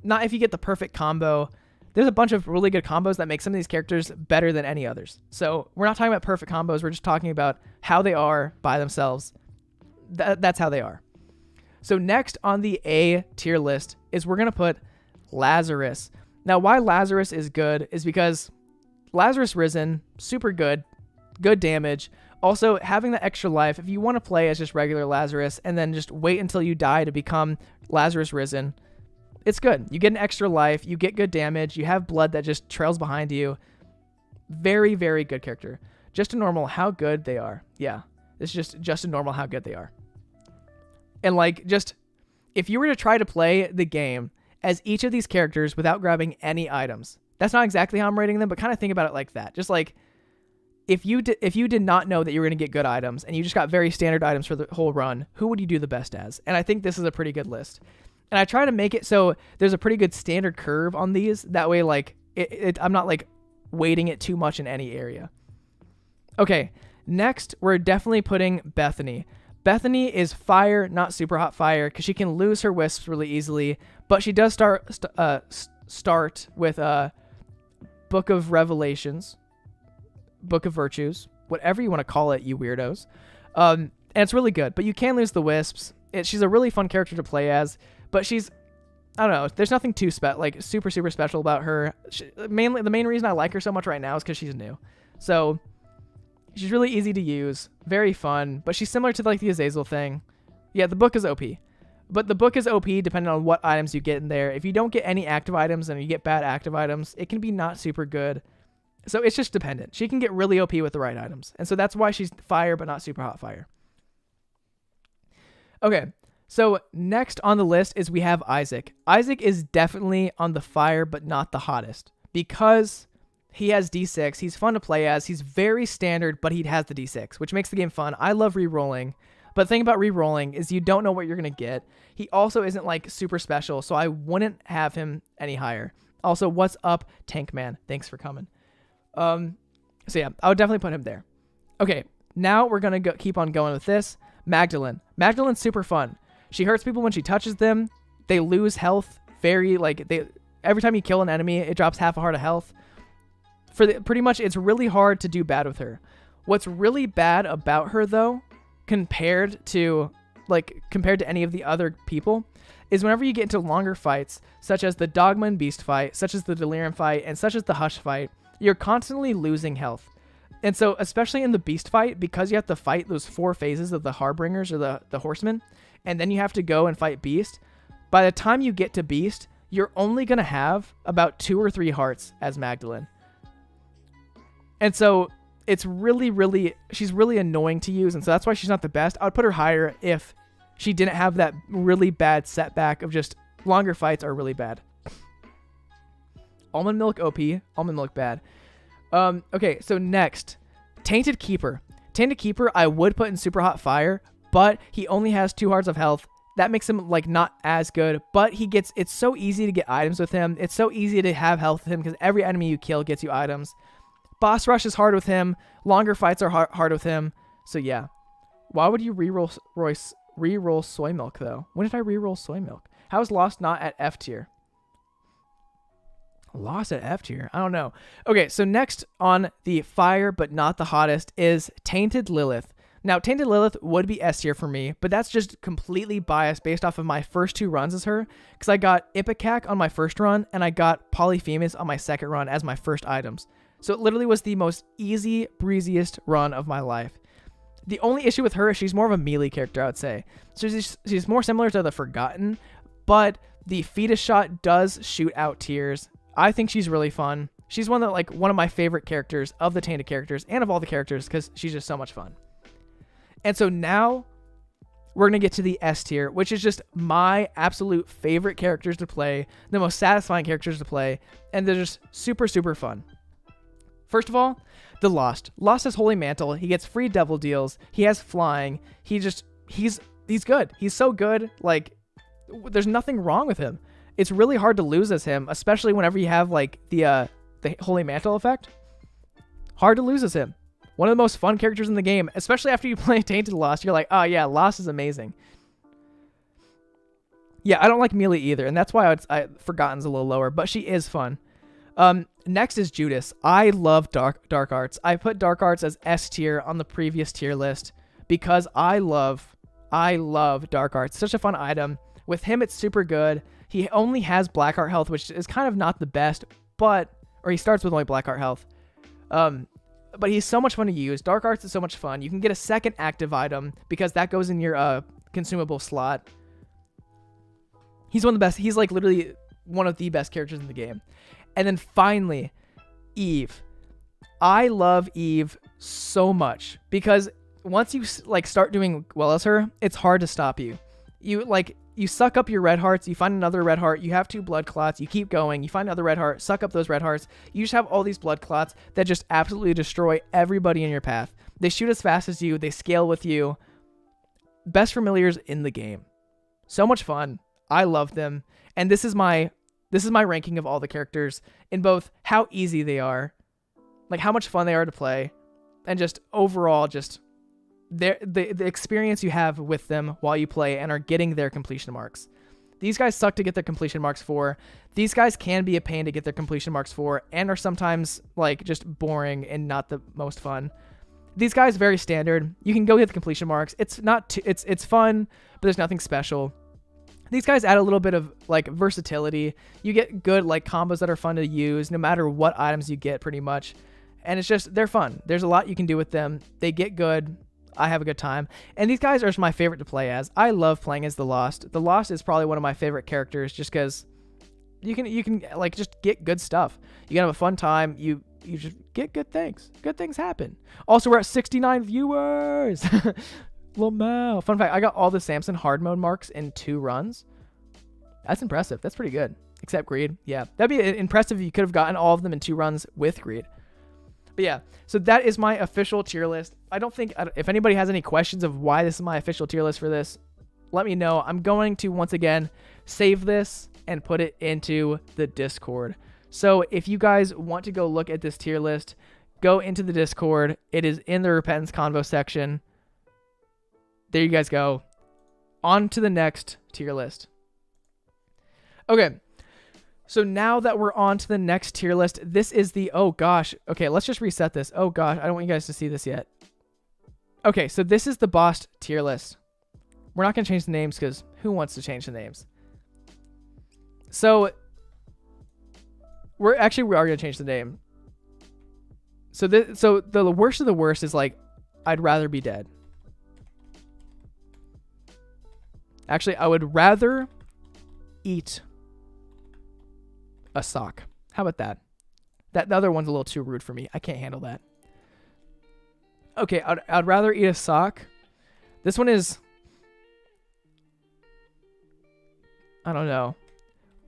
not if you get the perfect combo, there's a bunch of really good combos that make some of these characters better than any others. So we're not talking about perfect combos. We're just talking about how they are by themselves. That's how they are. So next on the A tier list is we're going to put Lazarus. Now, why Lazarus is good is because Lazarus Risen, super good damage. Also, having the extra life, if you want to play as just regular Lazarus and then just wait until you die to become Lazarus Risen, it's good. You get an extra life. You get good damage. You have blood that just trails behind you. Very, very good character. Just a normal how good they are. Yeah, it's just a normal how good they are. And if you were to try to play the game as each of these characters without grabbing any items, that's not exactly how I'm rating them, but kind of think about it like that. Just if you did not know that you were going to get good items and you just got very standard items for the whole run, who would you do the best as? And I think this is a pretty good list. And I try to make it so there's a pretty good standard curve on these. That way, I'm not weighting it too much in any area. Okay, Next, we're definitely putting Bethany. Bethany is fire, not super hot fire, because she can lose her wisps really easily, but she does start with Book of Revelations, Book of Virtues, whatever you want to call it, you weirdos. And it's really good, but you can lose the wisps. She's a really fun character to play as, but she's, I don't know, there's nothing too super special about her. The main reason I like her so much right now is because she's new. So she's really easy to use, very fun, but she's similar to like the Azazel thing. Yeah, the book is OP. But the book is OP depending on what items you get in there. If you don't get any active items and you get bad active items, it can be not super good. So it's just dependent. She can get really OP with the right items. And so that's why she's fire, but not super hot fire. Okay, so next on the list is we have Isaac. Isaac is definitely on the fire, but not the hottest. Because he has D6, he's fun to play as, he's very standard, but he has the D6, which makes the game fun. I love re-rolling. But the thing about re-rolling is you don't know what you're going to get. He also isn't like super special, so I wouldn't have him any higher. Also, what's up, Tank Man? Thanks for coming. So yeah, I would definitely put him there. Okay, now we're going to keep on going with this. Magdalene. Magdalene's super fun. She hurts people when she touches them. They lose health every time you kill an enemy, it drops half a heart of health. Pretty much, it's really hard to do bad with her. What's really bad about her, though, compared to any of the other people, is whenever you get into longer fights, such as the Dogma and Beast fight, such as the Delirium fight, and such as the Hush fight, you're constantly losing health. And so, especially in the Beast fight, because you have to fight those 4 phases of the Harbingers or the Horsemen, and then you have to go and fight Beast, by the time you get to Beast, you're only going to have about 2 or 3 hearts as Magdalene. And so, it's she's really annoying to use, and so that's why she's not the best. I would put her higher if she didn't have that really bad setback of just longer fights are really bad. Almond Milk OP, Almond Milk bad. Okay, so next, Tainted Keeper. Tainted Keeper I would put in super hot fire, but he only has 2 hearts of health. That makes him like not as good, but it's so easy to get items with him. It's so easy to have health with him because every enemy you kill gets you items. Boss rush is hard with him. Longer fights are hard with him. So yeah. Why would you reroll Soy Milk though? When did I reroll Soy Milk? How is Lost not at F tier? Lost at F tier? I don't know. Okay, so next on the fire but not the hottest is Tainted Lilith. Now, Tainted Lilith would be S tier for me, but that's just completely biased based off of my first 2 runs as her, because I got Ipecac on my first run, and I got Polyphemus on my second run as my first items. So it literally was the most easy, breeziest run of my life. The only issue with her is she's more of a melee character, I would say. So she's more similar to the Forgotten, but the Fetus Shot does shoot out tears. I think she's really fun. She's one of my favorite characters of the Tainted characters and of all the characters because she's just so much fun. And so now we're going to get to the S tier, which is just my absolute favorite characters to play, the most satisfying characters to play, and they're just super, super fun. First of all, the Lost. Lost has Holy Mantle. He gets free devil deals. He has flying. He's good. He's so good. Like, there's nothing wrong with him. It's really hard to lose as him, especially whenever you have like the Holy Mantle effect. Hard to lose as him. One of the most fun characters in the game, especially after you play Tainted Lost. You're like, oh yeah, Lost is amazing. Yeah, I don't like melee either, and that's why Forgotten's a little lower, but she is fun. Next is Judas. I love Dark Arts. I put Dark Arts as S tier on the previous tier list because I love Dark Arts. Such a fun item. With him, it's super good. He only has Black Heart health, which is kind of not the best, or he starts with only Black Heart health. But he's so much fun to use. Dark Arts is so much fun. You can get a second active item because that goes in your consumable slot. He's one of the best. He's like literally one of the best characters in the game. And then finally, Eve. I love Eve so much because once you like start doing well as her, it's hard to stop you. You suck up your red hearts, you find another red heart, you have 2 blood clots, you keep going, you find another red heart, suck up those red hearts. You just have all these blood clots that just absolutely destroy everybody in your path. They shoot as fast as you, they scale with you. Best familiars in the game. So much fun. I love them. And this is my ranking of all the characters in both how easy they are, like how much fun they are to play, and just overall just the experience you have with them while you play and are getting their completion marks. These guys suck to get their completion marks for. These guys can be a pain to get their completion marks for and are sometimes like just boring and not the most fun. These guys very standard. You can go get the completion marks. It's not it's fun, but there's nothing special. These guys add a little bit of like versatility. You get good like combos that are fun to use no matter what items you get pretty much. And it's just they're fun. There's a lot you can do with them. They get good. I have a good time. And these guys are my favorite to play as. I love playing as the Lost. The Lost is probably one of my favorite characters just because you can like just get good stuff. You can have a fun time. You just get good things. Good things happen. Also, we're at 69 viewers. Lamau. Fun fact, I got all the Samson hard mode marks in 2 runs. That's impressive. That's pretty good. Except Greed. Yeah. That'd be impressive if you could have gotten all of them in 2 runs with Greed. But yeah, so that is my official tier list. I don't think, if anybody has any questions of why this is my official tier list for this, let me know. I'm going to, once again, save this and put it into the Discord. So if you guys want to go look at this tier list, go into the Discord. It is in the Repentance Convo section. There you guys go. On to the next tier list. Okay. So now that we're on to the next tier list, this is the, oh gosh. Okay, let's just reset this. Oh gosh, I don't want you guys to see this yet. Okay, so this is the boss tier list. We're not going to change the names because who wants to change the names? So we are going to change the name. So the worst of the worst is like, I'd rather be dead. Actually, I would rather eat a sock. How about that? The other one's a little too rude for me. I can't handle that. Okay, I'd rather eat a sock. This one is, I don't know,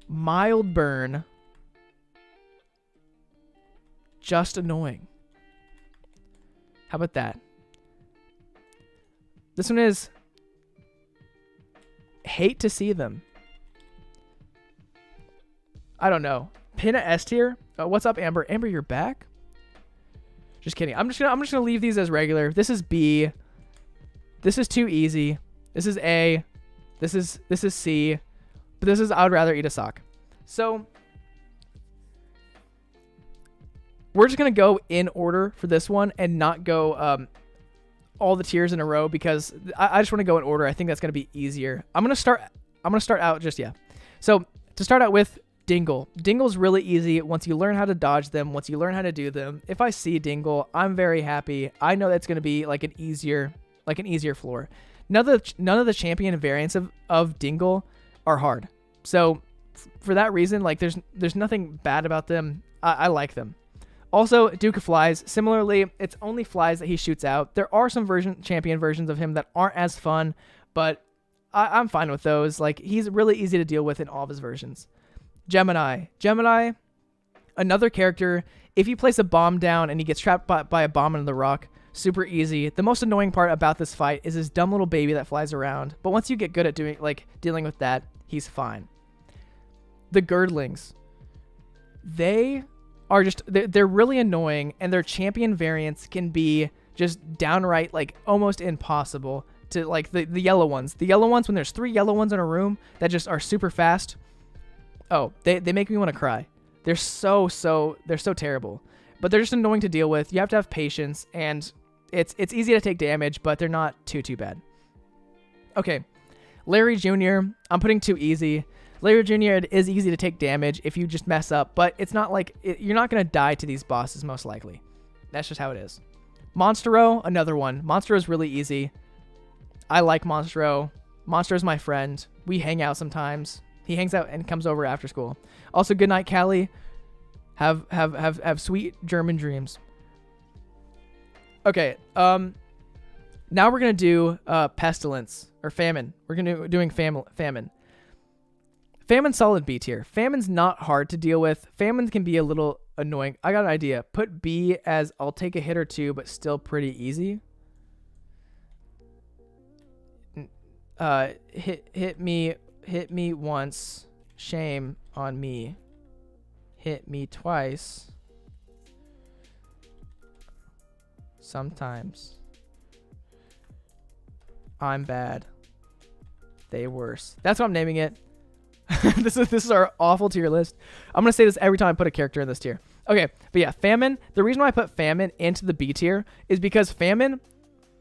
mild burn, just annoying. How about that? This one is hate to see them. I don't know. Pin a S tier. What's up, Amber? Amber, you're back? Just kidding. I'm just gonna leave these as regular. This is B. This is too easy. This is A. This is C. But this is I would rather eat a sock. So we're just gonna go in order for this one and not go all the tiers in a row because I just want to go in order. I think that's gonna be easier. I'm gonna start out just So to start out with Dingle. Dingle's really easy once you learn how to dodge them, once you learn how to do them. If I see Dingle, I'm very happy. I know that's going to be like an easier floor. None of the champion variants of Dingle are hard. So for that reason, like there's nothing bad about them. I like them. Also, Duke of Flies. Similarly, it's only flies that he shoots out. There are some champion versions of him that aren't as fun, but I'm fine with those. Like he's really easy to deal with in all of his versions. Gemini, another character. If you place a bomb down and he gets trapped by a bomb into the rock, super easy. The most annoying part about this fight is his dumb little baby that flies around. But once you get good at dealing with that, he's fine. The Girdlings, they're really annoying, and their champion variants can be just downright like almost impossible to like the yellow ones. The yellow ones, when there's 3 yellow ones in a room that just are super fast. Oh, they make me want to cry. They're so terrible. But they're just annoying to deal with. You have to have patience, and it's easy to take damage, but they're not too bad. Okay, Larry Jr., I'm putting too easy. Larry Jr., it is easy to take damage if you just mess up, but it's not like you're not going to die to these bosses most likely. That's just how it is. Monstro, another one. Monstro is really easy. I like Monstro. Monstro's my friend. We hang out sometimes. He hangs out and comes over after school. Also, good night, Callie. Have sweet German dreams. Okay. Now we're gonna do pestilence or famine. We're doing famine. Famine's solid B tier. Famine's not hard to deal with. Famine can be a little annoying. I got an idea. Put B as I'll take a hit or two, but still pretty easy. Hit me once, shame on me. Hit me twice, Sometimes I'm bad. They worse. That's what I'm naming it. This is our awful tier list. I'm going to say this every time I put a character in this tier. Okay, but yeah, Famine. The reason why I put Famine into the B tier is because Famine,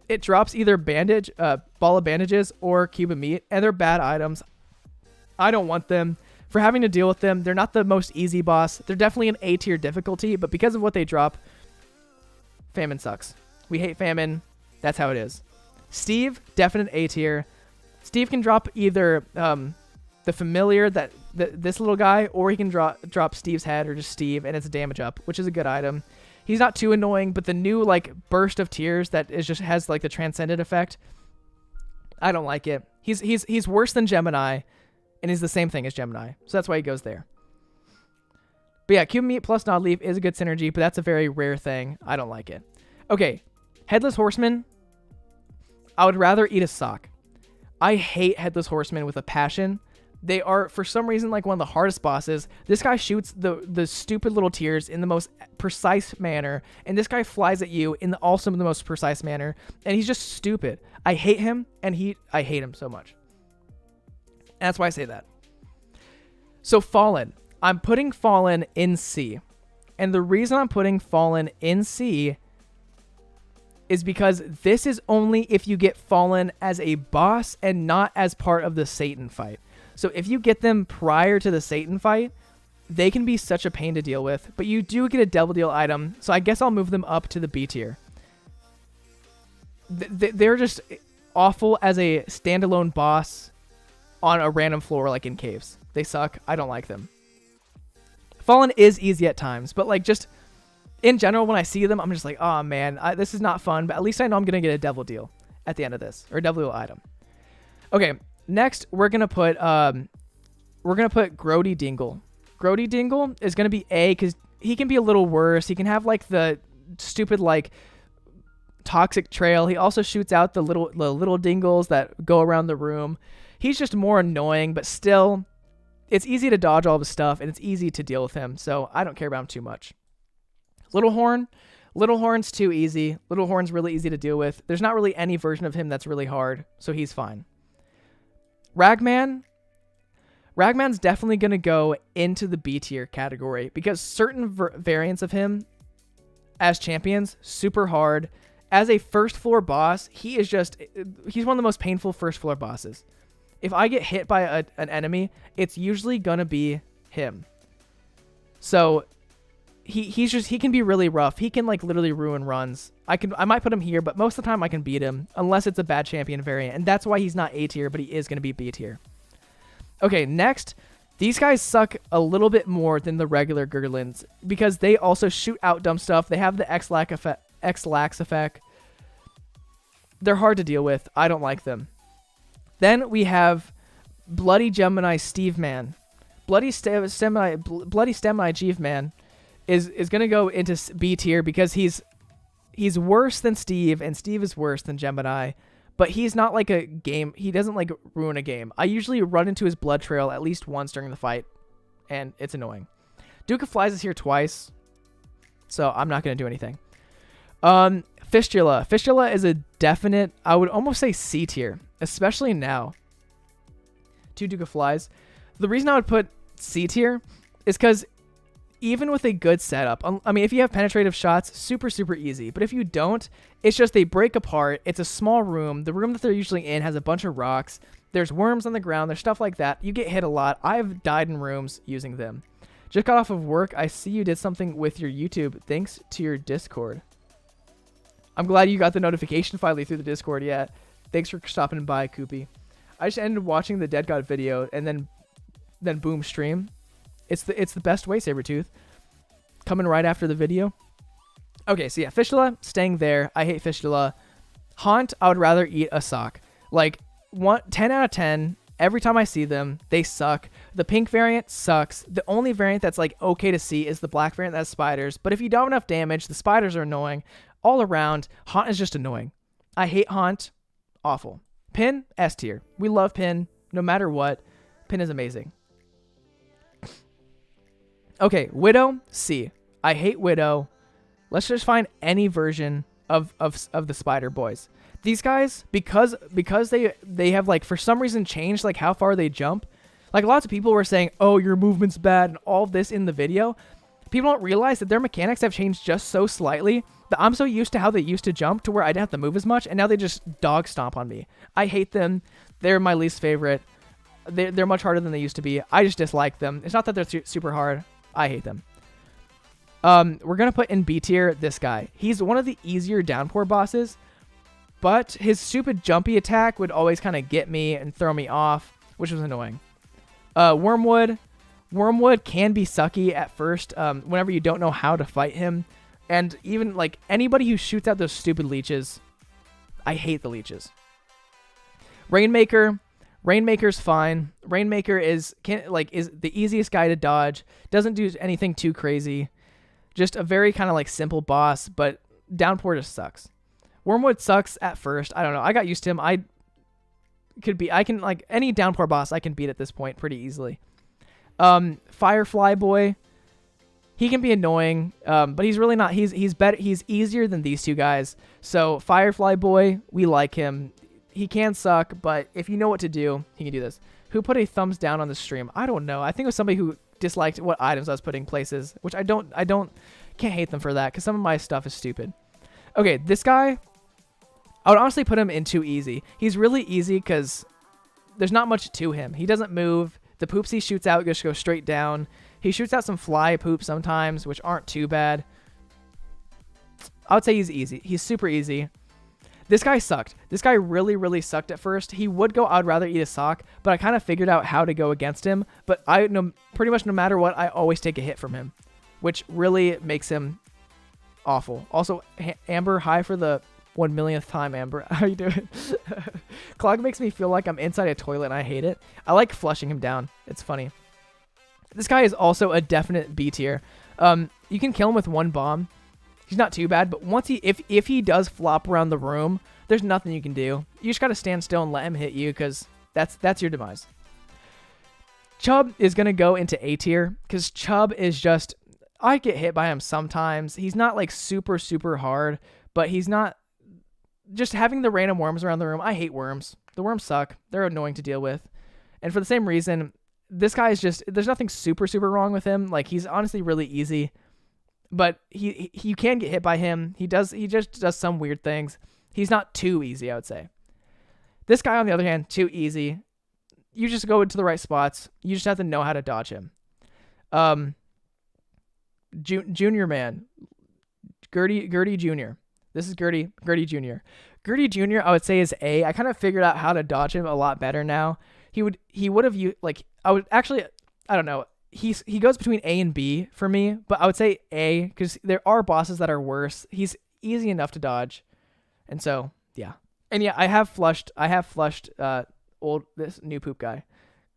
it drops either bandage, ball of bandages or cube of meat, and they're bad items. I don't want them. For having to deal with them, they're not the most easy boss. They're definitely an A tier difficulty, but because of what they drop, Famine sucks. We hate Famine. That's how it is. Steve, definite A tier. Steve can drop either the familiar, this little guy, or he can drop Steve's head or just Steve, and it's a damage up, which is a good item. He's not too annoying, but the new like burst of tears that is just has like the transcendent effect, I don't like it. He's worse than Gemini, and he's the same thing as Gemini, so that's why he goes there. But yeah, Cube Meat plus Nod Leaf is a good synergy, but that's a very rare thing. I don't like it. Okay, Headless Horseman. I would rather eat a sock. I hate Headless Horseman with a passion. They are, for some reason, like one of the hardest bosses. This guy shoots the stupid little tears in the most precise manner, and this guy flies at you in also the most precise manner, and he's just stupid. I hate him, and I hate him so much. And that's why I say that. So Fallen. I'm putting Fallen in C. And the reason I'm putting Fallen in C is because this is only if you get Fallen as a boss and not as part of the Satan fight. So if you get them prior to the Satan fight, they can be such a pain to deal with, but you do get a double deal item, so I guess I'll move them up to the B tier. They're just awful as a standalone boss on a random floor like in caves. They suck. I don't like them. Fallen is easy at times, but like just in general, when I see them, I'm just like, oh man, this is not fun, but at least I know I'm going to get a devil deal at the end of this, or a devil deal item. Okay, next we're going to put Grody Dingle. Grody Dingle is going to be A because he can be a little worse. He can have like the stupid like toxic trail. He also shoots out the little dingles that go around the room. He's just more annoying, but still, it's easy to dodge all the stuff, and it's easy to deal with him, so I don't care about him too much. Little Horn's too easy. Little Horn's really easy to deal with. There's not really any version of him that's really hard, so he's fine. Ragman's definitely going to go into the B tier category because certain variants of him as champions, super hard. As a first floor boss, he's one of the most painful first floor bosses. If I get hit by an enemy, it's usually going to be him. So he can be really rough. He can like literally ruin runs. I might put him here, but most of the time I can beat him unless it's a bad champion variant. And that's why he's not A tier, but he is going to be B tier. Okay, next, these guys suck a little bit more than the regular Gurglins because they also shoot out dumb stuff. They have the X-Lax effect. They're hard to deal with. I don't like them. Then we have Bloody Gemini Steve Man. Bloody Gemini Steve Man is going to go into B tier because he's worse than Steve, and Steve is worse than Gemini. But he's not like a game. He doesn't like ruin a game. I usually run into his blood trail at least once during the fight, and it's annoying. Duke of Flies is here twice, so I'm not going to do anything. Fistula. Fistula is a definite, I would almost say C tier, especially now. Two Duke of Flies. The reason I would put C tier is because even with a good setup, I mean, if you have penetrative shots, super, super easy. But if you don't, it's just they break apart. It's a small room. The room that they're usually in has a bunch of rocks. There's worms on the ground. There's stuff like that. You get hit a lot. I've died in rooms using them. Just got off of work. I see you did something with your YouTube. Thanks to your Discord. I'm glad you got the notification finally through the Discord. Yeah. Thanks for stopping by, Koopy. I just ended watching the Dead God video and then boom, stream. It's the best way, Sabretooth. Coming right after the video. Okay, so yeah, Fistula, staying there. I hate Fistula. Haunt, I would rather eat a sock. Like, 10 out of 10. Every time I see them, they suck. The pink variant sucks. The only variant that's like okay to see is the black variant that has spiders. But if you don't have enough damage, the spiders are annoying. All around, Haunt is just annoying. I hate Haunt. Awful. Pin, S tier. We love Pin, no matter what. Pin is amazing. Okay, Widow, C. I hate Widow. Let's just find any version of the spider boys. These guys, because they have like for some reason changed like how far they jump. Like lots of people were saying, "Oh, your movement's bad," and all of this in the video. People don't realize that their mechanics have changed just so slightly that I'm so used to how they used to jump to where I didn't have to move as much, and now they just dog stomp on me. I hate them. They're my least favorite. They're much harder than they used to be. I just dislike them. It's not that they're super hard. I hate them. We're going to put in B tier this guy. He's one of the easier downpour bosses, but his stupid jumpy attack would always kind of get me and throw me off, which was annoying. Wormwood. Wormwood can be sucky at first whenever you don't know how to fight him. And even like anybody who shoots out those stupid leeches, I hate the leeches. Rainmaker. Rainmaker's fine. Rainmaker is the easiest guy to dodge. Doesn't do anything too crazy. Just a very kind of like simple boss, but downpour just sucks. Wormwood sucks at first. I don't know. I got used to him. I can like any downpour boss I can beat at this point pretty easily. Firefly boy, he can be annoying, but he's really not. He's better. He's easier than these two guys. So Firefly boy, we like him. He can suck, but if you know what to do, he can do this. Who put a thumbs down on the stream? I don't know. I think it was somebody who disliked what items I was putting places, which I can't hate them for that because some of my stuff is stupid. Okay, this guy, I would honestly put him in too easy. He's really easy because there's not much to him. He doesn't move. The poops he shoots out just go straight down. He shoots out some fly poop sometimes, which aren't too bad. I would say he's easy. He's super easy. This guy sucked. This guy really, really sucked at first. He would go, I'd rather eat a sock, but I kind of figured out how to go against him. But pretty much no matter what, I always take a hit from him, which really makes him awful. Also, Amber, hi for the 1 millionth time, Amber. How you doing? Clog makes me feel like I'm inside a toilet and I hate it. I like flushing him down. It's funny. This guy is also a definite B tier. You can kill him with one bomb. He's not too bad, but once if he does flop around the room, there's nothing you can do. You just got to stand still and let him hit you because that's your demise. Chubb is going to go into A tier because Chubb is just, I get hit by him sometimes. He's not like super, super hard, but he's not just having the random worms around the room. I hate worms. The worms suck. They're annoying to deal with. And for the same reason, this guy is just, there's nothing super, super wrong with him. Like he's honestly really easy. But you can get hit by him. He just does some weird things. He's not too easy, I would say. This guy, on the other hand, too easy. You just go into the right spots. You just have to know how to dodge him. Junior man. Gertie Jr. This is Gertie Jr. Gertie Jr. I would say is A. I kind of figured out how to dodge him a lot better now. He would have used, like, I would actually, I don't know. He goes between A and B for me, but I would say A because there are bosses that are worse. He's easy enough to dodge, and so yeah. And yeah, I have flushed this new poop guy.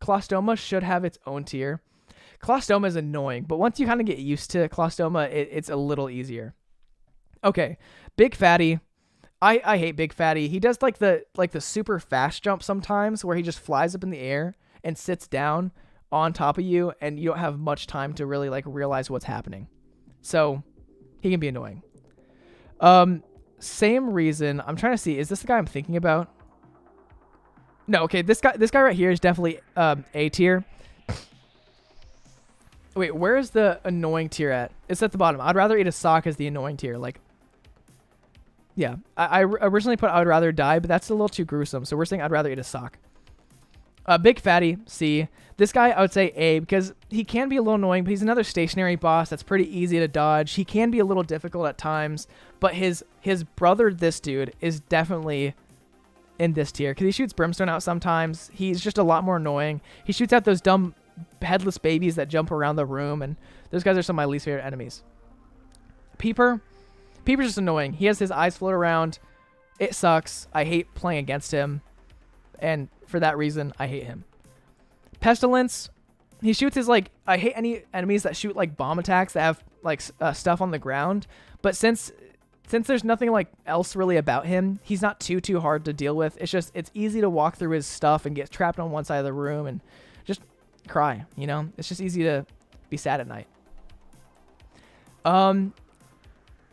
Clostoma should have its own tier. Clostoma is annoying, but once you kind of get used to Clostoma, it's a little easier. Okay, Big Fatty. I hate Big Fatty. He does like the super fast jump sometimes where he just flies up in the air and sits down on top of you, and you don't have much time to really like realize what's happening. So he can be annoying. Same reason. I'm trying to see, is this the guy I'm thinking about? No, okay, this guy right here is definitely A tier. Wait, where is the annoying tier at? It's at the bottom. I'd rather eat a sock as the annoying tier. Like, yeah, I originally put I would rather die, but that's a little too gruesome. So we're saying I'd rather eat a sock. Big Fatty, C. This guy, I would say A, because he can be a little annoying, but he's another stationary boss that's pretty easy to dodge. He can be a little difficult at times, but his brother, this dude, is definitely in this tier, because he shoots brimstone out sometimes. He's just a lot more annoying. He shoots out those dumb headless babies that jump around the room, and those guys are some of my least favorite enemies. Peeper's just annoying. He has his eyes float around. It sucks. I hate playing against him, and for that reason, I hate him. Pestilence, he shoots his, like, I hate any enemies that shoot, like, bomb attacks that have, like, stuff on the ground. But since there's nothing, like, else really about him, he's not too hard to deal with. It's just, it's easy to walk through his stuff and get trapped on one side of the room and just cry, you know? It's just easy to be sad at night.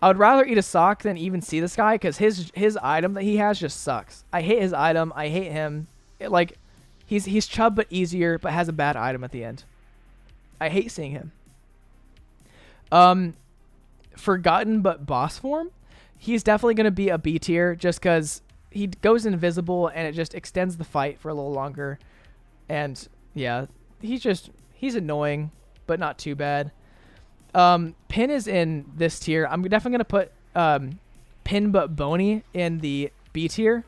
I would rather eat a sock than even see this guy because his item that he has just sucks. I hate his item. I hate him. Like, he's chub but easier, but has a bad item at the end. I hate seeing him. Forgotten but boss form. He's definitely going to be a B tier just because he goes invisible and it just extends the fight for a little longer. And yeah, he's annoying, but not too bad. Pin is in this tier. I'm definitely going to put Pin but Bony in the B tier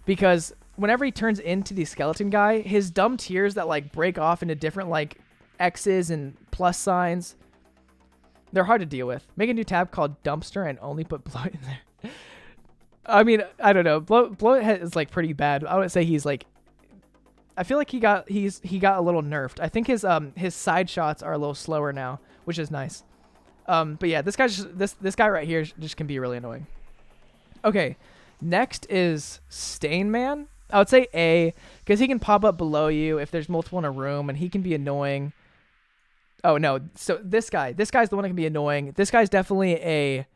because whenever he turns into the skeleton guy, his dumb tiers that like break off into different like X's and plus signs, they're hard to deal with. Make a new tab called Dumpster and only put Bloat in there. I mean, I don't know. Bloat is like pretty bad. I wouldn't say he's like. I feel like he got a little nerfed. I think his side shots are a little slower now, which is nice. But yeah, this guy right here just can be really annoying. Okay, next is Stain Man. I would say A because he can pop up below you if there's multiple in a room, and he can be annoying. Oh no, so this guy's the one that can be annoying. This guy's definitely a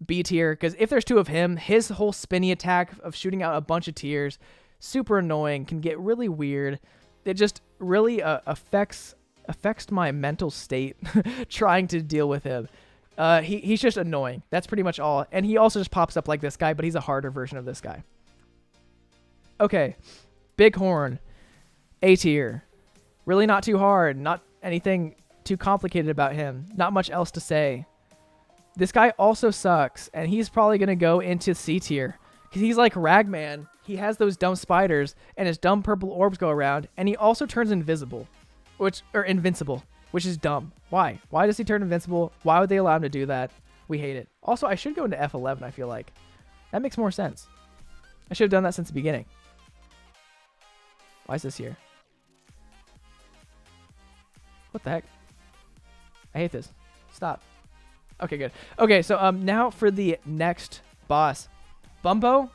B tier because if there's two of him, his whole spinny attack of shooting out a bunch of tiers, super annoying, can get really weird. It just really affects my mental state trying to deal with him. He's just annoying. That's pretty much all. And he also just pops up like this guy, but he's a harder version of this guy. Okay, Bighorn, A tier. Really not too hard, not anything too complicated about him. Not much else to say. This guy also sucks, and he's probably going to go into C tier. Because he's like Ragman. He has those dumb spiders, and his dumb purple orbs go around, and he also turns invincible, which is dumb. Why? Why does he turn invincible? Why would they allow him to do that? We hate it. Also, I should go into F11, I feel like. That makes more sense. I should have done that since the beginning. Why is this here? What the heck? I hate this. Stop. Okay, good. Okay, so now for the next boss. Bumbo.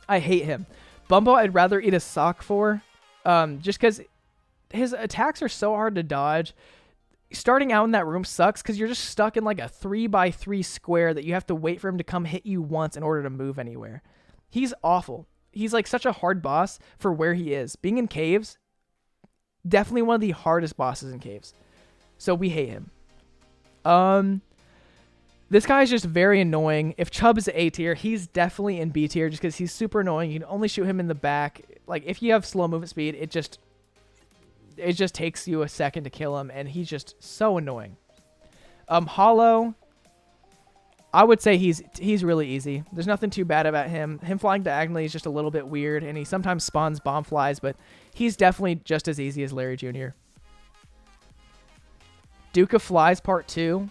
I hate him. Bumbo I'd rather eat a sock for. Just because his attacks are so hard to dodge. Starting out in that room sucks because you're just stuck in like a 3x3 square that you have to wait for him to come hit you once in order to move anywhere. He's awful. He's like such a hard boss for where he is. Being in caves, definitely one of the hardest bosses in caves. So we hate him. This guy is just very annoying. If Chubb is A tier, he's definitely in B tier just because he's super annoying. You can only shoot him in the back. Like if you have slow movement speed, it just takes you a second to kill him, and he's just so annoying. Hollow, I would say he's really easy. There's nothing too bad about him. Him flying diagonally is just a little bit weird, and he sometimes spawns bomb flies, but he's definitely just as easy as Larry Jr. Duke of Flies Part 2.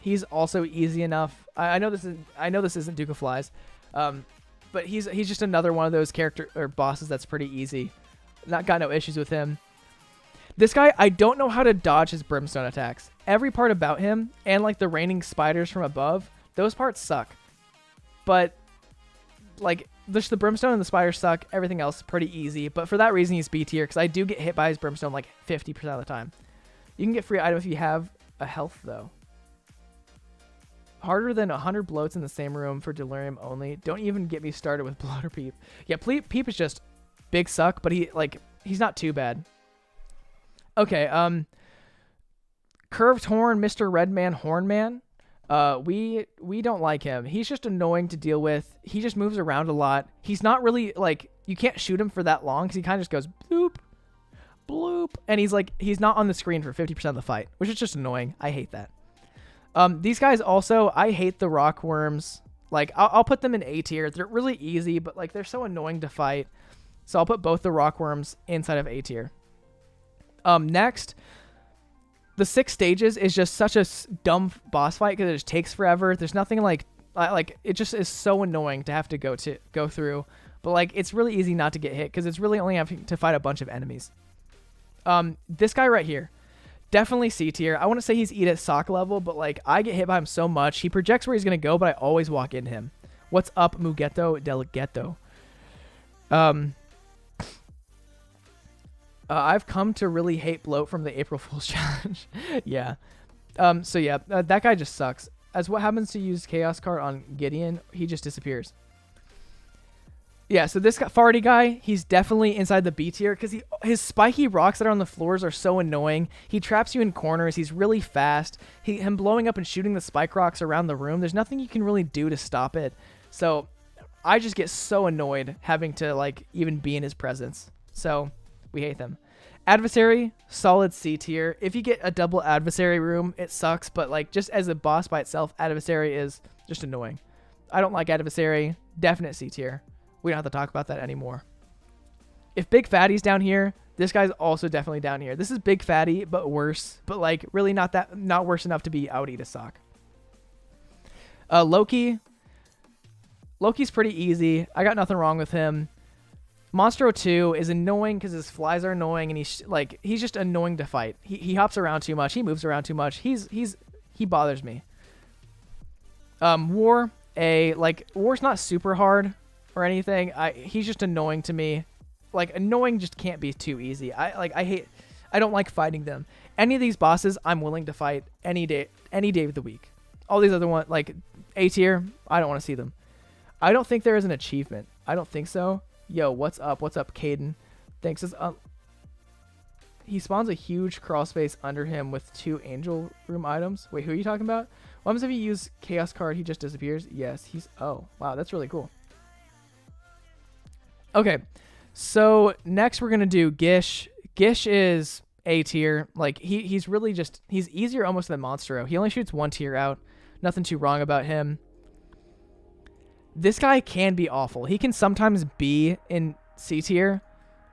He's also easy enough. I know this isn't Duke of Flies, but he's just another one of those bosses that's pretty easy. Got no issues with him. This guy, I don't know how to dodge his brimstone attacks. Every part about him, and like the raining spiders from above, those parts suck. But like just the brimstone and the spiders suck. Everything else is pretty easy. But for that reason, he's B tier because I do get hit by his brimstone like 50% of the time. You can get free item if you have a health though. Harder than 100 bloats in the same room for delirium only. Don't even get me started with bloat or peep. Yeah, peep is just big suck, but he's not too bad. Okay, Curved Horn, Mr. Redman, Hornman. We don't like him. He's just annoying to deal with. He just moves around a lot. He's not really like, you can't shoot him for that long because he kind of just goes bloop, bloop, and he's not on the screen for 50% of the fight, which is just annoying. I hate that. These guys also, I hate the rock worms. Like, I'll put them in A tier. They're really easy, but like they're so annoying to fight. So I'll put both the rock worms inside of A tier. Next, the 6 stages is just such a dumb boss fight because it just takes forever. There's nothing like it just is so annoying to have to go through. But like it's really easy not to get hit because it's really only having to fight a bunch of enemies. This guy right here. Definitely C tier. I want to say he's eat at sock level, but like I get hit by him so much. He projects where he's going to go, but I always walk into him. What's up, Mugetto del Ghetto? I've come to really hate bloat from the April Fool's challenge. Yeah. So yeah, that guy just sucks. as what happens to use Chaos card on Gideon, he just disappears. Yeah, so this farty guy, he's definitely inside the B tier because his spiky rocks that are on the floors are so annoying. He traps you in corners. He's really fast. Him blowing up and shooting the spike rocks around the room, there's nothing you can really do to stop it. So I just get so annoyed having to like even be in his presence. So we hate them. Adversary, solid C tier. If you get a double adversary room, it sucks, but like just as a boss by itself, adversary is just annoying. I don't like adversary. Definite C tier. We don't have to talk about that anymore. If Big Fatty's down here, this guy's also definitely down here. This is Big Fatty, but worse. But like really not worse enough to be outie to sock. Loki's pretty easy. I got nothing wrong with him. Monstro 2 is annoying because his flies are annoying and he's just annoying to fight. He hops around too much. He moves around too much. He bothers me. War's not super hard or anything. He's just annoying to me. Like annoying just can't be too easy. I don't like fighting them. Any of these bosses I'm willing to fight any day of the week. All these other ones like A tier, I don't want to see them. I don't think there is an achievement. I don't think so. Yo, what's up? What's up, Caden? Thanks. He spawns a huge crawl space under him with 2 angel room items. Wait, who are you talking about? What happens if you use Chaos card? He just disappears? Yes, oh, wow, that's really cool. Okay, so next we're going to do Gish. Gish is A tier. Like, he's really just, he's easier almost than Monstro. He only shoots 1 tier out. Nothing too wrong about him. This guy can be awful. He can sometimes be in C tier,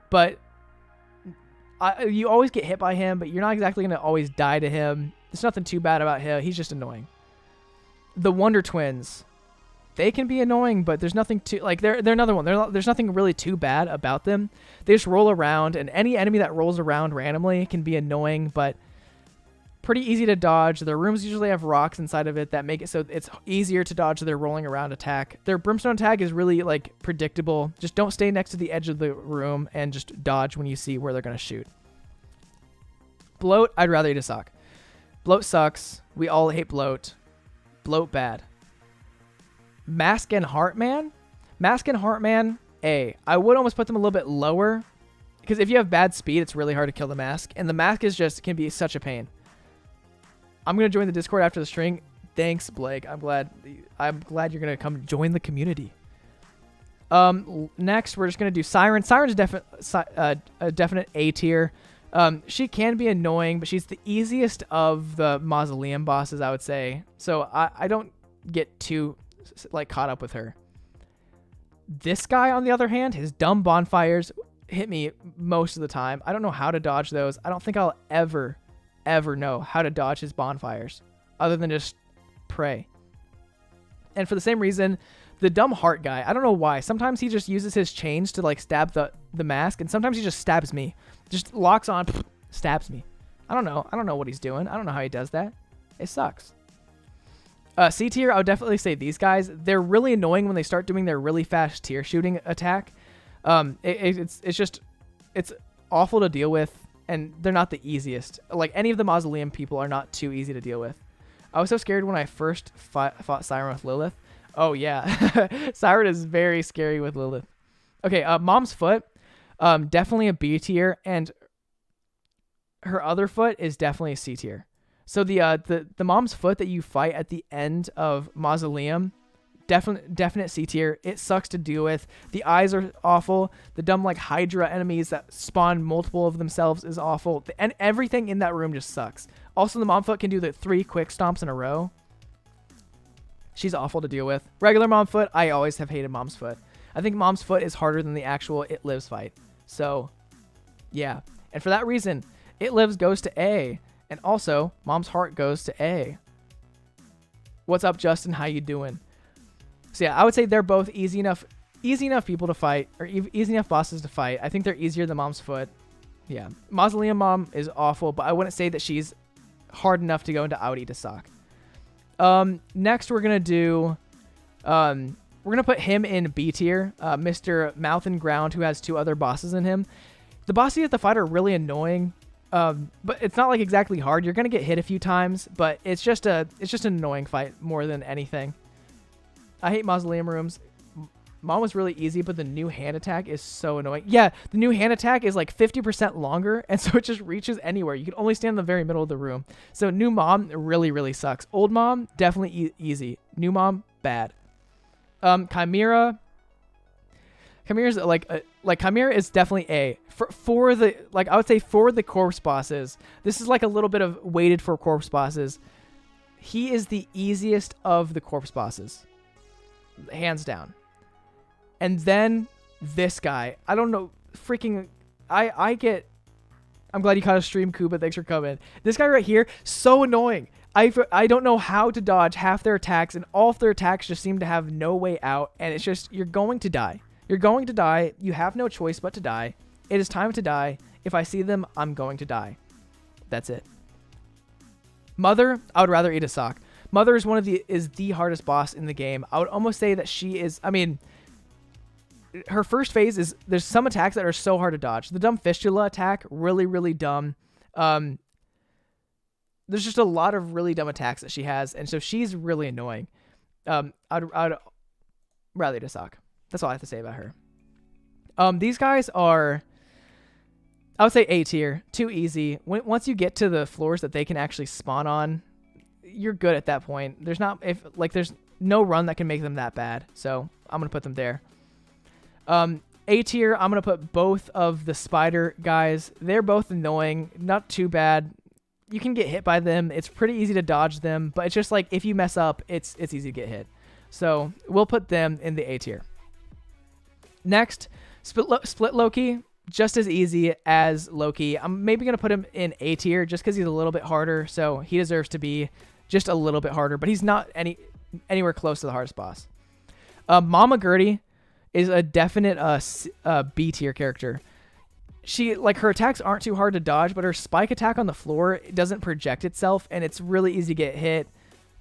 but you always get hit by him, but you're not exactly going to always die to him. There's nothing too bad about him. He's just annoying. The Wonder Twins, they can be annoying, but there's nothing too, like, they're another one. There's nothing really too bad about them. They just roll around, and any enemy that rolls around randomly can be annoying, but pretty easy to dodge. Their rooms usually have rocks inside of it that make it so it's easier to dodge their rolling around attack. Their brimstone attack is really like predictable. Just don't stay next to the edge of the room and just dodge when you see where they're going to shoot. Bloat, I'd rather eat a sock. Bloat sucks. We all hate Bloat. Bloat bad. Mask and Heartman? Mask and Heartman, A. I would almost put them a little bit lower because if you have bad speed, it's really hard to kill the Mask, and the Mask is just can be such a pain. I'm going to join the Discord after the string. Thanks, Blake. I'm glad you're going to come join the community. Next, we're just going to do Siren. Siren's a definite A tier. She can be annoying, but she's the easiest of the Mausoleum bosses, I would say. So I don't get too like caught up with her. This guy, on the other hand, his dumb bonfires hit me most of the time. I don't know how to dodge those. I don't think I'll ever know how to dodge his bonfires other than just pray. And for the same reason, the dumb heart guy, I don't know why. Sometimes he just uses his chains to like stab the mask, and sometimes he just stabs me. Just locks on, stabs me. I don't know what he's doing. I don't know how he does that. It sucks. C tier, I would definitely say these guys. They're really annoying when they start doing their really fast tier shooting attack. It's awful to deal with. And they're not the easiest. Like, any of the Mausoleum people are not too easy to deal with. I was so scared when I first fought Siren with Lilith. Oh, yeah. Siren is very scary with Lilith. Okay, Mom's Foot. Definitely a B tier. And her other foot is definitely a C tier. So the Mom's Foot that you fight at the end of Mausoleum, definite C tier. It sucks to deal with. The eyes are awful. The dumb like Hydra enemies that spawn multiple of themselves is awful. And everything in that room just sucks. Also, the Momfoot can do the 3 quick stomps in a row. She's awful to deal with. Regular Momfoot, I always have hated Mom's Foot. I think Mom's Foot is harder than the actual It Lives fight. So, yeah. And for that reason, It Lives goes to A. And also, Mom's Heart goes to A. What's up, Justin? How you doing? So yeah, I would say they're both easy enough people to fight, or easy enough bosses to fight. I think they're easier than Mom's Foot. Yeah, Mausoleum Mom is awful, but I wouldn't say that she's hard enough to go into outie to sock. Next we're gonna do, we're gonna put him in B tier. Mr. Mouth and Ground, who has 2 other bosses in him. The bosses you have to fight are really annoying. But it's not like exactly hard. You're gonna get hit a few times, but it's just an annoying fight more than anything. I hate mausoleum rooms. Mom was really easy, but the new hand attack is so annoying. Yeah, the new hand attack is like 50% longer, and so it just reaches anywhere. You can only stand in the very middle of the room. So new mom really, really sucks. Old mom, definitely easy. New mom, bad. Chimera. Chimera's like Chimera is definitely A. For the, like, I would say for the corpse bosses, this is like a little bit of weighted for corpse bosses. He is the easiest of the corpse bosses. Hands down. And then this guy, I don't know, freaking, I'm glad you caught a stream, Kuba. Thanks for coming. This guy right here, so annoying. I don't know how to dodge half their attacks, and all of their attacks just seem to have no way out. And it's just, you're going to die. You're going to die. You have no choice but to die. It is time to die. If I see them, I'm going to die. That's it. Mother, I would rather eat a sock. Mother is the hardest boss in the game. I would almost say that she is, I mean, her first phase is, there's some attacks that are so hard to dodge. The dumb fistula attack, really, really dumb. There's just a lot of really dumb attacks that she has, and so she's really annoying. I'd rather eat a sock. That's all I have to say about her. These guys are, I would say A tier, too easy. Once you get to the floors that they can actually spawn on, you're good at that point. There's no run that can make them that bad, so I'm gonna put them there. A tier, I'm going to put both of the spider guys. They're both annoying, not too bad. You can get hit by them. It's pretty easy to dodge them, but it's just like if you mess up, it's easy to get hit. So we'll put them in the A tier. Next, Split Loki, just as easy as Loki. I'm maybe going to put him in A tier just because he's a little bit harder, so he deserves to be just a little bit harder, but he's not anywhere close to the hardest boss. Mama Gertie is a definite B tier character. She, like, her attacks aren't too hard to dodge, but her spike attack on the floor doesn't project itself, and it's really easy to get hit.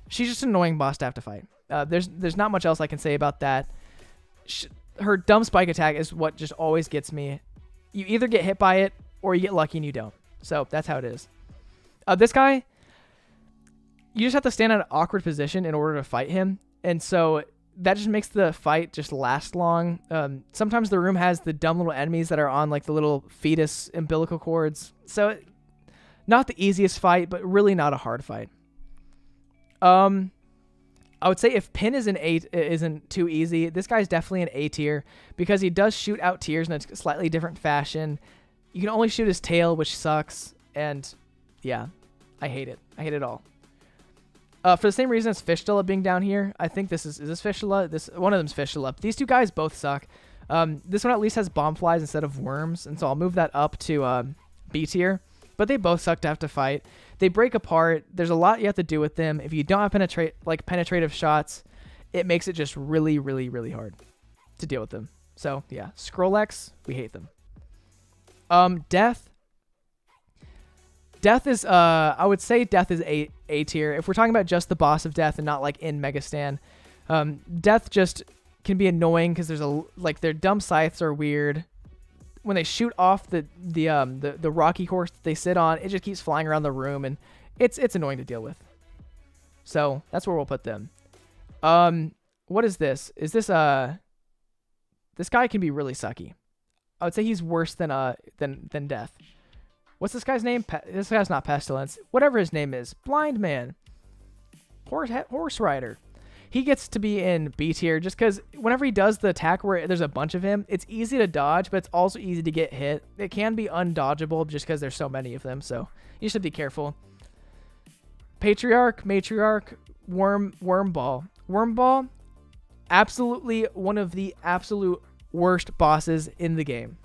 She's just an annoying boss to have to fight. There's not much else I can say about that. Her dumb spike attack is what just always gets me. You either get hit by it, or you get lucky and you don't. So that's how it is. This guy, you just have to stand in an awkward position in order to fight him, and so that just makes the fight just last long. Sometimes the room has the dumb little enemies that are on like the little fetus umbilical cords. So not the easiest fight, but really not a hard fight. I would say if Pin isn't too easy, this guy's definitely an A tier because he does shoot out tears in a slightly different fashion. You can only shoot his tail, which sucks. And yeah, I hate it. I hate it all. For the same reason as Fistula being down here, I think is this Fistula? One of them's Fistula. These two guys both suck. This one at least has bomb flies instead of worms, and so I'll move that up to B tier. But they both suck to have to fight. They break apart. There's a lot you have to do with them. If you don't have penetrative shots, it makes it just really, really, really hard to deal with them. So yeah, Scrollex, we hate them. Death. Death is, I would say Death is A tier. If we're talking about just the boss of Death and not like in Megastan, Death just can be annoying because their dumb scythes are weird. When they shoot off the rocky horse that they sit on, it just keeps flying around the room, and it's annoying to deal with. So that's where we'll put them. What is this? Is this this guy can be really sucky. I would say he's worse than Death. What's this guy's name? This guy's not Pestilence. Whatever his name is. Blind Man. Horse Rider. He gets to be in B tier just because whenever he does the attack where there's a bunch of him, it's easy to dodge, but it's also easy to get hit. It can be undodgeable just because there's so many of them, so you should be careful. Patriarch, Matriarch, Wormball. Wormball, absolutely one of the absolute worst bosses in the game.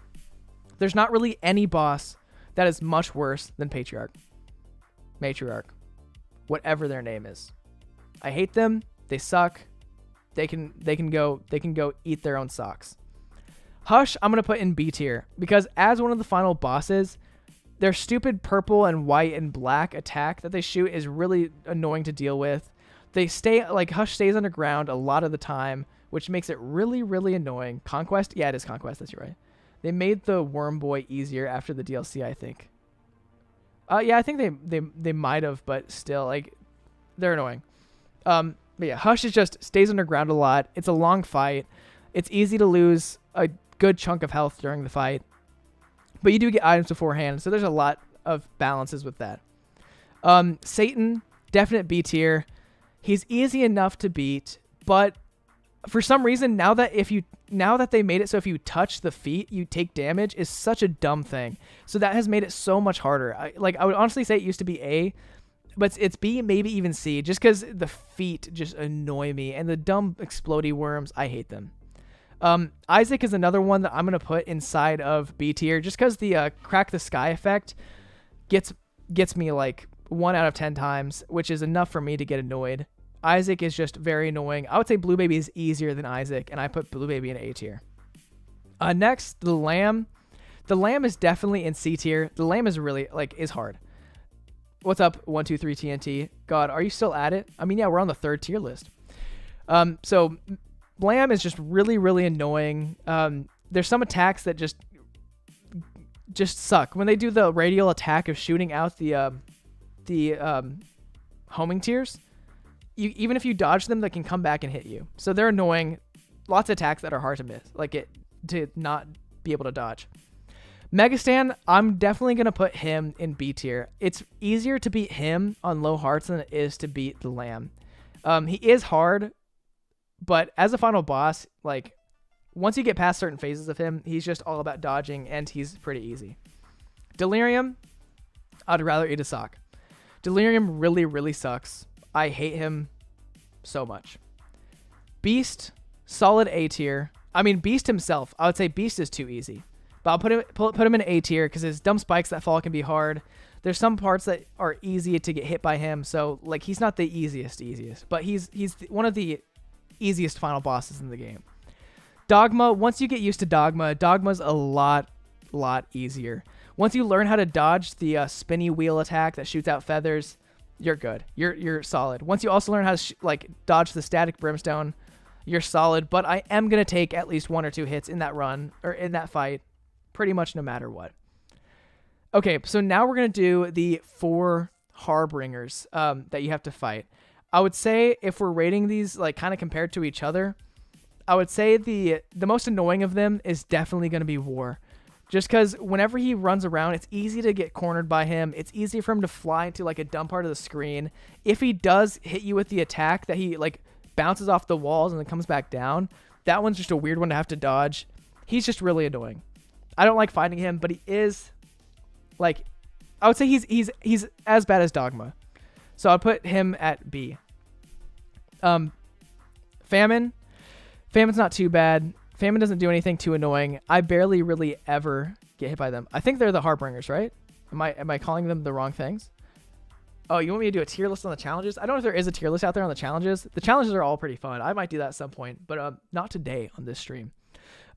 There's not really any boss that is much worse than Patriarch. Matriarch. Whatever their name is. I hate them. They suck. They can go eat their own socks. Hush, I'm going to put in B tier because as one of the final bosses, their stupid purple and white and black attack that they shoot is really annoying to deal with. They stay, like, Hush stays underground a lot of the time, which makes it really, really annoying. Conquest? Yeah, it is Conquest. That's right. They made the Worm Boy easier after the DLC, I think. Yeah, I think they might have, but still, like, they're annoying. But yeah, Hush is just stays underground a lot. It's a long fight. It's easy to lose a good chunk of health during the fight, but you do get items beforehand, so there's a lot of balances with that. Satan, definite B tier. He's easy enough to beat, but for some reason, now that they made it so if you touch the feet, you take damage is such a dumb thing. So that has made it so much harder. I would honestly say it used to be A, but it's B, maybe even C, just because the feet just annoy me. And the dumb explodey worms, I hate them. Isaac is another one that I'm going to put inside of B tier, just because the crack the sky effect gets me like 1 out of 10 times, which is enough for me to get annoyed. Isaac is just very annoying. I would say Blue Baby is easier than Isaac, and I put Blue Baby in A tier. Next, the Lamb. The Lamb is definitely in C tier. The Lamb is really, is hard. What's up, 123 TNT? God, are you still at it? I mean, yeah, we're on the 3rd tier list. So Lamb is just really, really annoying. There's some attacks that just suck. When they do the radial attack of shooting out the homing tiers, even if you dodge them, they can come back and hit you. So they're annoying. Lots of attacks that are hard to miss, to not be able to dodge. Megastan, I'm definitely going to put him in B tier. It's easier to beat him on low hearts than it is to beat the Lamb. He is hard, but as a final boss, once you get past certain phases of him, he's just all about dodging, and he's pretty easy. Delirium, I'd rather eat a sock. Delirium really, really sucks. I hate him so much. Beast, solid A tier. I mean, Beast himself, I would say Beast is too easy. But I'll put him in A tier because his dumb spikes that fall can be hard. There's some parts that are easy to get hit by him, so he's not the easiest, but he's one of the easiest final bosses in the game. Dogma, once you get used to Dogma's a lot easier. Once you learn how to dodge the spinny wheel attack that shoots out feathers, you're good. You're solid. Once you also learn how to dodge the static brimstone, you're solid. But I am gonna take at least 1 or 2 hits in that run or in that fight, pretty much no matter what. Okay, so now we're gonna do the 4 Harbingers that you have to fight. I would say if we're rating these kind of compared to each other, I would say the most annoying of them is definitely gonna be War. Just because whenever he runs around, it's easy to get cornered by him. It's easy for him to fly into a dumb part of the screen. If he does hit you with the attack that he bounces off the walls and then comes back down, that one's just a weird one to have to dodge. He's just really annoying. I don't like fighting him, but he is I would say he's as bad as Dogma. So I'll put him at B. Famine. Famine's not too bad. Famine doesn't do anything too annoying. I barely really ever get hit by them. I think they're the Harbingers, right? Am I calling them the wrong things? Oh, you want me to do a tier list on the challenges? I don't know if there is a tier list out there on the challenges. The challenges are all pretty fun. I might do that at some point, but not today on this stream.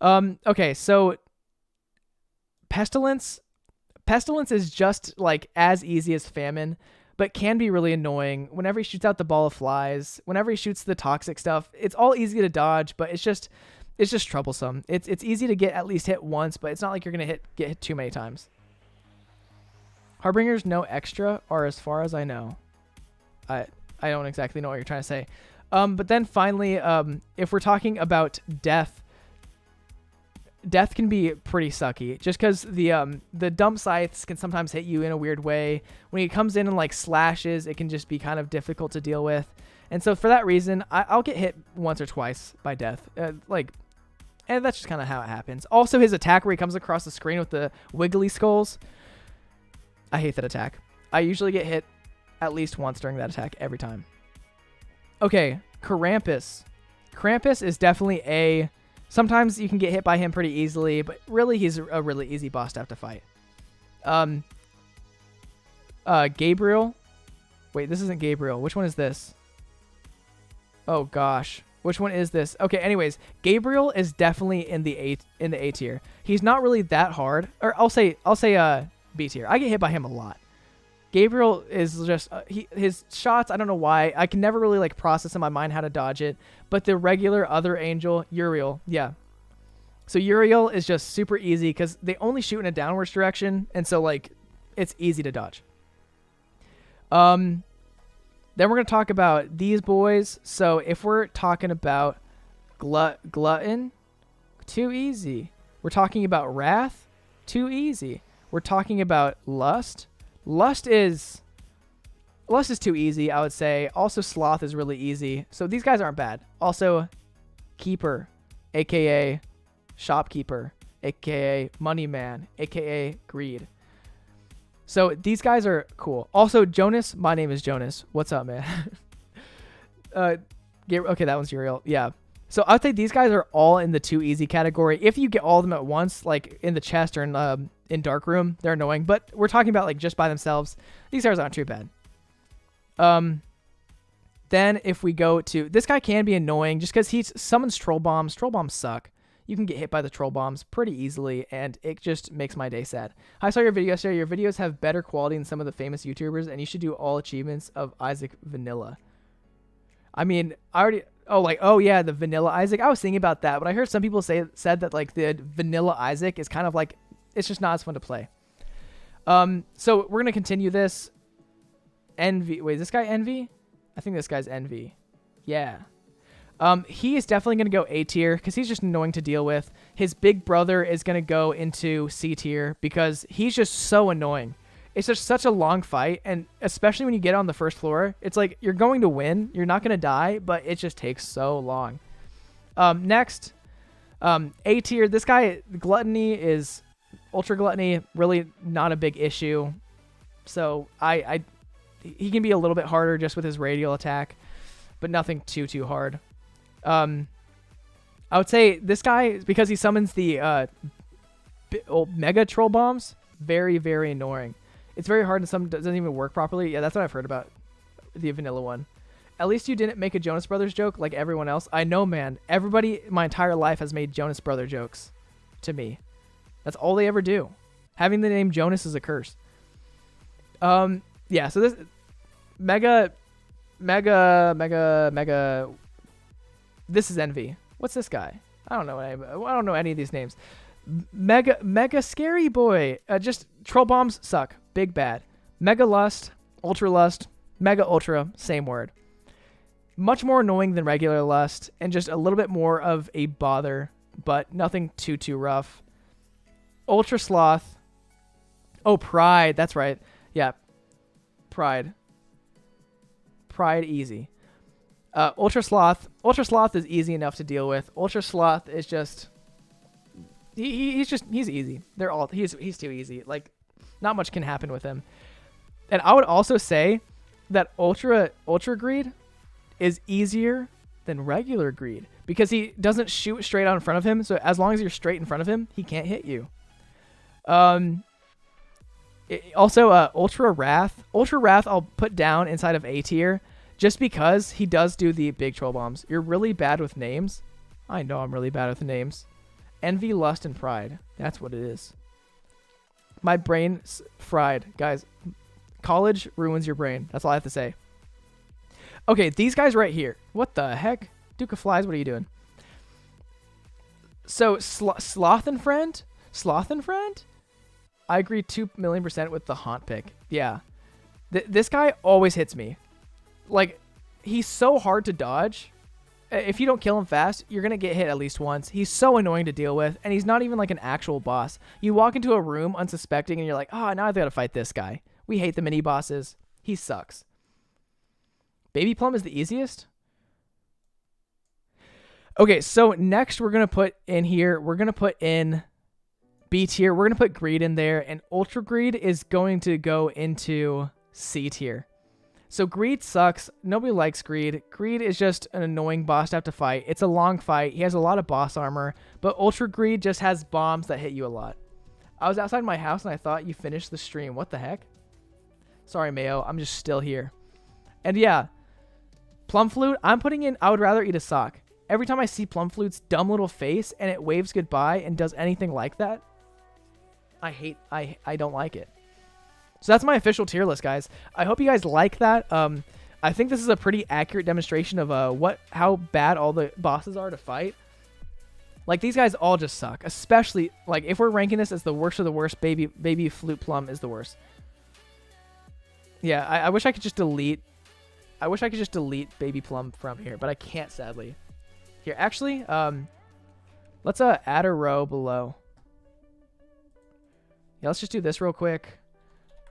Okay, so Pestilence. Pestilence is just as easy as Famine, but can be really annoying. Whenever he shoots out the ball of flies, whenever he shoots the toxic stuff, it's all easy to dodge, but it's just troublesome. It's easy to get at least hit once, but it's not like you're gonna get hit too many times. Harbingers no extra, or as far as I know. I don't exactly know what you're trying to say. But then finally, if we're talking about Death can be pretty sucky, just because the dump scythes can sometimes hit you in a weird way. When he comes in and slashes, it can just be kind of difficult to deal with. And so for that reason, I'll get hit once or twice by Death. And that's just kind of how it happens. Also, his attack where he comes across the screen with the wiggly skulls. I hate that attack. I usually get hit at least once during that attack every time. Okay, Krampus. Krampus is definitely A. Sometimes you can get hit by him pretty easily, but really he's a really easy boss to have to fight. Gabriel. Wait, this isn't Gabriel. Which one is this? Oh gosh. Which one is this? Okay, anyways, Gabriel is definitely in the A tier. He's not really that hard. Or I'll say B tier. I get hit by him a lot. Gabriel is just his shots, I don't know why. I can never really process in my mind how to dodge it. But the regular other angel, Uriel, yeah. So Uriel is just super easy because they only shoot in a downwards direction, and so it's easy to dodge. Then we're going to talk about these boys. So if we're talking about glutton, too easy. We're talking about wrath, too easy. We're talking about lust. Lust is too easy, I would say. Also, sloth is really easy. So these guys aren't bad. Also, keeper, aka shopkeeper, aka money man, aka greed. So these guys are cool. Also, Jonas, my name is Jonas. What's up, man? Okay, that one's Uriel. Yeah. So I would say these guys are all in the too easy category. If you get all of them at once, like in the chest or in dark room, they're annoying. But we're talking about like just by themselves. These guys aren't too bad. Then if we go to this guy, can be annoying just because he summons troll bombs. Troll bombs suck. You can get hit by the troll bombs pretty easily, and it just makes my day sad. I saw your video yesterday. Your videos have better quality than some of the famous YouTubers, and you should do all achievements of Isaac Vanilla. I mean, oh yeah, the Vanilla Isaac. I was thinking about that, but I heard some people said that like the Vanilla Isaac is kind of like, it's just not as fun to play. So we're gonna continue this. Envy. Wait, is this guy Envy? I think this guy's Envy. Yeah. He is definitely going to go A tier because he's just annoying to deal with. His big brother is going to go into C tier because he's just so annoying. It's just such a long fight, and especially when you get on the first floor, it's like you're going to win. You're not going to die, but it just takes so long. Next, A tier. This guy, Gluttony, is Ultra Gluttony, really not a big issue. So he can be a little bit harder just with his radial attack, but nothing too hard. I would say this guy, because he summons the mega troll bombs, very, very annoying. It's very hard and some doesn't even work properly. Yeah, that's what I've heard about the vanilla one. At least you didn't make a Jonas Brothers joke like everyone else. I know, man. Everybody my entire life has made Jonas Brother jokes to me. That's all they ever do. Having the name Jonas is a curse. Yeah, so this mega. This is Envy. What's this guy? I don't know any of these names. Mega Scary Boy. Just troll bombs suck. Big bad. Mega Lust, Ultra Lust, Mega Ultra, same word. Much more annoying than regular Lust, and just a little bit more of a bother, but nothing too rough. Ultra Sloth. Oh, Pride. That's right. Yeah. Pride easy. Ultra Sloth is easy enough to deal with. Ultra Sloth is just he's easy. He's too easy. Like, not much can happen with him. And I would also say that Ultra Greed is easier than regular Greed because he doesn't shoot straight out in front of him. So as long as you're straight in front of him, he can't hit you. Ultra Wrath. Ultra Wrath I'll put down inside of A tier just because he does do the big troll bombs. You're really bad with names. I know I'm really bad with names. Envy, Lust, and Pride. That's what it is. My brain's fried. Guys, college ruins your brain. That's all I have to say. Okay, these guys right here. What the heck? Duke of Flies, what are you doing? So, Sloth and Friend? I agree 2,000,000% with the Haunt pick. Yeah. This guy always hits me. Like, he's so hard to dodge. If you don't kill him fast, you're going to get hit at least once. He's so annoying to deal with, and he's not even like an actual boss. You walk into a room unsuspecting, and you're like, oh, now I've got to fight this guy. We hate the mini-bosses. He sucks. Baby Plum is the easiest? Okay, so next we're going to put in here, we're going to put in B tier. We're going to put Greed in there, and Ultra Greed is going to go into C tier. So Greed sucks. Nobody likes Greed. Greed is just an annoying boss to have to fight. It's a long fight. He has a lot of boss armor, but Ultra Greed just has bombs that hit you a lot. I was outside my house and I thought you finished the stream. What the heck? Sorry, Mayo. I'm just still here. And yeah, Plum Flute, I'm putting in I would rather eat a sock. Every time I see Plum Flute's dumb little face and it waves goodbye and does anything like that, I don't like it. So that's my official tier list, guys. I hope you guys like that. I think this is a pretty accurate demonstration of how bad all the bosses are to fight. Like, these guys all just suck. Especially, like, if we're ranking this as the worst of the worst, Baby Flute Plum is the worst. Yeah, I wish I could just delete. I wish I could just delete Baby Plum from here, but I can't, sadly. Here, actually, let's add a row below. Yeah, let's just do this real quick.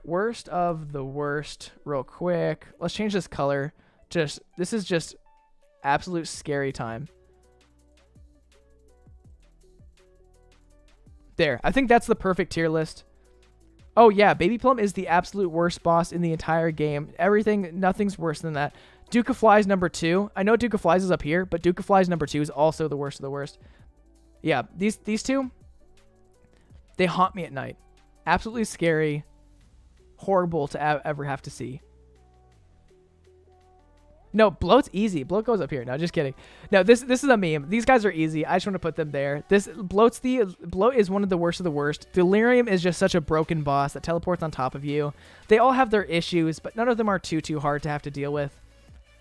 Worst of the worst real quick. Let's change this color. This is just absolute scary time. There. I think that's the perfect tier list. Oh yeah, Baby Plum is the absolute worst boss in the entire game. Nothing's worse than that. Duke of Flies number 2. I know Duke of Flies is up here, but Duke of Flies number 2 is also the worst of the worst. Yeah, these two, they haunt me at night. Absolutely scary. Horrible to ever have to see. No, Bloat's easy. Bloat goes up here. No, just kidding. No, this is a meme. These guys are easy. I just want to put them there. Bloat is one of the worst of the worst. Delirium is just such a broken boss that teleports on top of you. They all have their issues, but none of them are too hard to have to deal with.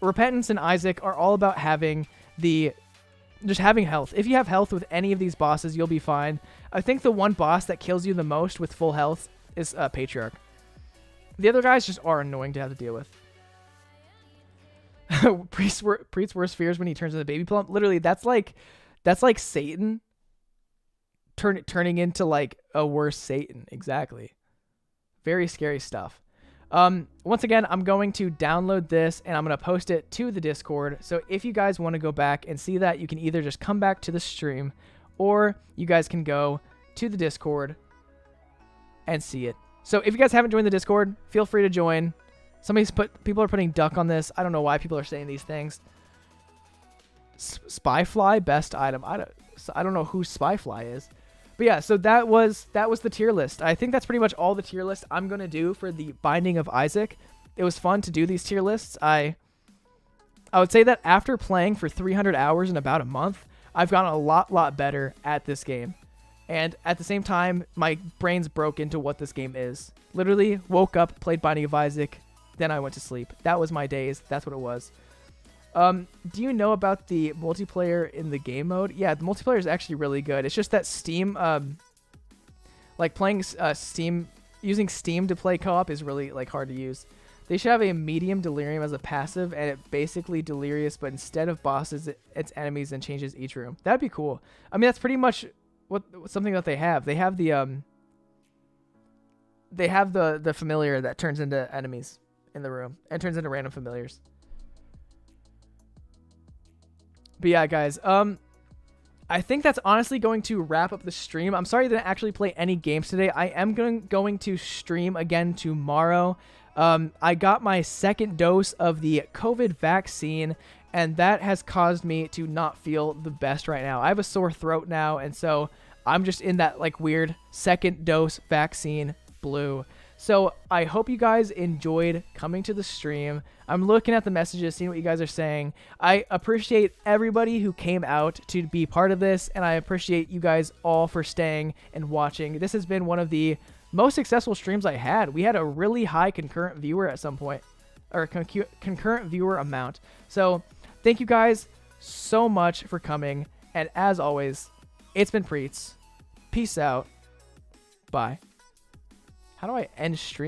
Repentance and Isaac are all about having health. If you have health with any of these bosses, you'll be fine. I think the one boss that kills you the most with full health is Patriarch. The other guys just are annoying to have to deal with. Priest's worst fears when he turns into Baby Plum. Literally, that's like Satan turning into like a worse Satan. Exactly. Very scary stuff. Once again, I'm going to download this and I'm going to post it to the Discord. So if you guys want to go back and see that, you can either just come back to the stream or you guys can go to the Discord and see it. So if you guys haven't joined the Discord, feel free to join. People are putting duck on this. I don't know why people are saying these things. Spyfly, best item. I don't know who Spyfly is. But yeah, so that was the tier list. I think that's pretty much all the tier list I'm going to do for the Binding of Isaac. It was fun to do these tier lists. I would say that after playing for 300 hours in about a month, I've gotten a lot better at this game. And at the same time, my brain's broke into what this game is. Literally woke up, played Binding of Isaac, then I went to sleep. That was my days. That's what it was. Do you know about the multiplayer in the game mode? Yeah, the multiplayer is actually really good. It's just that Steam, like playing Steam, using Steam to play co-op is really like hard to use. They should have a medium delirium as a passive, and it basically delirious, but instead of bosses, it's enemies and changes each room. That'd be cool. I mean, that's pretty much something that they have. They have the familiar that turns into enemies in the room and turns into random familiars. But yeah, guys, I think that's honestly going to wrap up the stream. I'm sorry I didn't actually play any games today. I am going to stream again tomorrow. I got my second dose of the COVID vaccine, and that has caused me to not feel the best right now. I have a sore throat now, and so I'm just in that like weird second dose vaccine blue. So I hope you guys enjoyed coming to the stream. I'm looking at the messages, seeing what you guys are saying. I appreciate everybody who came out to be part of this, and I appreciate you guys all for staying and watching. This has been one of the most successful streams I had. We had a really high concurrent viewer at some point, or concurrent viewer amount. So thank you guys so much for coming, and as always, it's been Priets. Peace out. Bye. How do I end stream?